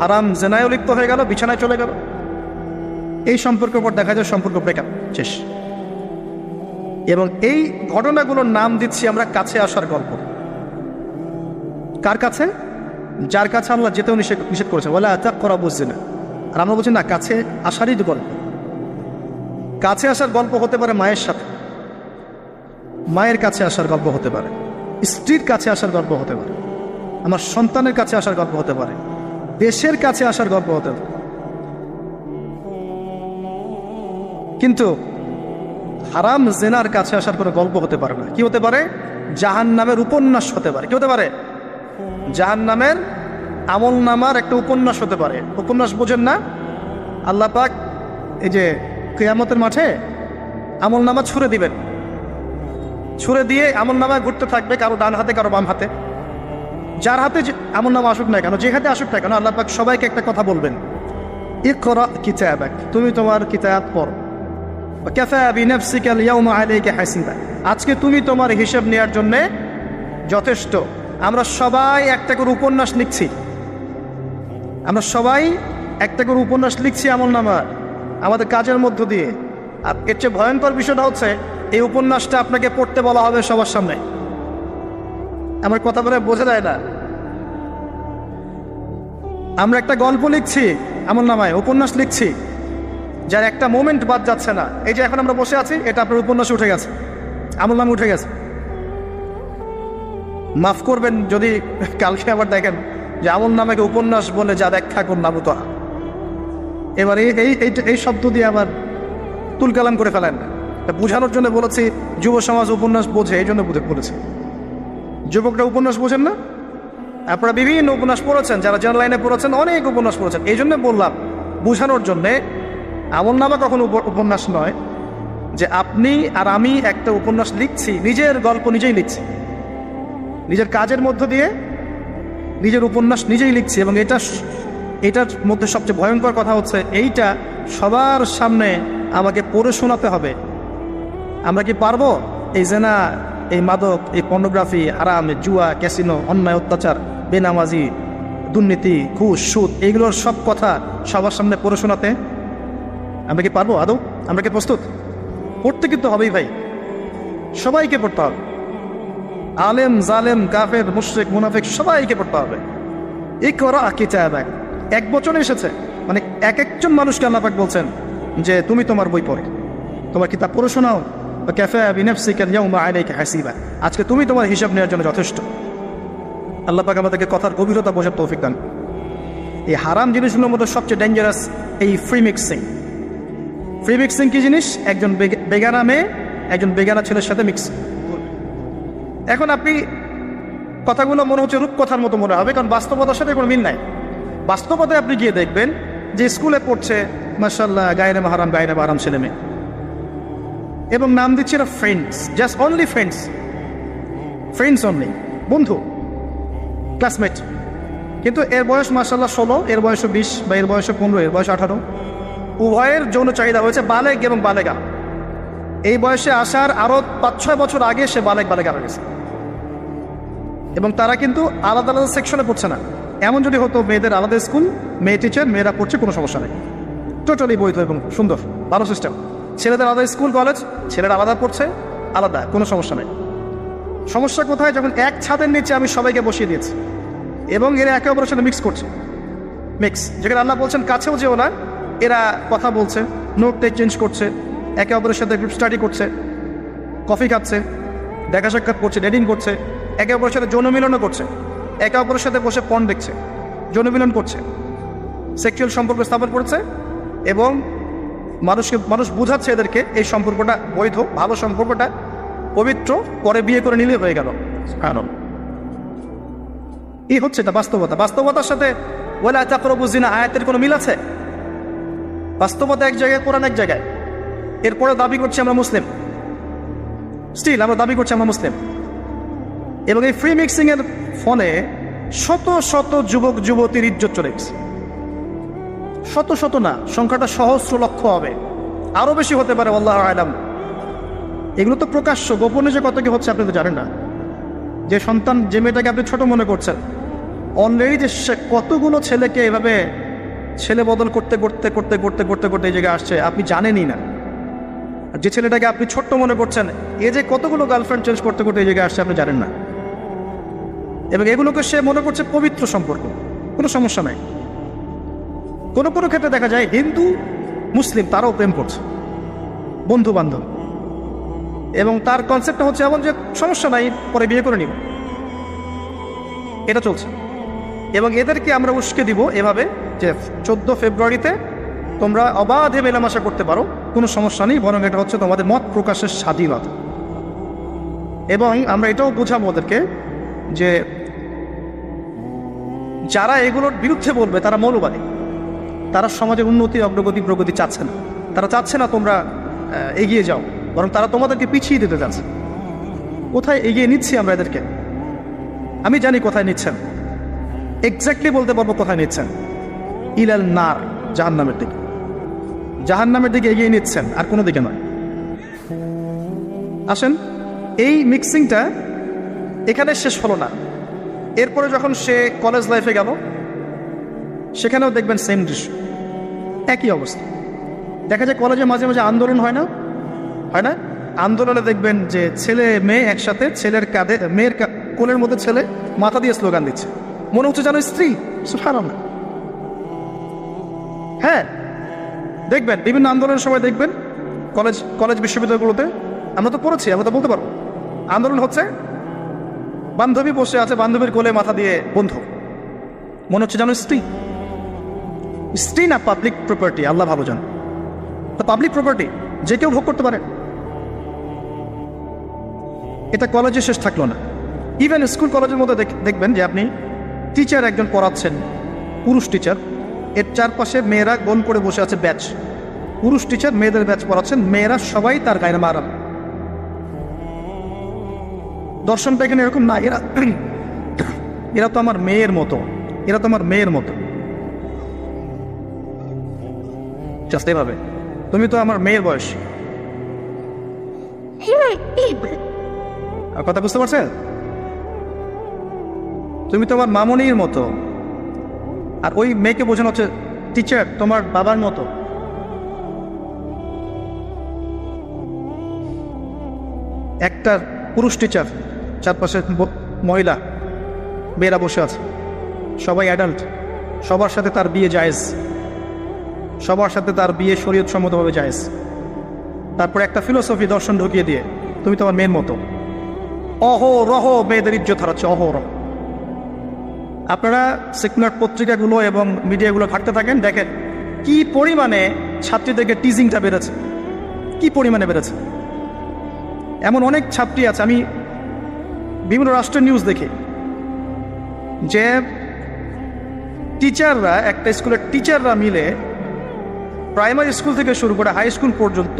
হারাম জেনায়ও লিপ্ত হয়ে গেল, বিছানায় চলে গেল। এই সম্পর্কের পর দেখা যায় সম্পর্ক ব্রেকআপ, শেষ। এবং এই ঘটনাগুলোর নাম দিচ্ছি আমরা কাছে আসার গল্প। কার কাছে? যার কাছে আল্লাহ যেতেও নিষেধ করেছেন, ওয়ালা তাকরাবুজ জিনা। আর আমরা বলছি না, কাছে আসারই গল্প। কাছে আসার গল্প হতে পারে মায়ের সাথে, মায়ের কাছে আসার গল্প হতে পারে, স্ত্রীর কাছে আসার গল্প হতে পারে, আমার সন্তানের কাছে আসার গল্প হতে পারে, দেশের কাছে আসার গল্প হতে পারে। কিন্তু হারাম জেনার কাছে আসার কোনো গল্প হতে পারে না। কি হতে পারে? জাহান্নামের উপন্যাস হতে পারে। কি হতে পারে? জাহান্নামের আমল নামার একটা উপন্যাস হতে পারে। উপন্যাস বোঝেন না? আল্লাহ পাক এই যে কিয়ামতের মাঠে আমল নামা ছুঁড়ে দিবেন, ছুঁড়ে দিয়ে আমল নামা ঘুরতে থাকবে, কারো ডান হাতে কারো বাম হাতে। যার হাতে আমল নামা আসুক না কেন, যে হাতে আসুক না কেন, আল্লাহ পাক সবাইকে একটা কথা বলবেন, ইকরা কিতাবাক, তুমি তোমার কিতাব পড়ো, কাফা বিনাফসিকা আল-ইয়াওমা আলাইকা হাসিবা, আজকে তুমি তোমার হিসাব নেওয়ার জন্য যথেষ্ট। আমরা সবাই একটা করে উপন্যাস লিখছি, আমরা সবাই একটা করে উপন্যাস লিখছি আমল নামা আমাদের কাজের মধ্য দিয়ে। আর এর চেয়ে ভয়ঙ্কর বিষয়টা হচ্ছে এই উপন্যাসটা আপনাকে পড়তে বলা হবে সবার সামনে। আমার কথা বলে বোঝা যায় না? আমরা একটা গল্প লিখছি আমল নামায়, উপন্যাস লিখছি, যার একটা মোমেন্ট বাদ যাচ্ছে না। এই যে এখন আমরা বসে আছি, এটা আপনার উপন্যাসে উঠে গেছে, আমল নামে উঠে গেছে। মাফ করবেন যদি কালকে আবার দেখেন যে আমল নামাকে উপন্যাস বলে যা ব্যাখ্যা করুন নাবুতা, এবার এই শব্দ দিয়ে আবার তুলকালাম করে ফেলেন। বোঝানোর জন্য বলেছি যুব সমাজ উপন্যাস বোঝে, এই জন্য বলেছি। যুবকরা উপন্যাস বোঝেন না? আপনারা বিভিন্ন উপন্যাস পড়েছেন, যারা জেনারেল লাইনে পড়েছেন অনেক উপন্যাস পড়েছেন, এই জন্য বললাম বোঝানোর জন্যে। আমল নামা কখনো উপন্যাস নয় যে আপনি আর আমি একটা উপন্যাস লিখছি, নিজের গল্প নিজেই লিখছি, নিজের কাজের মধ্য দিয়ে নিজের উপন্যাস নিজেই লিখছি, এবং এটার মধ্যে সবচেয়ে ভয়ঙ্কর কথা হচ্ছে এইটা সবার সামনে আমাকে পড়ে শোনাতে হবে। আমরা কি পারবো? এই জেনা, এই মাদক, এই পর্নোগ্রাফি, হারাম, জুয়া, ক্যাসিনো, অন্যায়, অত্যাচার, বেনামাজি, দুর্নীতি, ঘুষ, সুদ, এইগুলোর সব কথা সবার সামনে পড়ে শোনাতে আমরা কি পারবো আদৌ? আমরা কি প্রস্তুত? পড়তে কিন্তু হবেই ভাই, সবাইকে পড়তে হবে। আলেম, জালেম, কাফের, মুশরিক, মুনাফিক সবাইকে পড়তে হবে। ইকরা কিতাবাক, এক বচনে এসেছে, মানে এক একজন মানুষকে আল্লাহ পাক বলছেন যে তুমি তোমার বই পড়ে, তোমার কিতাব পড়ে শোনাও। কাফা বিনাফসিকা আল-ইয়াওমা আলাইকা হাসিবা, আজকে তুমি তোমার হিসাব নেওয়ার জন্য যথেষ্ট। আল্লাহ পাক আমাদেরকে কথার গভীরতা বোঝার তৌফিক দান। এই হারাম জিনিসগুলোর মধ্যে সবচেয়ে ডেঞ্জারাস এই ফ্রি মিক্সিং। ফ্রি মিক্সিং কি জিনিস? একজন বেগানা মেয়ে একজন বেগানা ছেলের সাথে মিক্স। এখন আপনি কথাগুলো মনে হচ্ছে রূপকথার মতো মনে হবে, কারণ বাস্তবতার সাথে কোনো মিল নাই। বাস্তবতায় আপনি গিয়ে দেখবেন যে স্কুলে পড়ছে মাশাআল্লাহ গায়রে মাহারাম, গায়রে মাহারাম ছেলে মেয়ে, এবং নাম দিচ্ছে এরা friends, just only friends, friends only, বন্ধু, ক্লাসমেট। কিন্তু এর বয়স মাশাআল্লাহ 16, এর বয়স 20, বা এর বয়স 15, এর বয়স 18। উভয়ের যৌন চাহিদা হয়েছে বালেগ এবং বালেগা। এই বয়সে আসার আরও 5-6 বছর আগে সে বালেগা হয়ে গেছে, এবং তারা কিন্তু আলাদা আলাদা সেকশনে পড়ছে না। এমন যদি হতো মেয়েদের আলাদা স্কুল, মেয়ে টিচার, মেয়েরা পড়ছে, কোনো সমস্যা নেই, টোটালি বৈধ এবং সুন্দর, ভালো সিস্টেম। ছেলেদের আলাদা স্কুল কলেজ, ছেলেরা আলাদা পড়ছে, আলাদা, কোনো সমস্যা নেই। সমস্যা কোথায়? যখন এক ছাদের নিচে আমি সবাইকে বসিয়ে দিয়েছি এবং এরা একে অপরের সাথে মিক্স করছে। যেখানে আল্লাহ বলছেন কাছেও যেও না, এরা কথা বলছে, নোট চেঞ্জ করছে, একে অপরের সাথে গ্রুপ স্টাডি করছে, কফি খাচ্ছে, দেখা সাক্ষাৎ করছে, ডেটিং করছে, একে অপরের সাথে যৌন মিলনও করছে, একে অপরের সাথে বসে পর্ন দেখছে, যৌন মিলন করছে, সেক্সুয়াল সম্পর্ক স্থাপন করছে, এবং মানুষ বুঝাচ্ছে এদেরকে এই সম্পর্কটা বৈধ, ভালো সম্পর্কটা পবিত্র, পরে বিয়ে করে নিলে হয়ে গেল। কারণ এই হচ্ছে এটা বাস্তবতা। বাস্তবতার সাথে ওয়ালা তাকরাবু জিনা আয়াতের কোনো মিল আছে? বাস্তবতা এক জায়গায়, কোরআন এক জায়গায়। এরপরে দাবি করছি আমরা মুসলিম, স্টিল আমরা দাবি করছি আমরা মুসলিম। এবং এই ফ্রি মিক্সিং এর ফলে শত শত যুবক যুবতীর ইজ্জত চলে গেছে। শত শত না, সংখ্যাটা সহস্র লক্ষ হবে, আরো বেশি হতে পারে, আল্লাহু আ'লাম। এগুলো তো প্রকাশ্য, গোপনে যে কত কি হচ্ছে আপনি তো জানেন না। যে সন্তান, যে মেয়েটাকে আপনি ছোট মনে করছেন, অলরেডি যে কতগুলো ছেলেকে এভাবে ছেলে বদল করতে করতে করতে করতে করতে করতে এই জায়গায় আসছে আপনি জানেনই না। আর যে ছেলেটাকে আপনি ছোট্ট মনে করছেন, এ যে কতগুলো গার্লফ্রেন্ড চেঞ্জ করতে করতে এই জায়গায় আসছে আপনি জানেন না। এবং এগুলোকে সে মনে করছে পবিত্র সম্পর্ক, কোনো সমস্যা নাই। কোনো কোনো ক্ষেত্রে দেখা যায় হিন্দু মুসলিম তারাও প্রেম করছে, বন্ধু বান্ধব, এবং তার কনসেপ্টটা হচ্ছে এমন যে সমস্যা নাই, পরে বিয়ে করে নিব, এটা চলছে। এবং এদেরকে আমরা উস্কে দিব এভাবে যে 14 ফেব্রুয়ারিতে তোমরা অবাধে মেলামেশা করতে পারো, কোনো সমস্যা নেই, বরং এটা হচ্ছে তোমাদের মত প্রকাশের স্বাধীনতা। এবং আমরা এটাও বোঝাবো ওদেরকে যে যারা এগুলোর বিরুদ্ধে বলবে তারা মৌলবাদী, তারা সমাজের উন্নতি, অগ্রগতি, প্রগতি চাচ্ছে না। তারা চাচ্ছে না তোমরা এগিয়ে যাও, বরং তারা তোমাদেরকে পিছিয়ে দিতে চাচ্ছে। কোথায় এগিয়ে নিচ্ছি আমরা এদেরকে? আমি জানি কোথায় নিচ্ছেন, এক্স্যাক্টলি বলতে পারবো কোথায় নিচ্ছেন। ইলাল নার, জাহান্নামের দিকে, জাহান্নামের দিকে এগিয়ে নিচ্ছেন, আর কোনো দিকে নয়। আসেন, এই মিক্সিংটা এখানে শেষ হলো না। এরপরে যখন সে কলেজ লাইফে গেল, সেখানেও দেখবেন সেম দৃশ্য, একই অবস্থা। দেখা যায় কলেজে মাঝে মাঝে আন্দোলন হয় না? আন্দোলনে দেখবেন যে ছেলে মেয়ে একসাথে, ছেলের কাঁধে, মেয়ের কোলের মধ্যে ছেলে মাথা দিয়ে স্লোগান দিচ্ছে, মনে হচ্ছে যেন স্ত্রী। সুবহানাল্লাহ। হ্যাঁ, দেখবেন বিভিন্ন আন্দোলনের সময় দেখবেন কলেজ বিশ্ববিদ্যালয়গুলোতে, আমরা তো পড়েছি, আমরা তো বলতে পারবো, আন্দোলন হচ্ছে, বান্ধবী বসে আছে, বান্ধবীর কোলে মাথা দিয়ে বন্ধু, মনে হচ্ছে যেন স্ত্রী না পাবলিক প্রপার্টি। আল্লাহ ভালো জান, তো পাবলিক প্রপার্টি যে কেউ ভোগ করতে পারে। এটা কলেজে শেষ থাকলো না, ইভেন স্কুল কলেজের মধ্যে দেখবেন যে আপনি টিচার একজন পড়াচ্ছেন, পুরুষ টিচার, এর চারপাশে মেয়েরা গোল করে বসে আছে ব্যাচ, পুরুষ টিচার মেয়েদের ব্যাচ পড়াচ্ছেন, মেয়েরা সবাই তার গায়ে মারাম। দর্শনটা এখানে এরকম না, এরা তো আমার মেয়ের মতো, এরা তো আমার মেয়ের মতো, জাস্ট এভাবে, তুমি তো আমার মেয়ের বয়স। কথা বুঝতে পারছেন? তুমি তো আমার মামনির মতো, আর ওই মেয়েকে বোঝানো হচ্ছে টিচার তোমার বাবার মতো। একটা পুরুষ টিচার, চারপাশে মহিলা মেয়েরা বসে আছে, সবাই অ্যাডাল্ট, সবার সাথে তার বিয়ে জায়েজ, সবার সাথে তার বিয়ে শরীয়ত সম্মতভাবে জায়েজ। তারপরে একটা ফিলোসফি দর্শন ঢুকিয়ে দিয়ে তুমি তোমার মেয়ের মতো, অহরহ মেয়েদের ইজ্জত হারাচ্ছে, অহরহ। আপনারা সেকুলার পত্রিকাগুলো এবং মিডিয়াগুলো ঘাটতে থাকেন, দেখেন কি পরিমাণে ছাত্রীদেরকে টিজিংটা বেড়েছে, কি পরিমাণে বেড়েছে। এমন অনেক ছাত্রী আছে, আমি বিভিন্ন রাষ্ট্রের নিউজ দেখি যে টিচাররা, একটা স্কুলের টিচাররা মিলে প্রাইমারি স্কুল থেকে শুরু করে হাই স্কুল পর্যন্ত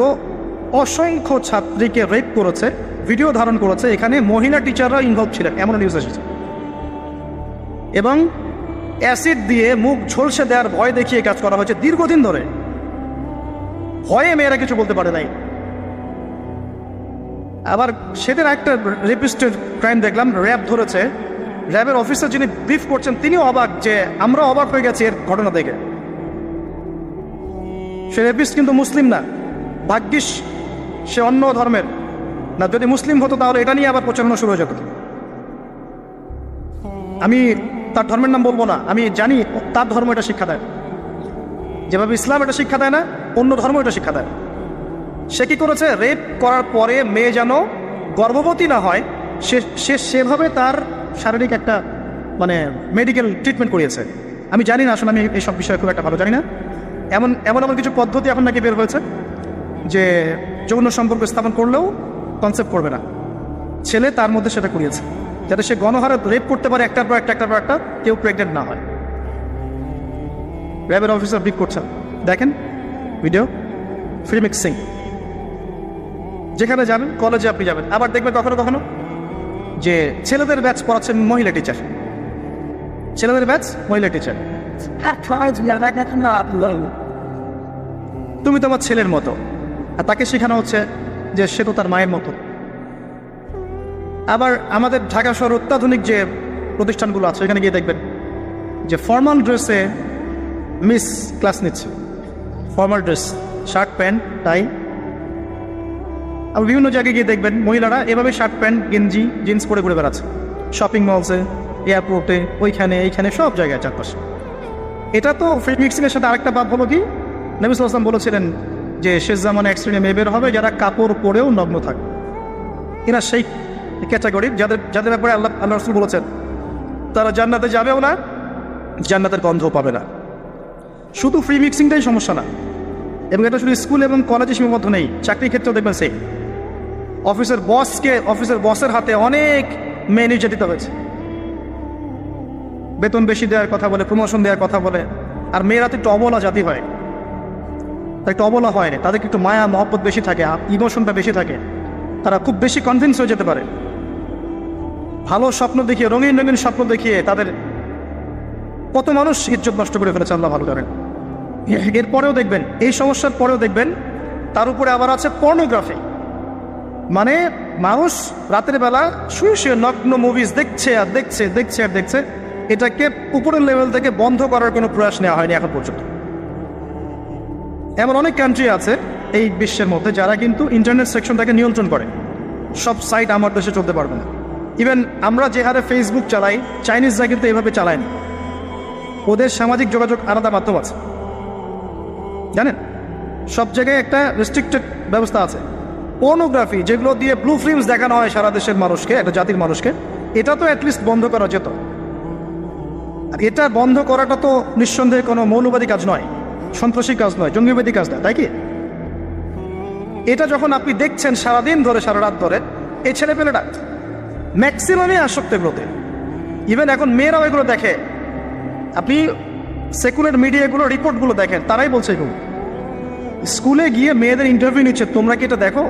অসংখ্য ছাত্রীকে রেপ করেছে, ভিডিও ধারণ করেছে, এখানে মহিলা টিচাররা ইনভলভ ছিলেন, এমন নিউজ এসেছে। এবং অ্যাসিড দিয়ে মুখ ঝলসে দেওয়ার ভয় দেখিয়ে কাজ করা হয়েছে দীর্ঘদিন ধরে, ভয়ে মেয়েরা কিছু বলতে পারে নাই। আবার সেদিন একটা রেপিস্টেড ক্রাইম দেখলাম, র্যাব ধরেছে, র্যাবের অফিসার যিনি ব্রিফ করছেন তিনিও অবাক, যে আমরা অবাক হয়ে গেছি এর ঘটনা দেখে। সে রেপিস্ট কিন্তু মুসলিম না, ভাগ্যিস সে অন্য ধর্মের না, যদি মুসলিম হতো তাহলে এটা নিয়ে আবার প্রচারণা শুরু হয়ে যেত। আমি তার ধর্মের নাম বলবো না, আমি জানি তার ধর্ম এটা শিক্ষা দেয়, যেভাবে ইসলাম এটা শিক্ষা দেয় না, অন্য ধর্ম এটা শিক্ষা দেয়। সে কি করেছে, রেপ করার পরে মেয়ে যেন গর্ভবতী না হয় সে সেভাবে তার শারীরিক একটা মেডিকেল ট্রিটমেন্ট করিয়েছে। আমি জানি না, আসলে আমি এইসব বিষয়ে খুব একটা ভালো জানি না। এমন এমন এমন কিছু পদ্ধতি এখন নাকি বের হয়েছে যে যৌন সম্পর্ক স্থাপন করলেও কনসেপ্ট করবে না, ছেলে তার মধ্যে সেটা করিয়েছে, যাতে সে গণহারে রেপ করতে পারে, একটার পর একটা কেউ প্রেগনেন্ট না হয়। র্যাবের অফিসার ব্রিফ করছেন, দেখেন ভিডিও, ফ্রি মিক্সিং। যেখানে যাবেন, কলেজে আপনি যাবেন, আবার দেখবেন কখনো কখনো যে ছেলেদের ব্যাচ পড়াচ্ছেন মহিলা টিচার, ছেলেদের ব্যাচ মহিলা টিচার। তুমি তো আমার ছেলের মতো, আর তাকে শেখানো হচ্ছে যে সে তো তার মায়ের মতো। আবার আমাদের ঢাকা শহর অত্যাধুনিক যে প্রতিষ্ঠানগুলো আছে, এখানে গিয়ে দেখবেন যে ফর্মাল ড্রেসে মিস ক্লাস নিচ্ছে, formal dress, shirt pant tie. আবার বিভিন্ন জায়গায় গিয়ে দেখবেন মহিলারা এভাবে শার্ট প্যান্ট গেঞ্জি জিন্স পরে ঘুরে বেড়াচ্ছে, শপিং মলসে, এয়ারপোর্টে, ওইখানে এইখানে সব জায়গায় চারপাশে। এটা তো ফ্রি মিক্সিংয়ের সাথে আরেকটা ভাব হলো কি, নবী সাল্লাল্লাহু আলাইহি ওয়াসাল্লাম বলেছিলেন যে শেষ জামানে এক শ্রেণী মেয়ে বের হবে যারা কাপড় পরেও নগ্ন থাকবে। এরা সেই ক্যাটাগরির যাদের ব্যাপারে আল্লাহ রাসূল বলেছেন তারা জান্নাতে যাবেও না, জান্নাতের গন্ধও পাবে না। শুধু ফ্রি মিক্সিংটাই সমস্যা না, এবং এটা শুধু স্কুল এবং কলেজে সীমাবদ্ধ নেই, চাকরির ক্ষেত্রেও দেখবেন সেই অফিসের বসের হাতে অনেক মেয়ে নির্যাতিত হয়েছে, বেতন বেশি দেওয়ার কথা বলে, প্রমোশন দেওয়ার কথা বলে। আর মেয়েরা তো একটু অবলা জাতি হয়, তাই একটু অবলা হয়, তাদেরকে একটু মায়া মহব্বত বেশি থাকে, ইমোশনটা বেশি থাকে, তারা খুব বেশি কনভিন্স হয়ে যেতে পারে। ভালো স্বপ্ন দেখিয়ে, রঙিন রঙিন স্বপ্ন দেখিয়ে তাদের কত মানুষ ইজ্জত নষ্ট করে ফেলেছে আল্লাহ ভালো জানেন। এরপরেও দেখবেন, এই সমস্যার পরেও দেখবেন তার উপরে আবার আছে পর্নোগ্রাফি। মানে মানুষ রাতের বেলা শুয়ে শুয়ে নগ্ন মুভিজ দেখছে আর দেখছে, দেখছে আর দেখছে। এটাকে উপরের লেভেল থেকে বন্ধ করার কোনো প্রয়াস নেওয়া হয়নি এখন পর্যন্ত। এমন অনেক কান্ট্রি আছে এই বিশ্বের মধ্যে যারা কিন্তু ইন্টারনেট সেকশনটাকে নিয়ন্ত্রণ করে, সব সাইট আমার দেশে চলতে পারবে না। ইভেন আমরা যে হারে ফেসবুক চালাই, চাইনিজরা কিন্তু এভাবে চালায় না, ওদের সামাজিক যোগাযোগ আলাদা মাধ্যম আছে, জানেন, সব জায়গায় একটা রেস্ট্রিক্টেড ব্যবস্থা আছে। পর্নোগ্রাফি যেগুলো দিয়ে ব্লু ফিল্মস দেখানো হয় সারা দেশের মানুষকে, একটা জাতির মানুষকে, এটা তো অ্যাটলিস্ট বন্ধ করা যেত। আর এটা বন্ধ করাটা তো নিঃসন্দেহে কোনো মৌলবাদী কাজ নয়, সন্ত্রাসী কাজ নয়, জঙ্গিবাদী কাজ নয়, তাই কি? এটা যখন আপনি দেখছেন সারাদিন ধরে, সারা রাত ধরে, এই ছেলেপেলেটা ম্যাক্সিমামই আসক্ত এগুলোতে। ইভেন এখন মেয়েরাও এগুলো দেখে। আপনি সেকুলার মিডিয়াগুলো রিপোর্টগুলো দেখেন, তারাই বলছে এগুলো। স্কুলে গিয়ে মেয়েদের ইন্টারভিউ নিচ্ছে, তোমরা কি এটা দেখো?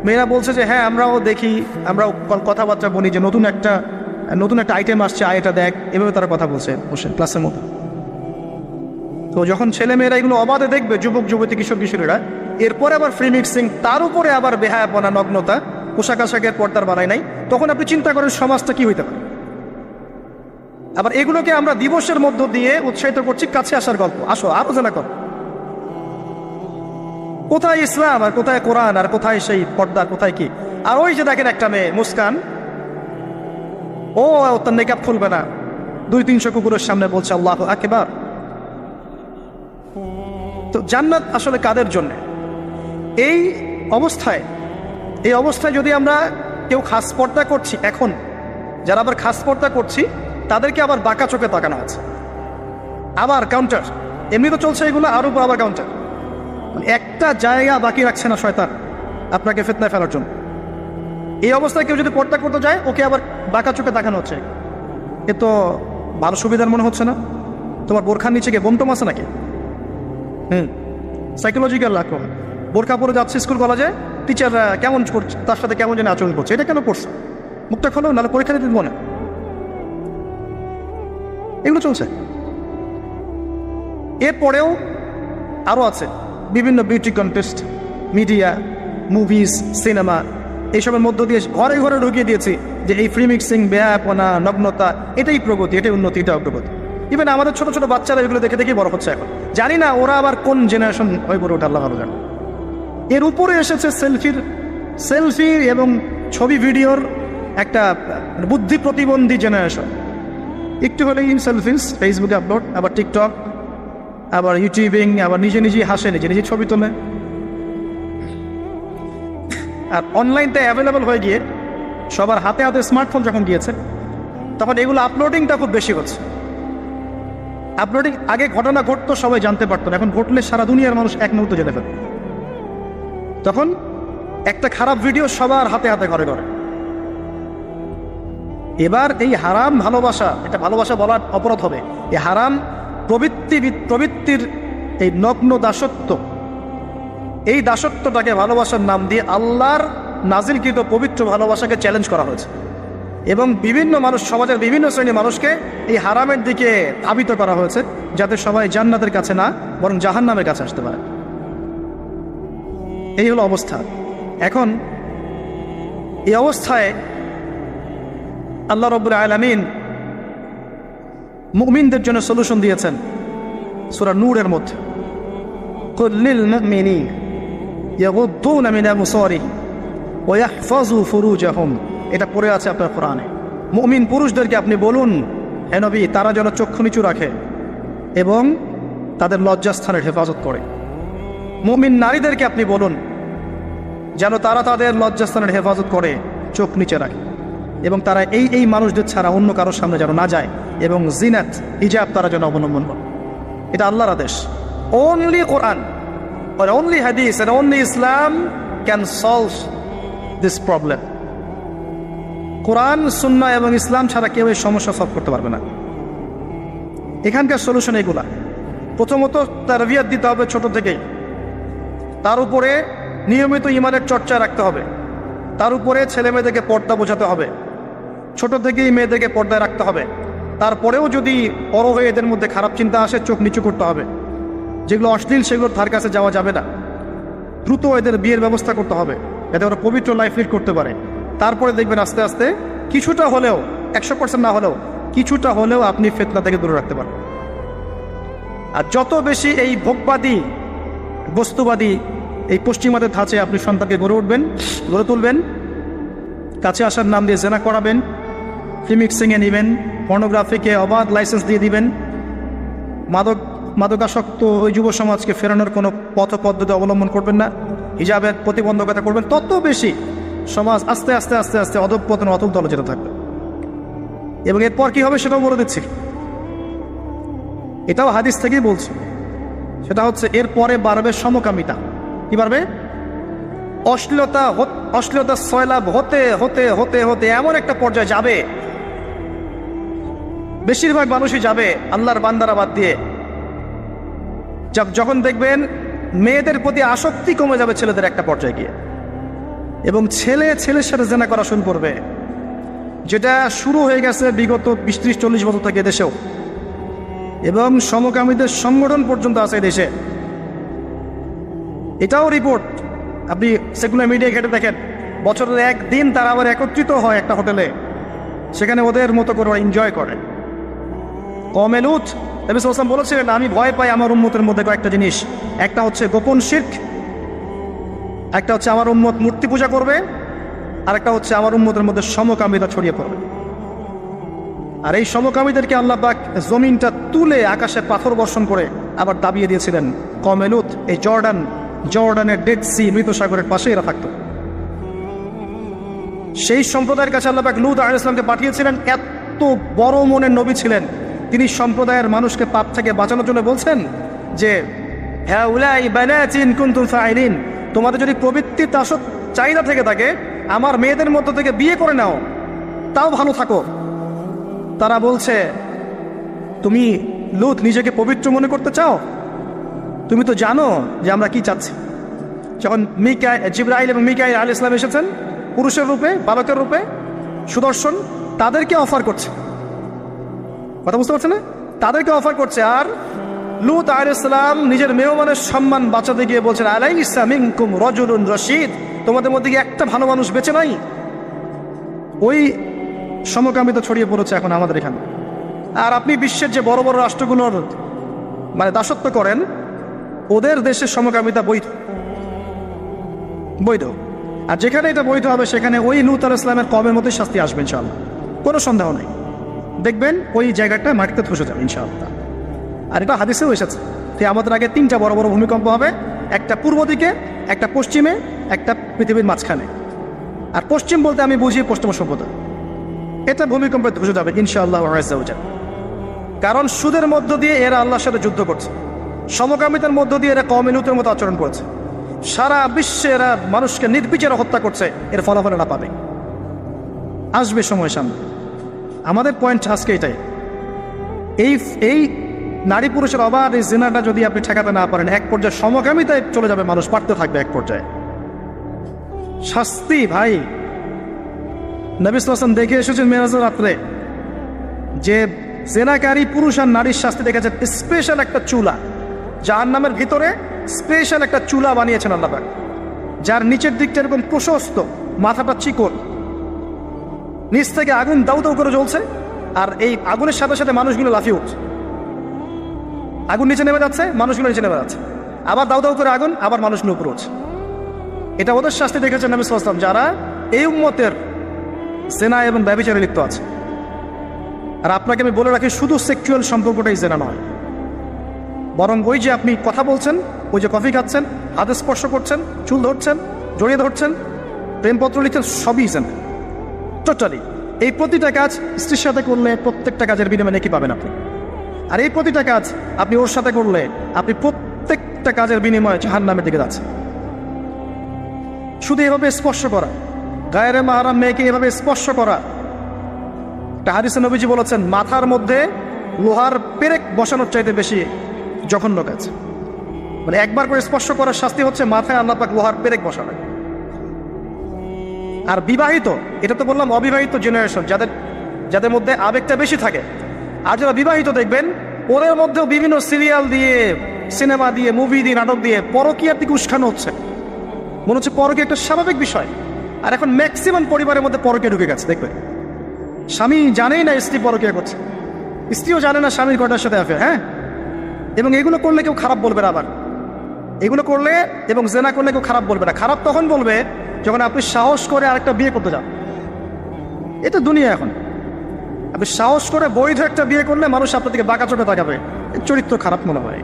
মেয়েরা বলছে যে হ্যাঁ আমরাও দেখি, আমরাও কথাবার্তা বলি যে নতুন একটা নতুন একটা আইটেম আসছে, এটা দেখ, এভাবে তারা কথা বলছে বসে ক্লাসের মধ্যে। তো যখন ছেলেমেয়েরা এগুলো অবাধে দেখবে, যুবক যুবতী কিশোর কিশোরীরা, এরপরে আবার ফ্রি মিক্সিং, তার উপরে আবার বেহায়াপনা, নগ্নতা, পোশাক আশাকের পর্দার বাড়াই নাই, তখন আপনি চিন্তা করেন সমাজটা কি হইতে পারে। আবার এগুলোকে আমরা দিবসের মধ্য দিয়ে উৎসাহিত করছি কাছে আসার গল্প, আসো আরো জানা কর। কোথায় ইসলাম আর কোথায় কোরআন আর কোথায় সেই পর্দা, কোথায় কি? আর ওই যে দেখেন একটা মেয়ে মুস্কান, ও তার নেকাব খুলবে না, 200-300 কুকুরের সামনে বলছে আল্লাহু আকবার। তো জান্নাত আসলে কাদের জন্য? এই অবস্থায় যদি আমরা কেউ খাস পর্দা করছি, এখন যারা আবার খাস পর্দা করছি তাদেরকে আবার বাঁকা চোখে তাকানো আছে, আবার কাউন্টার। এমনি তো চলছে এগুলো, আরো আবার কাউন্টার। মানে একটা জায়গা বাকি রাখছে না শয়তান আপনাকে ফিতনায় ফেলার জন্য। এই অবস্থায় কেউ যদি পর্দা করতে যায়, ওকে আবার বাঁকা চোখে তাকানো হচ্ছে। এ তো ভালো সুবিধার মনে হচ্ছে না? তোমার বোরখার নিচে গিয়ে বোমটম আছে নাকি? সাইকোলজিক্যাল আক্রমণ। বোরখা পরে যাচ্ছে স্কুল কলেজে, টিচাররা কেমন করছে, তার সাথে কেমন যেন আচরণ করছে। এটা কেন করছে? মুখটা খোলো, নাহলে পরীক্ষা দিতে দিব না। এগুলো চলছে। এরপরেও আরও আছে বিভিন্ন beauty contest, media, movies, cinema, এইসবের মধ্য দিয়ে ঘরে ঘরে ঢুকিয়ে দিয়েছি যে এই ফ্রি মিক্সিং, বেহায়াপনা, নগ্নতা, এটাই প্রগতি, এটাই উন্নতি, এটা অগ্রগতি। ইভেন আমাদের ছোট ছোট বাচ্চারা এগুলো দেখে দেখে বড় হচ্ছে এখন। জানি না ওরা আবার কোন জেনারেশন হয়ে পড়ে ওঠে, আল্লাহ ভালো জানে। এর উপরে এসেছে সেলফি এবং ছবি ভিডিওর একটা বুদ্ধি প্রতিবন্ধী জেনারেশন। একটু হলেই সেলফিস ফেসবুকে আপলোড, আবার টিকটক, আবার ইউটিউবিং, আবার নিজে নিজেই হাসে, নিজে নিজে ছবি তোলে। আর অনলাইনটা অ্যাভেলেবল হয়ে গিয়ে সবার হাতে হাতে স্মার্টফোন যখন গিয়েছে, তখন এগুলো আপলোডিংটা খুব বেশি হচ্ছে। আপলোডিং, আগে ঘটনা ঘটতো সবাই জানতে পারতো না, এখন ঘটলে সারা দুনিয়ার মানুষ এক মুহূর্তে জেনে ফেলবে। তখন একটা খারাপ ভিডিও সবার হাতে হাতে ঘরে ঘরে। এবার এই হারাম ভালোবাসা, এটা ভালোবাসা বলার অপরাধ হবে, এই হারাম প্রবৃত্তির এই নগ্ন দাসত্ব, এই দাসত্বটাকে ভালোবাসার নাম দিয়ে আল্লাহর নাজিলকৃত পবিত্র ভালোবাসাকে চ্যালেঞ্জ করা হয়েছে। এবং বিভিন্ন মানুষ, সমাজের বিভিন্ন শ্রেণীর মানুষকে এই হারামের দিকে ধাবিত করা হয়েছে, যাতে সবাই জান্নাতের কাছে না বরং জাহান্নামের কাছে আসতে পারে। এই হলো অবস্থা। এখন এই অবস্থায় আল্লাহ রাব্বুল আলামিন মুমিনদের জন্য সলিউশন দিয়েছেন সূরা নূরের মধ্যে। কুল লিল মুমিনিন ইয়াগুদ্দুনা মিন আবসারিহিম ওয়া ইয়াহফাযু ফুরুজাহুম, এটা পড়ে আছে আপনার কোরআনে। মুমিন পুরুষদেরকে আপনি বলুন, হে নবী, তারা যেন চক্ষু নিচু রাখে এবং তাদের লজ্জাস্থানের হেফাজত করে। মুমিন নারীদেরকে আপনি বলুন যেন তারা তাদের লজ্জাস্থানের হেফাজত করে, চোখ নিচে রাখে, এবং তারা এই মানুষদের ছাড়া অন্য কারোর সামনে যেন না যায়, এবং জিনাত, হিজাব তারা যেন অবলম্বন করে। এটা আল্লাহর আদেশ। Only Quran or only hadith and only Islam can solve this problem. কোরআন, সুন্নাহ এবং ইসলাম ছাড়া কেউ এই সমস্যা সলভ করতে পারবে না। এখানকার সলিউশন এগুলা। প্রথমত তারবিয়াত দিতে হবে ছোট থেকেই, তার উপরে নিয়মিত ইমানের চর্চা রাখতে হবে, তার উপরে ছেলে মেয়েদেরকে পর্দা বোঝাতে হবে, ছোট থেকেই মেয়েদেরকে পর্দায় রাখতে হবে। তারপরেও যদি বড় হয়ে এদের মধ্যে খারাপ চিন্তা আসে, চোখ নিচু করতে হবে। যেগুলো অশ্লীল সেগুলোর ধার কাছে যাওয়া যাবে না। দ্রুত এদের বিয়ের ব্যবস্থা করতে হবে, যাতে ওরা পবিত্র লাইফ লিড করতে পারে। তারপরে দেখবেন আস্তে আস্তে কিছুটা হলেও, 100% না হলেও কিছুটা হলেও আপনি ফিতনা থেকে দূরে রাখতে পারেন। আর যত বেশি এই ভোগবাদী, বস্তুবাদী, এই পশ্চিমাদের ধাঁচে আপনি সন্তানকে গড়ে তুলবেন, কাছে আসার নাম দিয়ে জেনা করাবেন, ফ্রি মিক্সিংয়ে নেবেন, পর্নোগ্রাফিকে অবাধ লাইসেন্স দিয়ে দিবেন, মাদকাসক্ত ওই যুব সমাজকে ফেরানোর কোনো পথ পদ্ধতি অবলম্বন করবেন না, হিজাবের প্রতিবন্ধকতা করবেন, তত বেশি সমাজ আস্তে আস্তে আস্তে আস্তে অধঃপতন, অতল দলে যেতে থাকবে। এবং এরপর কি হবে সেটাও বলে দিচ্ছি, এটাও হাদিস থেকেই বলছি। সেটা হচ্ছে এরপরে বাড়বে সমকামিতা। কি বাড়বে? অশ্লীলতা সয়লাভ হতে হতে হতে হতে এমন একটা পর্যায়ে যাবে, বেশিরভাগ মানুষই যাবে আল্লাহর বান্দারা বাদ দিয়ে, যখন দেখবেন মেয়েদের প্রতি আসক্তি কমে যাবে ছেলেদের একটা পর্যায়ে গিয়ে, এবং ছেলে ছেলের সাথে জেনা করা শুরু করবে, যেটা শুরু হয়ে গেছে বিগত 20-30-40 বছর থেকে দেশেও, এবং সমকামীদের সংগঠন পর্যন্ত আছে দেশে। এটাও রিপোর্ট, আপনি সেকুলার মিডিয়া ঘেটে দেখেন, বছরের একদিন তারা আবার একত্রিত হয় একটা হোটেলে, সেখানে ওদের মতো করে এনজয় করে। কওমে লূত নবী সাল্লাল্লাহু আলাইহি ওয়াসাল্লাম বলেছিলেন, আমি ভয় পাই আমার উম্মতের মধ্যে কয়েকটা জিনিস। একটা হচ্ছে গোপন শিরক, একটা হচ্ছে আমার উম্মত মূর্তি পূজা করবে, আর একটা হচ্ছে আমার উম্মতের মধ্যে সমকামিতা ছড়িয়ে পড়বে। আর এই সমকামীদেরকে আল্লাহ পাক জমিনটা তুলে আকাশে পাথর বর্ষণ করে আবার দাবিয়ে দিয়েছিলেন। কওমে লূত এই জর্ডানের ডেড সি, মৃত সাগরের পাশে এরা থাকতো। সেই সম্প্রদায়ের কাছে আল্লাহ পাক লূত আলাইহিস সালামকে পাঠিয়েছিলেন। এত বড় মনের নবী ছিলেন তিনি, সম্প্রদায়ের মানুষকে পাপ থেকে বাঁচানোর জন্য বলছেন যে হাউলাই বানাতিন কুনতুম ফাইলিন, তোমাদের যদি প্রবৃত্তি চাহিদা থেকে থাকে আমার মেয়েদের মধ্য থেকে বিয়ে করে নাও, তাও ভালো থাকো। তারা বলছে, তুমি লূত নিজেকে পবিত্র মনে করতে চাও? তুমি তো জানো যে আমরা কি চাচ্ছি। যখন জিবরাইল এবং মিকাইল আলাইহিস সালাম এসেছেন পুরুষের রূপে, বালকের রূপে, সুদর্শন, তাদেরকে অফার করছে। কথা বুঝতে পারছে না? তাদেরকে অফার করছে। আর লূত আলাইহিস সালাম নিজের মেহমানের সম্মান বাঁচাতে গিয়ে বলছেন, আলাইসা মিনকুম রাজুলুন রশীদ, তোমাদের মধ্যে কি একটা ভালো মানুষ বেঁচে নাই? ওই সমকামিতা ছড়িয়ে পড়েছে এখন আমাদের এখানে। আর আপনি বিশ্বের যে বড় বড় রাষ্ট্রগুলোর দাসত্ব করেন, ওদের দেশের সমকামিতা বৈধ। আর যেখানে এটা বৈধ হবে সেখানে ওই লূত আলাইহিস সালামের কওমের মধ্যে শাস্তি আসবে ইনশাআল্লাহ, কোনো সন্দেহ নেই। দেখবেন ওই জায়গাটা মাটিতে ধসে যাবে ইনশাআল্লাহ। আর এটা হাদিসেও এসেছে যে আমাদের আগে 3টা বড় বড় ভূমিকম্প হবে, একটা পূর্ব দিকে, একটা পশ্চিমে, একটা পৃথিবীর মাঝখানে। আর পশ্চিম বলতে আমি বুঝি পশ্চিমা সভ্যতা। এটা ভূমিকম্পে ধসে যাবে ইনশাআল্লাহ আযজা ওয়া জাল্লা। কারণ সুদের মধ্য দিয়ে এরা আল্লাহর সাথে যুদ্ধ করছে, সমকামিতার মধ্য দিয়ে এরা কওমে লূতের মতো আচরণ করছে, সারা বিশ্বে এরা মানুষকে নির্বিচারে হত্যা করছে। এর ফলাফল এরা পাবে, আসবে সময় সামনে। আমাদের পয়েন্ট আজকে এটাই, এই নারী পুরুষের অবাধ এই জিনাটা যদি আপনি ঠেকাতে না পারেন, এক পর্যায়ে সমকামিতায় চলে যাবে, মানুষ পারতে থাকবে এক পর্যায়ে। শাস্তি ভাই, নবী সাল্লাল্লাহু আলাইহি ওয়াসাল্লাম দেখে এসেছেন মেরাজের রাত্রে যে জেনাকারী পুরুষ আর নারীর শাস্তি দেখেছেন স্পেশাল একটা চুলা, জাহান্নামের ভিতরে স্পেশাল একটা চুলা বানিয়েছেন আল্লাহ পাক, যার নিচের দিকটা এরকম প্রশস্ত, মাথাটা চিকন, নিচ থেকে আগুন দাউ দাউ করে জ্বলছে, আর এই আগুনের সাথে সাথে মানুষগুলো লাফিয়ে উঠছে। আগুন নিচে নেমে যাচ্ছে, মানুষগুলো নিচে নেমে যাচ্ছে, আবার দাউ দাউ করে আগুন, আবার মানুষগুলো উপরে উঠছে। এটা ওদের শাস্তি দেখেছেন নবী সাল্লাল্লাহু আলাইহি ওয়াসাল্লাম যারা এই উম্মতের জেনা এবং ব্যভিচারে লিপ্ত আছে। আর আপনাকে আমি বলে রাখি, শুধু সেক্সুয়াল সম্পর্কটাই জেনা নয়, বরং ওই যে আপনি কথা বলছেন, ওই যে কফি খাচ্ছেন, হাতে স্পর্শ করছেন, চুল ধরছেন, জড়িয়ে ধরছেন, প্রেমপত্র লিখছেন, সবই জেনা টোটালি। এই প্রতিটা কাজ স্ত্রীর সাথে করলে প্রত্যেকটা কাজের বিনিময়ে নেকি পাবেন আপনি। আর এই প্রতিটা কাজ আপনি ওর সাথে করলে আপনি প্রত্যেকটা কাজের বিনিময়ে জাহান্নামের দিকে যাচ্ছেন। শুধু এভাবে স্পর্শ করা, গায়ের মাহরাম মেয়েকে এভাবে স্পর্শ করা, একটা হাদিসে নবীজি বলেছেন মাথার মধ্যে লোহার পেরেক বসানোর চাইতে বেশি জঘন্য কাজ। মানে একবার করে স্পর্শ করার শাস্তি হচ্ছে মাথায় আল্লাহ পাক লোহার পেরেক বসানো। আর বিবাহিত, এটা তো বললাম অবিবাহিত জেনারেশন, যাদের মধ্যে আবেগটা বেশি থাকে। আর যারা বিবাহিত দেখবেন ওদের মধ্যেও বিভিন্ন সিরিয়াল দিয়ে, সিনেমা দিয়ে, মুভি দিয়ে, নাটক দিয়ে পরকীয়ার দিকে উস্কানো হচ্ছে। মনে হচ্ছে পরকীয়া একটা স্বাভাবিক বিষয়। আর এখন ম্যাক্সিমাম পরিবারের মধ্যে পরকীয়া ঢুকে গেছে। দেখবেন স্বামী জানেই না স্ত্রী পরকীয়া করছে, স্ত্রীও জানে না স্বামীর কটার সাথে অ্যাফেয়ার। হ্যাঁ, এবং এগুলো করলে কেউ খারাপ বলবে না। আবার এগুলো করলে এবং জেনা করলে কেউ খারাপ বলবে না। খারাপ তখন বলবে যখন আপনি সাহস করে আরেকটা বিয়ে করতে যান। এটা দুনিয়া। এখন আপনি সাহস করে বৈধ একটা বিয়ে করলে মানুষ আপনার দিকে বাঁকা চোখে তাকাবে, চরিত্র খারাপ মনে হয়।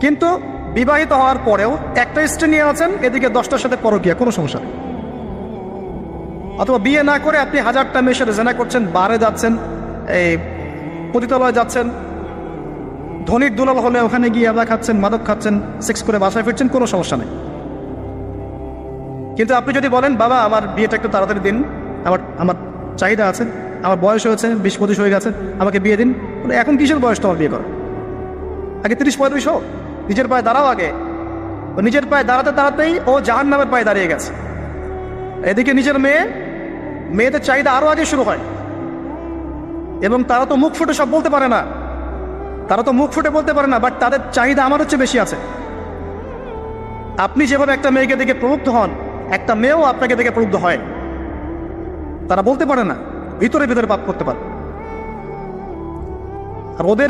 কিন্তু বিবাহিত হওয়ার পরেও একটা স্ত্রী নিয়ে আছেন, এদিকে 10টার সাথে পরকীয়া, কোনো সমস্যা নেই। অথবা বিয়ে না করে আপনি 1000টা মেয়ের সাথে জেনা করছেন, বারে যাচ্ছেন, এই পতিতালয়ে যাচ্ছেন, ধনির দুলাল হলে ওখানে গিয়ে আদা খাচ্ছেন, মাদক খাচ্ছেন, সেক্স করে বাসায় ফিরছেন, কোনো সমস্যা নেই। কিন্তু আপনি যদি বলেন বাবা আমার বিয়েটা একটু তাড়াতাড়ি দিন, আমার চাহিদা আছে, আমার বয়স হয়েছে 20-25 হয়ে গেছে, আমাকে বিয়ে দিন। এখন কিসের বয়স তোমার বিয়ে করা? আগে 30-35 হোক, নিজের পায়ে দাঁড়াও আগে। ও নিজের পায়ে দাঁড়াতে দাঁড়াতেই ও জাহান্নামের পায়ে দাঁড়িয়ে গেছে। এদিকে নিজের মেয়ে মেয়েদের চাহিদা আরও আগে শুরু হয়। এবং তারা তো মুখ ফুটে সব বলতে পারে না, বাট তাদের চাহিদা আমার হচ্ছে বেশি আছে। আপনি যেভাবে একটা মেয়েকে দেখে প্রলুব্ধ হন, একটা মেয়েও আপনাকে দেখে প্রলুব্ধ হয়। তারা বলতে পারে না, ভিতরে ভিতরে পাপ করতে পারে। আর ওদের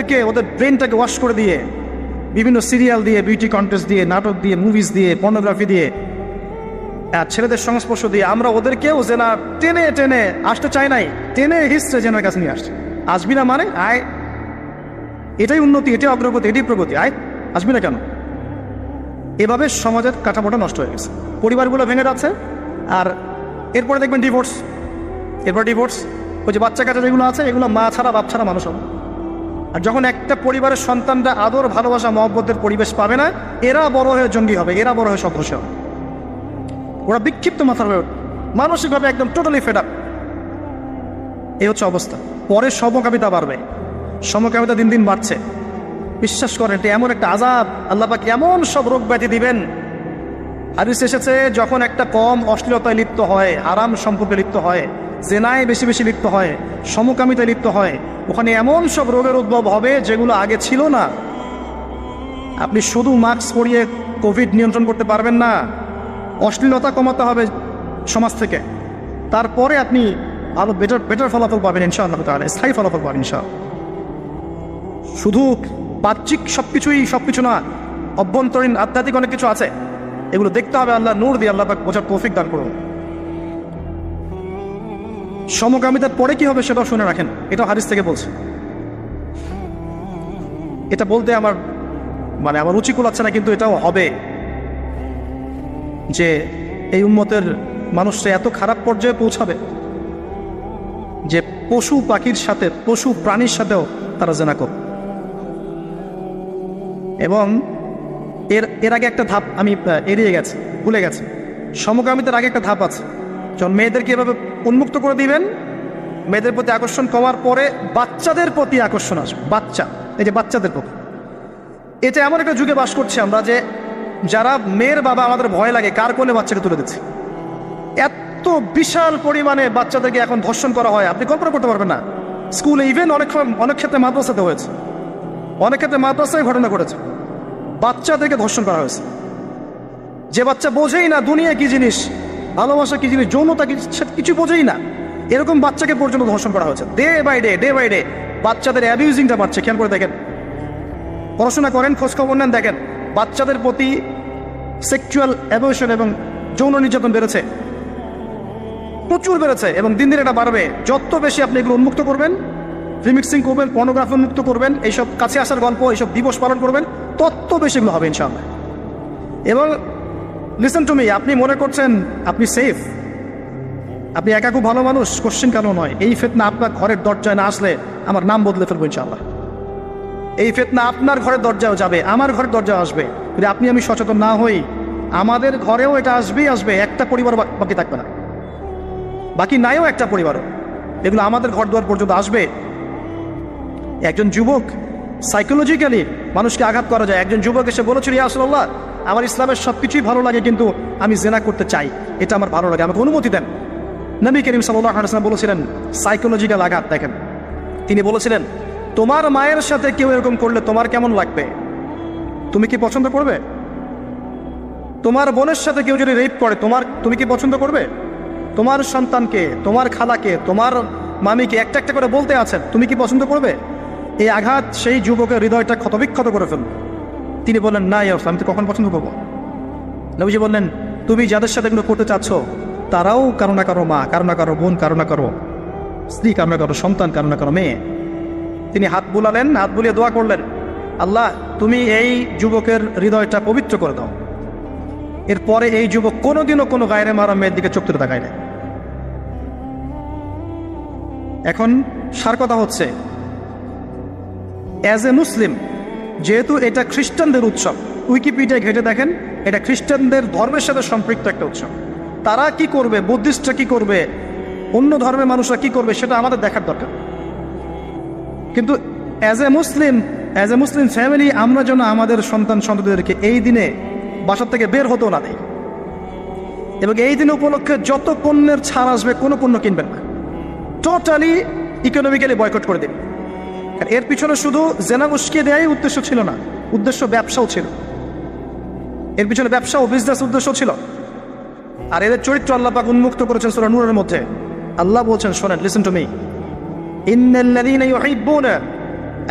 ব্রেনটাকে ওয়াশ করে দিয়ে, বিভিন্ন সিরিয়াল দিয়ে, বিউটি কন্টেস্ট দিয়ে, নাটক দিয়ে, মুভিজ দিয়ে, পর্নোগ্রাফি দিয়ে, আর ছেলেদের সংস্পর্শ দিয়ে আমরা ওদেরকেও জেনা টেনে টেনে আসতে চাই নাই, টেনে হিস্ট্রে জেনার কাছে নিয়ে আসছে। আসবি না মানে আয়, এটাই উন্নতি, এটাই অগ্রগতি, এটাই প্রগতি, আয় আসবি না কেন? এভাবে সমাজের কাঠামোটা নষ্ট হয়ে গেছে, পরিবারগুলো ভেঙে যাচ্ছে। আর এরপরে দেখবেন ডিভোর্স, ওই যে বাচ্চা কাচ্চা যেগুলো আছে, এগুলো মা ছাড়া বাপ ছাড়া মানুষ হবে। আর যখন একটা পরিবারের সন্তানরা আদর, ভালোবাসা, মহব্বতের পরিবেশ পাবে না, এরা বড় হয়ে জঙ্গি হবে, এরা বড় হয়ে সদস্য হবে। ওরা বিক্ষিপ্ত মাথার হয়ে ওঠে, মানসিকভাবে একদম টোটালি ফেড আপ। এই হচ্ছে অবস্থা। পরে সমকামিতা বাড়বে, সমকামিতা দিন দিন বাড়ছে। বিশ্বাস করেন, এটা এমন একটা আযাব, আল্লাহ পাক এমন সব রোগ ব্যাধি দিবেন। হাদিস এসেছে, যখন একটা কম অশ্লীলতায় লিপ্ত হয়, হারাম সম্পর্কে লিপ্ত হয়, জেনায় বেশি বেশি লিপ্ত হয়, সমকামিতায় লিপ্ত হয়, ওখানে এমন সব রোগের উদ্ভব হবে যেগুলো আগে ছিল না। আপনি শুধু মাস্ক পরিয়ে কোভিড নিয়ন্ত্রণ করতে পারবেন না, অশ্লীলতা কমাতে হবে সমাজ থেকে, তারপরে আপনি আরো বেটার ফলাফল পাবেন ইনশাআল্লাহ তাআলা, স্থায়ী ফলাফল পাবেন ইনশাআল্লাহ। শুধু বাহ্যিক সবকিছু না, অভ্যন্তরীণ আধ্যাত্মিক অনেক কিছু আছে, এগুলো দেখতে হবে। আল্লাহ নূর দিয়ে আল্লাহ পাক বোঝার তৌফিক দান করুন। সমকামিতার পরে কি হবে সেটাও শুনে রাখেন, এটাও হাদিস থেকে বলছে। এটা বলতে আমার রুচি কুলাচ্ছে না, কিন্তু এটাও হবে যে এই উম্মতের মানুষরা এত খারাপ পর্যায়ে পৌঁছাবে যে পশু পাখির সাথে, পশু প্রাণীর সাথেও তারা জেনা করবে। এবং এর আগে একটা ধাপ আমি ভুলে গেছি। সমকামিতার আগে একটা ধাপ আছে, যখন মেয়েদেরকে এভাবে উন্মুক্ত করে দিবেন, মেয়েদের প্রতি আকর্ষণ কমার পরে বাচ্চাদের প্রতি আকর্ষণ আসবে। বাচ্চাদের প্রতি, এটা এমন একটা যুগে বাস করছি আমরা যে যারা মেয়ের বাবা, আমাদের ভয় লাগে কার কোলে বাচ্চাকে তুলে দিচ্ছে। এত বিশাল পরিমাণে বাচ্চাদেরকে এখন ধর্ষণ করা হয়, আপনি কল্পনা করতে পারবেন না। স্কুলে, ইভেন অনেক ক্ষেত্রে মাদ্রাসাতে হয়েছে, অনেক ক্ষেত্রে মাদ্রাসায় ঘটনা ঘটেছে, বাচ্চাদেরকে ধর্ষণ করা হয়েছে। যে বাচ্চা বোঝেই না দুনিয়া কি জিনিস, ভালোবাসা কি জিনিস, যৌনতা কি, কিছু বোঝেই না, এরকম বাচ্চাকে পর্যন্ত ধর্ষণ করা হয়েছে। ডে বাই ডে বাচ্চাদের অ্যাবিউজিংটা বাড়ছে। খেয়াল করে দেখেন, পড়াশোনা করেন, খোঁজখবর নেন, দেখেন বাচ্চাদের প্রতি সেক্সুয়াল অ্যাবিউশন এবং যৌন নির্যাতন বেড়েছে, প্রচুর বেড়েছে, এবং দিন দিন এটা বাড়বে। যত বেশি আপনি এগুলো উন্মুক্ত করবেন, রিমিক্সিং করবেন, পর্নোগ্রাফি উন্মুক্ত করবেন, এইসব কাছে আসার গল্প, এইসব দিবস পালন করবেন, তত বেশি এগুলো হবে ইনশাআল্লাহ। এবং লিসেন টু মি, আপনি মনে করছেন আপনি সেফ, আপনি একা খুব ভালো মানুষ, কোশ্চেন কেন নয়। এই ফিতনা আপনার ঘরের দরজায় না আসলে আমার নাম বদলে ফেলবো ইনশাআল্লাহ। এই ফিতনা আপনার ঘরের দরজাও যাবে, আমার ঘরের দরজাও আসবে। যদি আপনি আমি সচেতন না হই, আমাদের ঘরেও এটা আসবে। একটা পরিবার বাকি থাকবে না, বাকি নাইও একটা পরিবারও, এগুলো আমাদের ঘর দুয়ার পর্যন্ত আসবে। একজন যুবক সাইকোলজিক্যালি মানুষকে আঘাত করা যায়। একজন যুবক এসে বলেছিল, ইয়া রাসূলুল্লাহ, আমার ইসলামের সবকিছুই ভালো লাগে, কিন্তু আমি জেনা করতে চাই, এটা আমার ভালো লাগে, আমাকে অনুমতি দেন। নবী করিম সাল্লাল্লাহু আলাইহি ওয়াসাল্লাম বলেছিলেন সাইকোলজিক্যাল আঘাত। দেখেন, তিনি বলেছিলেন, তোমার মায়ের সাথে কেউ এরকম করলে তোমার কেমন লাগবে? তুমি কি পছন্দ করবে? তোমার বোনের সাথে কেউ যদি রেপ করে, তুমি কি পছন্দ করবে? তোমার সন্তানকে, তোমার খালাকে, তোমার মামিকে একটা একটা করে বলতে আছেন, তুমি কি পছন্দ করবে? এই আঘাত সেই যুবকের হৃদয়টা ক্ষতবিক্ষত করে ফেলবে। তিনি বললেন, না ইয়া রাসূলুল্লাহ, আমি তো কখন পছন্দ করবো? নবীজি বললেন, তুমি যাদের সাথে এগুলো করতে চাচ্ছ তারাও কারো না কারো মা, কারো না কারো বোন, কারো না কারো স্ত্রী, কারো না কারো সন্তান, কারো না কারো মেয়ে। তিনি হাত বুলালেন, হাত বুলিয়ে দোয়া করলেন, আল্লাহ তুমি এই যুবকের হৃদয়টা পবিত্র করে দাও। এরপরে এই যুবক কোনোদিনও কোনো গায়রে মারা মেয়ের দিকে চোখ তুলে তাকায় না। এখন সার কথা হচ্ছে, অ্যাজ এ মুসলিম, যেহেতু এটা খ্রিস্টানদের উৎসব, উইকিপিডিয়ায় ঘেটে দেখেন, এটা খ্রিস্টানদের ধর্মের সাথে সম্পৃক্ত একটা উৎসব। তারা কি করবে, বুদ্ধিস্টরা কি করবে, অন্য ধর্মের মানুষরা কি করবে, সেটা আমাদের দেখার দরকার। কিন্তু অ্যাজ এ মুসলিম ফ্যামিলি, আমরা যেন আমাদের সন্তান সন্ততিদেরকে এই দিনে বাসার থেকে বের হতেও না দেই। এবং এই দিন উপলক্ষে যত পণ্যের ছাড় আসবে কোনো পণ্য কিনবেন না, টোটালি ইকোনমিক্যালি বয়কট করে দিন। আর এর পিছনে শুধু জেনা উস্কিয়ে দেওয়াই উদ্দেশ্য ছিল না, উদ্দেশ্য ব্যবসাও ছিল, এর পিছনে ব্যবসা ও বিজনেস উদ্দেশ্য ছিল। আর এদের চরিত্র আল্লাহ পাক উন্মুক্ত করেছেন সূরা নূরের মধ্যে। আল্লাহ বলছেন, শোনেন, লিসেন টু মি, ইন্নাল্লাযীনা ইউহিব্বুনা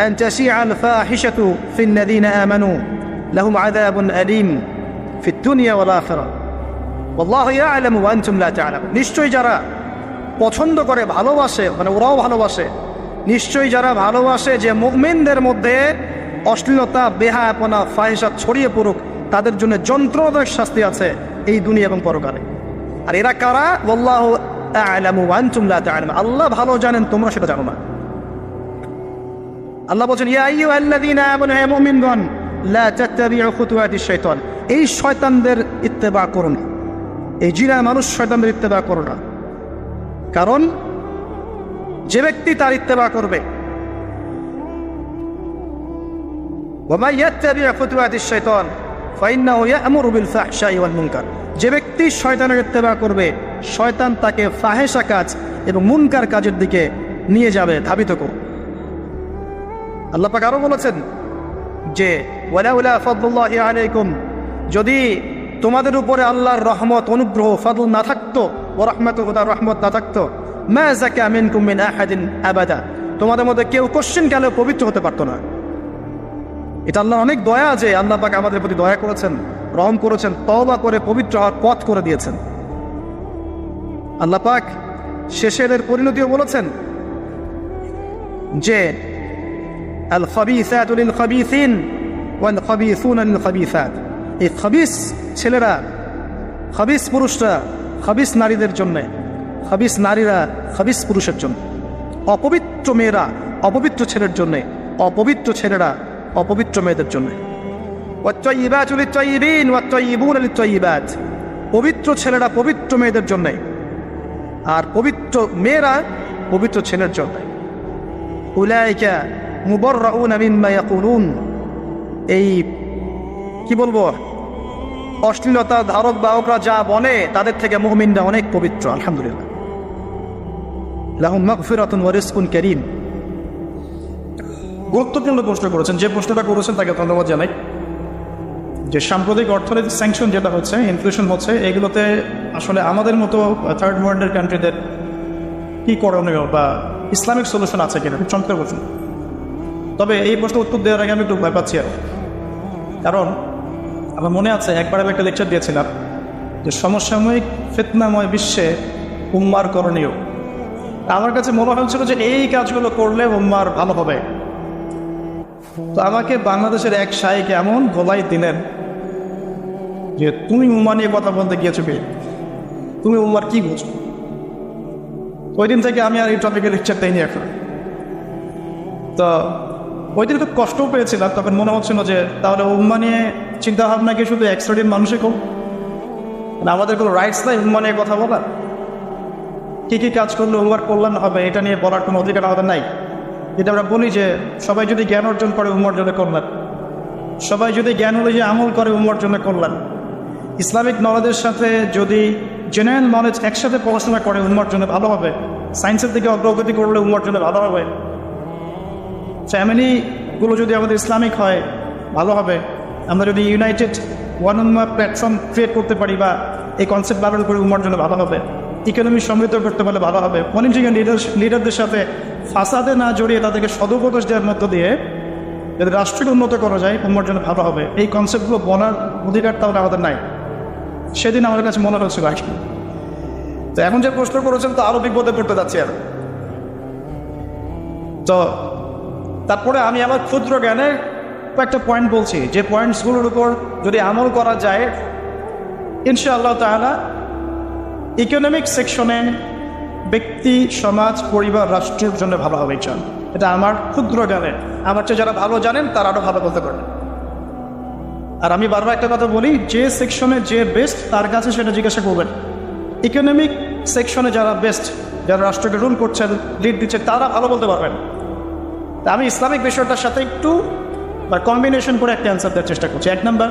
আন তাশিআল ফাহিশাতু ফিল্লাযীনা আমানু লাহুম আযাবুন আলীম ফিদ দুনিয়া ওয়াল আখিরাহ ওয়াল্লাহু ইয়া'লামু ওয়া আনতুম লা তা'লামুন। নিশ্চয়ই যারা পছন্দ করে, ভালোবাসে, মানে ওরাও ভালোবাসে, নিশ্চয়ই যারা ভালোবাসে যে মুমিনদের মধ্যে অশ্লীলতা, বেহায়াপনা, ফাহিশাত ছড়িয়ে পড়ুক, তাদের জন্য যন্ত্রণাদায়ক শাস্তি আছে এই দুনিয়া এবং পরকালে। আর এরা কারা? ওয়াল্লাহু আ'লামু ওয়া আনতুম লা তা'লামুন। আল্লাহ ভালো জানেন, তোমরা সেটা জানো না। আল্লাহ বলেন, ইয়া আইয়ুহাল্লাযীনা আমানু, হে মুমিনগণ, লা তাত্তাবিউ খুতুওয়াতিশ শাইতান, এই শয়তানদের ইত্তেবা করো না, এই জিনা মানুষ শয়তানদের ইত্তেবা করো না। কারণ যে ব্যক্তি তার ইত্তেবা করবে, ওয়া মান ইয়াত্তাবি' খুতুওয়াতিশ শাইতান ফাইন্নাহু ইয়া'মুরু বিল ফাহশাই ওয়াল মুনকার, যে ব্যক্তি শয়তানের ইত্তেবা করবে, শয়তান তাকে ফাহেসা কাজ এবং মুনকার কাজের দিকে নিয়ে যাবে, ধাবিত করবে। আল্লাহ পাক আরো বলেছেন যে ওয়ালাউলা ফাদলুল্লাহি আলাইকুম, যদি তোমাদের উপরে আল্লাহর রহমত, অনুগ্রহ, ফাদল না থাকতো, ওয়া রাহমাতুহু, তার রহমত না থাকতো, মা যাকা মিনকুম মিন আহাদিন আবাদা, তোমাদের মধ্যে কেউ কোশ্চিন কালেও পবিত্র হতে পারতো না। এটা আল্লাহর অনেক দয়া যে আল্লাহ পাক আমাদের প্রতি দয়া করেছেন, রহম করেছেন, তওবা করে পবিত্র হওয়ার পথ করে দিয়েছেন। আল্লাহ পাক শেষের পরিণতিও বলেছেন যে আল খাবিসাতু লিল খাবিসিন ওয়াল খাবিসুনা লিল খাবিসাত, এই খাবিস ছেলেরা, খাবিস পুরুষরা খাবিস নারীদের জন্য, খাবিস নারীরা খাবিস পুরুষের জন্য, অপবিত্র মেয়েরা অপবিত্র ছেলের জন্য, অপবিত্র ছেলেরা অপবিত্র মেয়েদের জন্য। ওয়াত-তাইয়্যিবাতু লিত-তাইয়্যিবিন ওয়াত-তাইয়্যিবুনা লিত-তাইয়্যিবাত, পবিত্র ছেলেরা পবিত্র মেয়েদের জন্য, আর পবিত্র মেয়েরা পবিত্র ছেলের জন্য। উলাইকা মুবাররাউনা মিম্মা ইয়াকুলুন, এই কি বলবো, অশ্লীলতা ধারক বাহকরা যা বলে তাদের থেকে মুমিনরা অনেক পবিত্র, আলহামদুলিল্লাহ। লাহুম মাগফিরাতুন ওয়া রিজকুন কারীম। গুরুত্বপূর্ণ প্রশ্ন করেছেন, যে প্রশ্নটা করেছেন তাকে ধন্যবাদ জানাই। যে সাম্প্রতিক অর্থনৈতিক স্যাংশন যেটা হচ্ছে, ইনফ্লেশন হচ্ছে, এগুলোতে আসলে আমাদের মতো থার্ড ওয়ার্ল্ডের কান্ট্রিদের কী করণীয় বা ইসলামিক সলিউশন আছে কিনা, চমৎকার প্রশ্ন। তবে এই প্রশ্ন উত্তর দেওয়ার আগে আমি একটু ভয় পাচ্ছি আরও, কারণ আমার মনে আছে একবার আমি একটা লেকচার দিয়েছিলাম যে সমসাময়িক ফিতনাময় বিশ্বে উম্মার করণীয়। আমার কাছে মনে হয়েছিল যে এই কাজগুলো করলে উম্মার ভালো হবে। তো আমাকে বাংলাদেশের এক শাইখ এমন গলায় দিলেন যে তুমি উম্মা নিয়ে কথা বলতে গিয়েছো কি, তুমি উম্মার কি বুঝো? ওই দিন থেকে আমি আর এই টপিকে লেকচার দেয়নি এখন। তো ওই দিন খুব কষ্টও পেয়েছিলাম, তখন মনে হচ্ছিল যে তাহলে উম্মা নিয়ে চিন্তাভাবনা কি শুধু এক শ্রেণীর মানুষই কম, আমাদের কোনো রাইটস নাই উম্মা নিয়ে কথা বলার? কী কী কাজ করলে উম্মার কল্যাণ হবে এটা নিয়ে বলার কোনো অধিকার আমাদের নাই? যেটা আমরা বলি যে সবাই যদি জ্ঞান অর্জন করে উম্মার জন্য কল্যাণ, সবাই যদি জ্ঞান অনুযায়ী আমল করে উম্মার জন্য কল্যাণ, ইসলামিক নলেজের সাথে যদি জেনারেল নলেজ একসাথে পড়াশোনা করে উম্মার জন্য ভালো হবে, সায়েন্সের দিকে অগ্রগতি করলে উম্মার জন্য ভালো হবে, ফ্যামিলিগুলো যদি আমাদের ইসলামিক হয় ভালো হবে। আমরা যদি ইউনাইটেড ওয়ান উম্মা প্ল্যাটফর্ম ক্রিয়েট করতে পারি বা এই কনসেপ্ট ব্যবহার করে উম্মার জন্য ভালো হবে, ইকোনমি সমৃদ্ধ করতে পারলে ভালো হবে, পলিটিক্যাল লিডারদের সাথে ফাসাদে না জড়িয়ে তাদেরকে সদুপদেশ দেওয়ার মধ্য দিয়ে যদি রাষ্ট্রকে উন্নত করা যায় উম্মার জন্য ভালো হবে, এই কনসেপ্টগুলো বলার অধিকার তাহলে আমাদের নাই। সেদিন আমাদের কাছে মনে হচ্ছিল আর কি। তো এখন যে প্রশ্ন করেছেন তো আরও বিপদে পড়তে যাচ্ছি আর। তো তারপরে আমি আমার ক্ষুদ্র জ্ঞানে কয়েকটা পয়েন্ট বলছি, যে পয়েন্টসগুলোর উপর যদি আমল করা যায় ইনশাআল্লাহ তাআলা ইকোনমিক সেকশনে ব্যক্তি, সমাজ, পরিবার, রাষ্ট্রের জন্য ভালো হবে ইনশাআল্লাহ। এটা আমার ক্ষুদ্র জ্ঞানে, আমার চেয়ে যারা ভালো জানেন তারা আরও ভালো বলতে পারেন। আর আমি বারবার একটা কথা বলি, যে সেকশনে যে বেস্ট তার কাছে সেটা জিজ্ঞাসা করবেন। ইকোনমিক সেকশনে যারা বেস্ট, যারা রাষ্ট্রকে রুল করছেন, লিড দিচ্ছেন, তারা ভালো বলতে পারবেন। তা আমি ইসলামিক বিষয়টার সাথে একটু বা কম্বিনেশন করে একটা অ্যান্সার দেওয়ার চেষ্টা করছি। এক নাম্বার,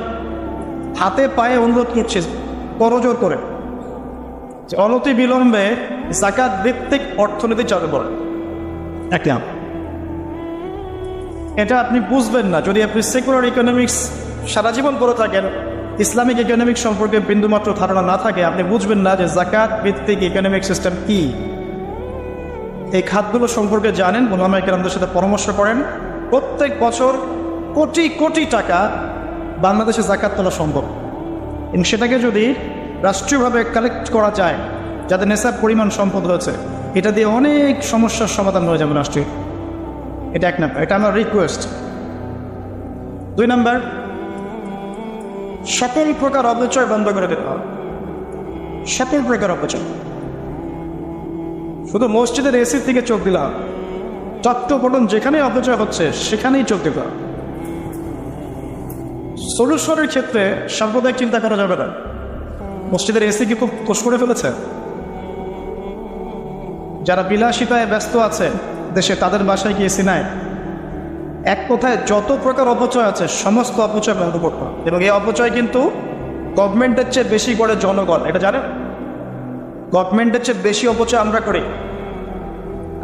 হাতে পায়ে অনুরোধ করছি করজোর করে যে অনতি বিলম্বে জাকাত ভিত্তিক অর্থনীতি চালু করে একটা, এটা আপনি বুঝবেন না যদি আপনি সেকুলার ইকোনমিক্স সারা জীবন করে থাকেন, ইসলামিক ইকোনমিক্স সম্পর্কে বিন্দুমাত্র ধারণা না থাকে, আপনি বুঝবেন না যে জাকাত ভিত্তিক ইকোনমিক সিস্টেম কি। এই খাতগুলো সম্পর্কে জানেন, ওলামা কেরামদের সাথে পরামর্শ করেন। প্রত্যেক বছর কোটি কোটি টাকা বাংলাদেশে জাকাত তোলা সম্ভব, এবং সেটাকে যদি রাষ্ট্রীয়ভাবে কালেক্ট করা যায়, যাতে নেশাব পরিমাণ সম্পদ হয়েছে, এটা দিয়ে অনেক সমস্যার সমাধান হয়ে যাবে রাষ্ট্রীয়। এটা এক নাম্বার, এটা আমার রিকোয়েস্ট। 2 নাম্বার, সকল প্রকার অপচয় বন্ধ করে দিতে হবে। সকল প্রকার অপচয়, শুধু মসজিদের এসির দিকে চোখ দিলাম, চট্টপটন যেখানে অপচয় হচ্ছে সেখানেই চোখ দিতে হবে। সলিউশনের ক্ষেত্রে সাম্প্রদায়িক চিন্তা করা যাবে না। মসজিদের এসি কি খুব কোষ করে ফেলেছে? যারা বিলাসিতায় ব্যস্ত আছে দেশে, তাদের বাসায় কি এসি নাই? এক কথায় যত প্রকার অপচয় আছে সমস্ত অপচয় বন্ধ করতে হবে। এবং এই অপচয় কিন্তু গভর্নমেন্টের চেয়ে বেশি করে জনগণ, এটা জানেন? গভর্নমেন্টের চেয়ে বেশি অপচয় আমরা করি।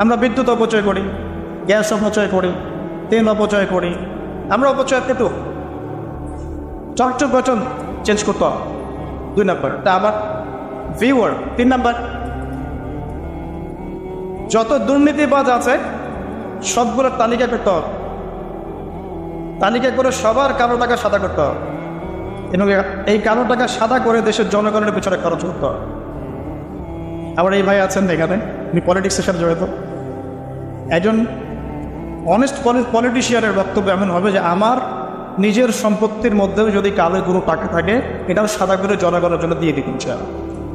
আমরা বিদ্যুৎ অপচয় করি, গ্যাস অপচয় করি, তেল অপচয় করি, আমরা অপচয় পেটু। চট্টপটন চেঞ্জ করতে হবে। 2 নাম্বার, তা আবার ভিউয়ার। 3 নাম্বার, যত দুর্নীতিবাজ আছে সবগুলোর তালিকা করতে হবে। তালিকা করে সবার কালো টাকা সাদা করতে হবে, এবং এই কালো টাকা সাদা করে দেশের জনগণের পিছনে খরচ করতে হবে। আবার এই ভাই আছেন এখানে, উনি পলিটিক্সের সাথে জড়িত। একজন অনেস্ট পলিটিশিয়ানের বক্তব্য এমন হবে যে আমার নিজের সম্পত্তির মধ্যেও যদি কালো কোনো টাকা থাকে, এটাও সাদা করে জনগণের জন্য দিয়ে দিতে চায়।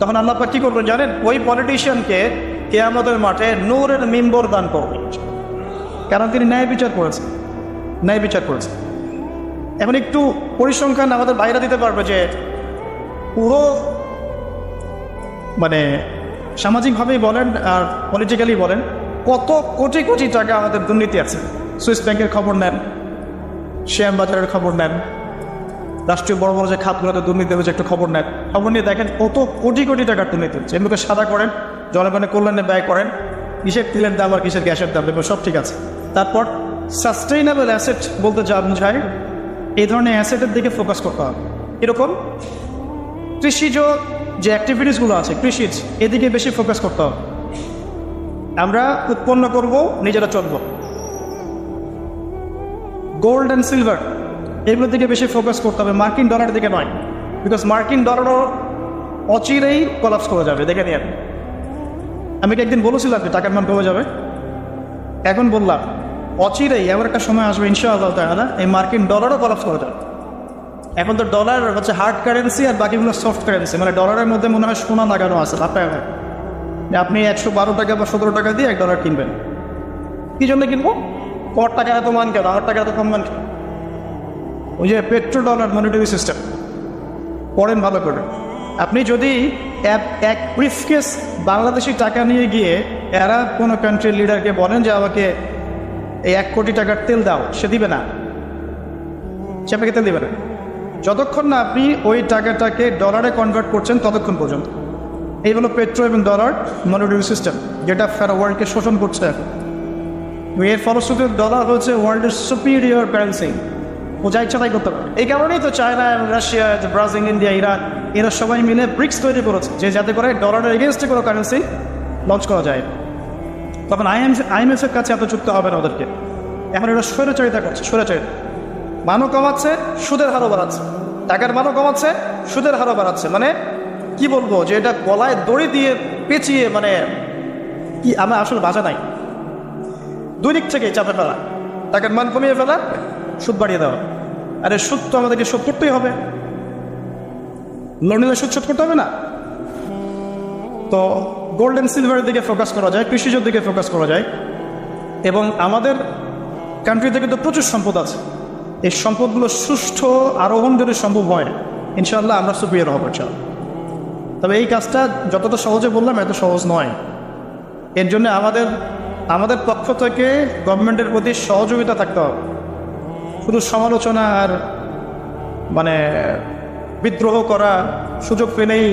তখন আল্লাহ পাক কি করবেন জানেন? ওই পলিটিশিয়ানকে কিয়ামতের মাঠে নূরের মিম্বর দান করবেন, কারণ তিনি ন্যায় বিচার করেছেন। ন্যায় বিচার করেছেন। এখন একটু পরিসংখ্যান আমাদের বাইরে দিতে পারবে যে পুরো মানে সামাজিকভাবেই বলেন আর পলিটিক্যালি বলেন, কত কোটি কোটি টাকা আমাদের দুর্নীতি আছে। সুইস ব্যাংকের খবর নেন, শেয়ার বাজারের খবর নেন, রাষ্ট্রীয় বড় বড় যে খাতগুলোতে দুর্নীতি হয়েছে একটু খবর নেন। খবর নিয়ে দেখেন কত কোটি কোটি টাকার দুর্নীতি হচ্ছে। এগুলোকে সাদা করেন, জনগণের কল্যাণে ব্যয় করেন, কিসের তেলের দাম আর কিসের গ্যাসের দাম দেবেন, সব ঠিক আছে। তারপর সাস্টেইনেবল অ্যাসেট বলতে যা বোঝায়, এই ধরনের অ্যাসেটের দিকে ফোকাস করতে হবে। এরকম কৃষিজ যে অ্যাক্টিভিটিসগুলো আছে, কৃষিজ, এদিকে বেশি ফোকাস করতে হবে। আমরা উৎপন্ন করব, নিজেরা চলব। গোল্ড অ্যান্ড সিলভার এগুলোর দিকে বেশি ফোকাস করতে হবে, মার্কিন ডলারের দিকে নয়। বিকজ মার্কিন ডলারও অচিরেই কলাপস করে যাবে, দেখে নিয়ে। আমি কি একদিন বলেছিলাম যে টাকার মান কমে যাবে? এখন বললাম অচিরেই এমন একটা সময় আসবে ইনশাআল্লাহ তাআলা এই মার্কিন ডলারও কলাপস করে যাবে। এখন তো ডলার হচ্ছে হার্ড কারেন্সি আর বাকিগুলো সফট কারেন্সি, মানে ডলারের মধ্যে মনে হয় সোনা লাগানো আছে। আপনি 112 টাকা বা 17 টাকা দিয়ে $1 কিনবেন। কি জন্য কিনবো? তোমার টাকা এত মান কেন, আমার টাকা এত কম মান কেন? ওই যে পেট্রো ডলার মনিটারি সিস্টেম পড়েন ভালো করে। আপনি যদি এক ব্রিফকেস বাংলাদেশি টাকা নিয়ে গিয়ে এরা কোনো কান্ট্রির লিডারকে বলেন যে আমাকে এই 1 কোটি টাকার তেল দাও, সে দিবে না, সে আপনাকে তেল দিবে না যতক্ষণ না আপনি ওই টাকাটাকে ডলারে কনভার্ট করছেন ততক্ষণ পর্যন্ত। এই হলো পেট্রো এবং ডলার মনিটারি সিস্টেম, যেটা সারা ওয়ার্ল্ডকে শোষণ করছে এখন। এর ফলশ্রুতিতে ডলার হচ্ছে ওয়ার্ল্ডের সুপিরিয়র কারেন্সি, ও যা ইচ্ছা তাই করতে পারে। এই কারণেই তো China, Russia, Brazil, India, Iran এরা সবাই মিলে ব্রিক্স তৈরি করেছে, যে যাতে করে ডলারের এগেনস্টে কোনো কারেন্সি লঞ্চ করা যায়। তখন IMF এর কাছে এত চুক্তি হবে না ওদেরকে। এখন এরা স্বৈরাচারিতা করছে, স্বৈরাচারিতা। মানও কমাচ্ছে, সুদের হারও বাড়াচ্ছে। টাকার মানও কমাচ্ছে, সুদের হারও বাড়াচ্ছে। মানে কি বলবো, যে এটা গলায় দড়ি দিয়ে পেঁচিয়ে, মানে কি আমার আসলে বাজা নাই। 2 দিক থেকে চাপে ফেলা, টাকার মান কমিয়ে ফেলা, সুদ বাড়িয়ে দেওয়া। আরে সুদ তো আমাদেরকে শোধ করতেই হবে, লোন নিলে সুদ শোধ করতে হবে না? তো গোল্ড অ্যান্ড সিলভারের দিকে ফোকাস করা যায়, কৃষিজ দিকে ফোকাস করা যায়। এবং আমাদের কান্ট্রিতে কিন্তু প্রচুর সম্পদ আছে। এই সম্পদগুলো সুষ্ঠু আরোহণ যদি সম্ভব হয়, ইনশাআল্লাহ আমরা সুপিরিয়র হব ইনশাআল্লাহ। তবে এই কাজটা যতটা সহজে বললাম এত সহজ নয়। এর জন্য আমাদের পক্ষ থেকে গভর্নমেন্টের প্রতি সহযোগিতা থাকতে হবে। শুধু সমালোচনা আর মানে বিদ্রোহ করা সুযোগ পেলেই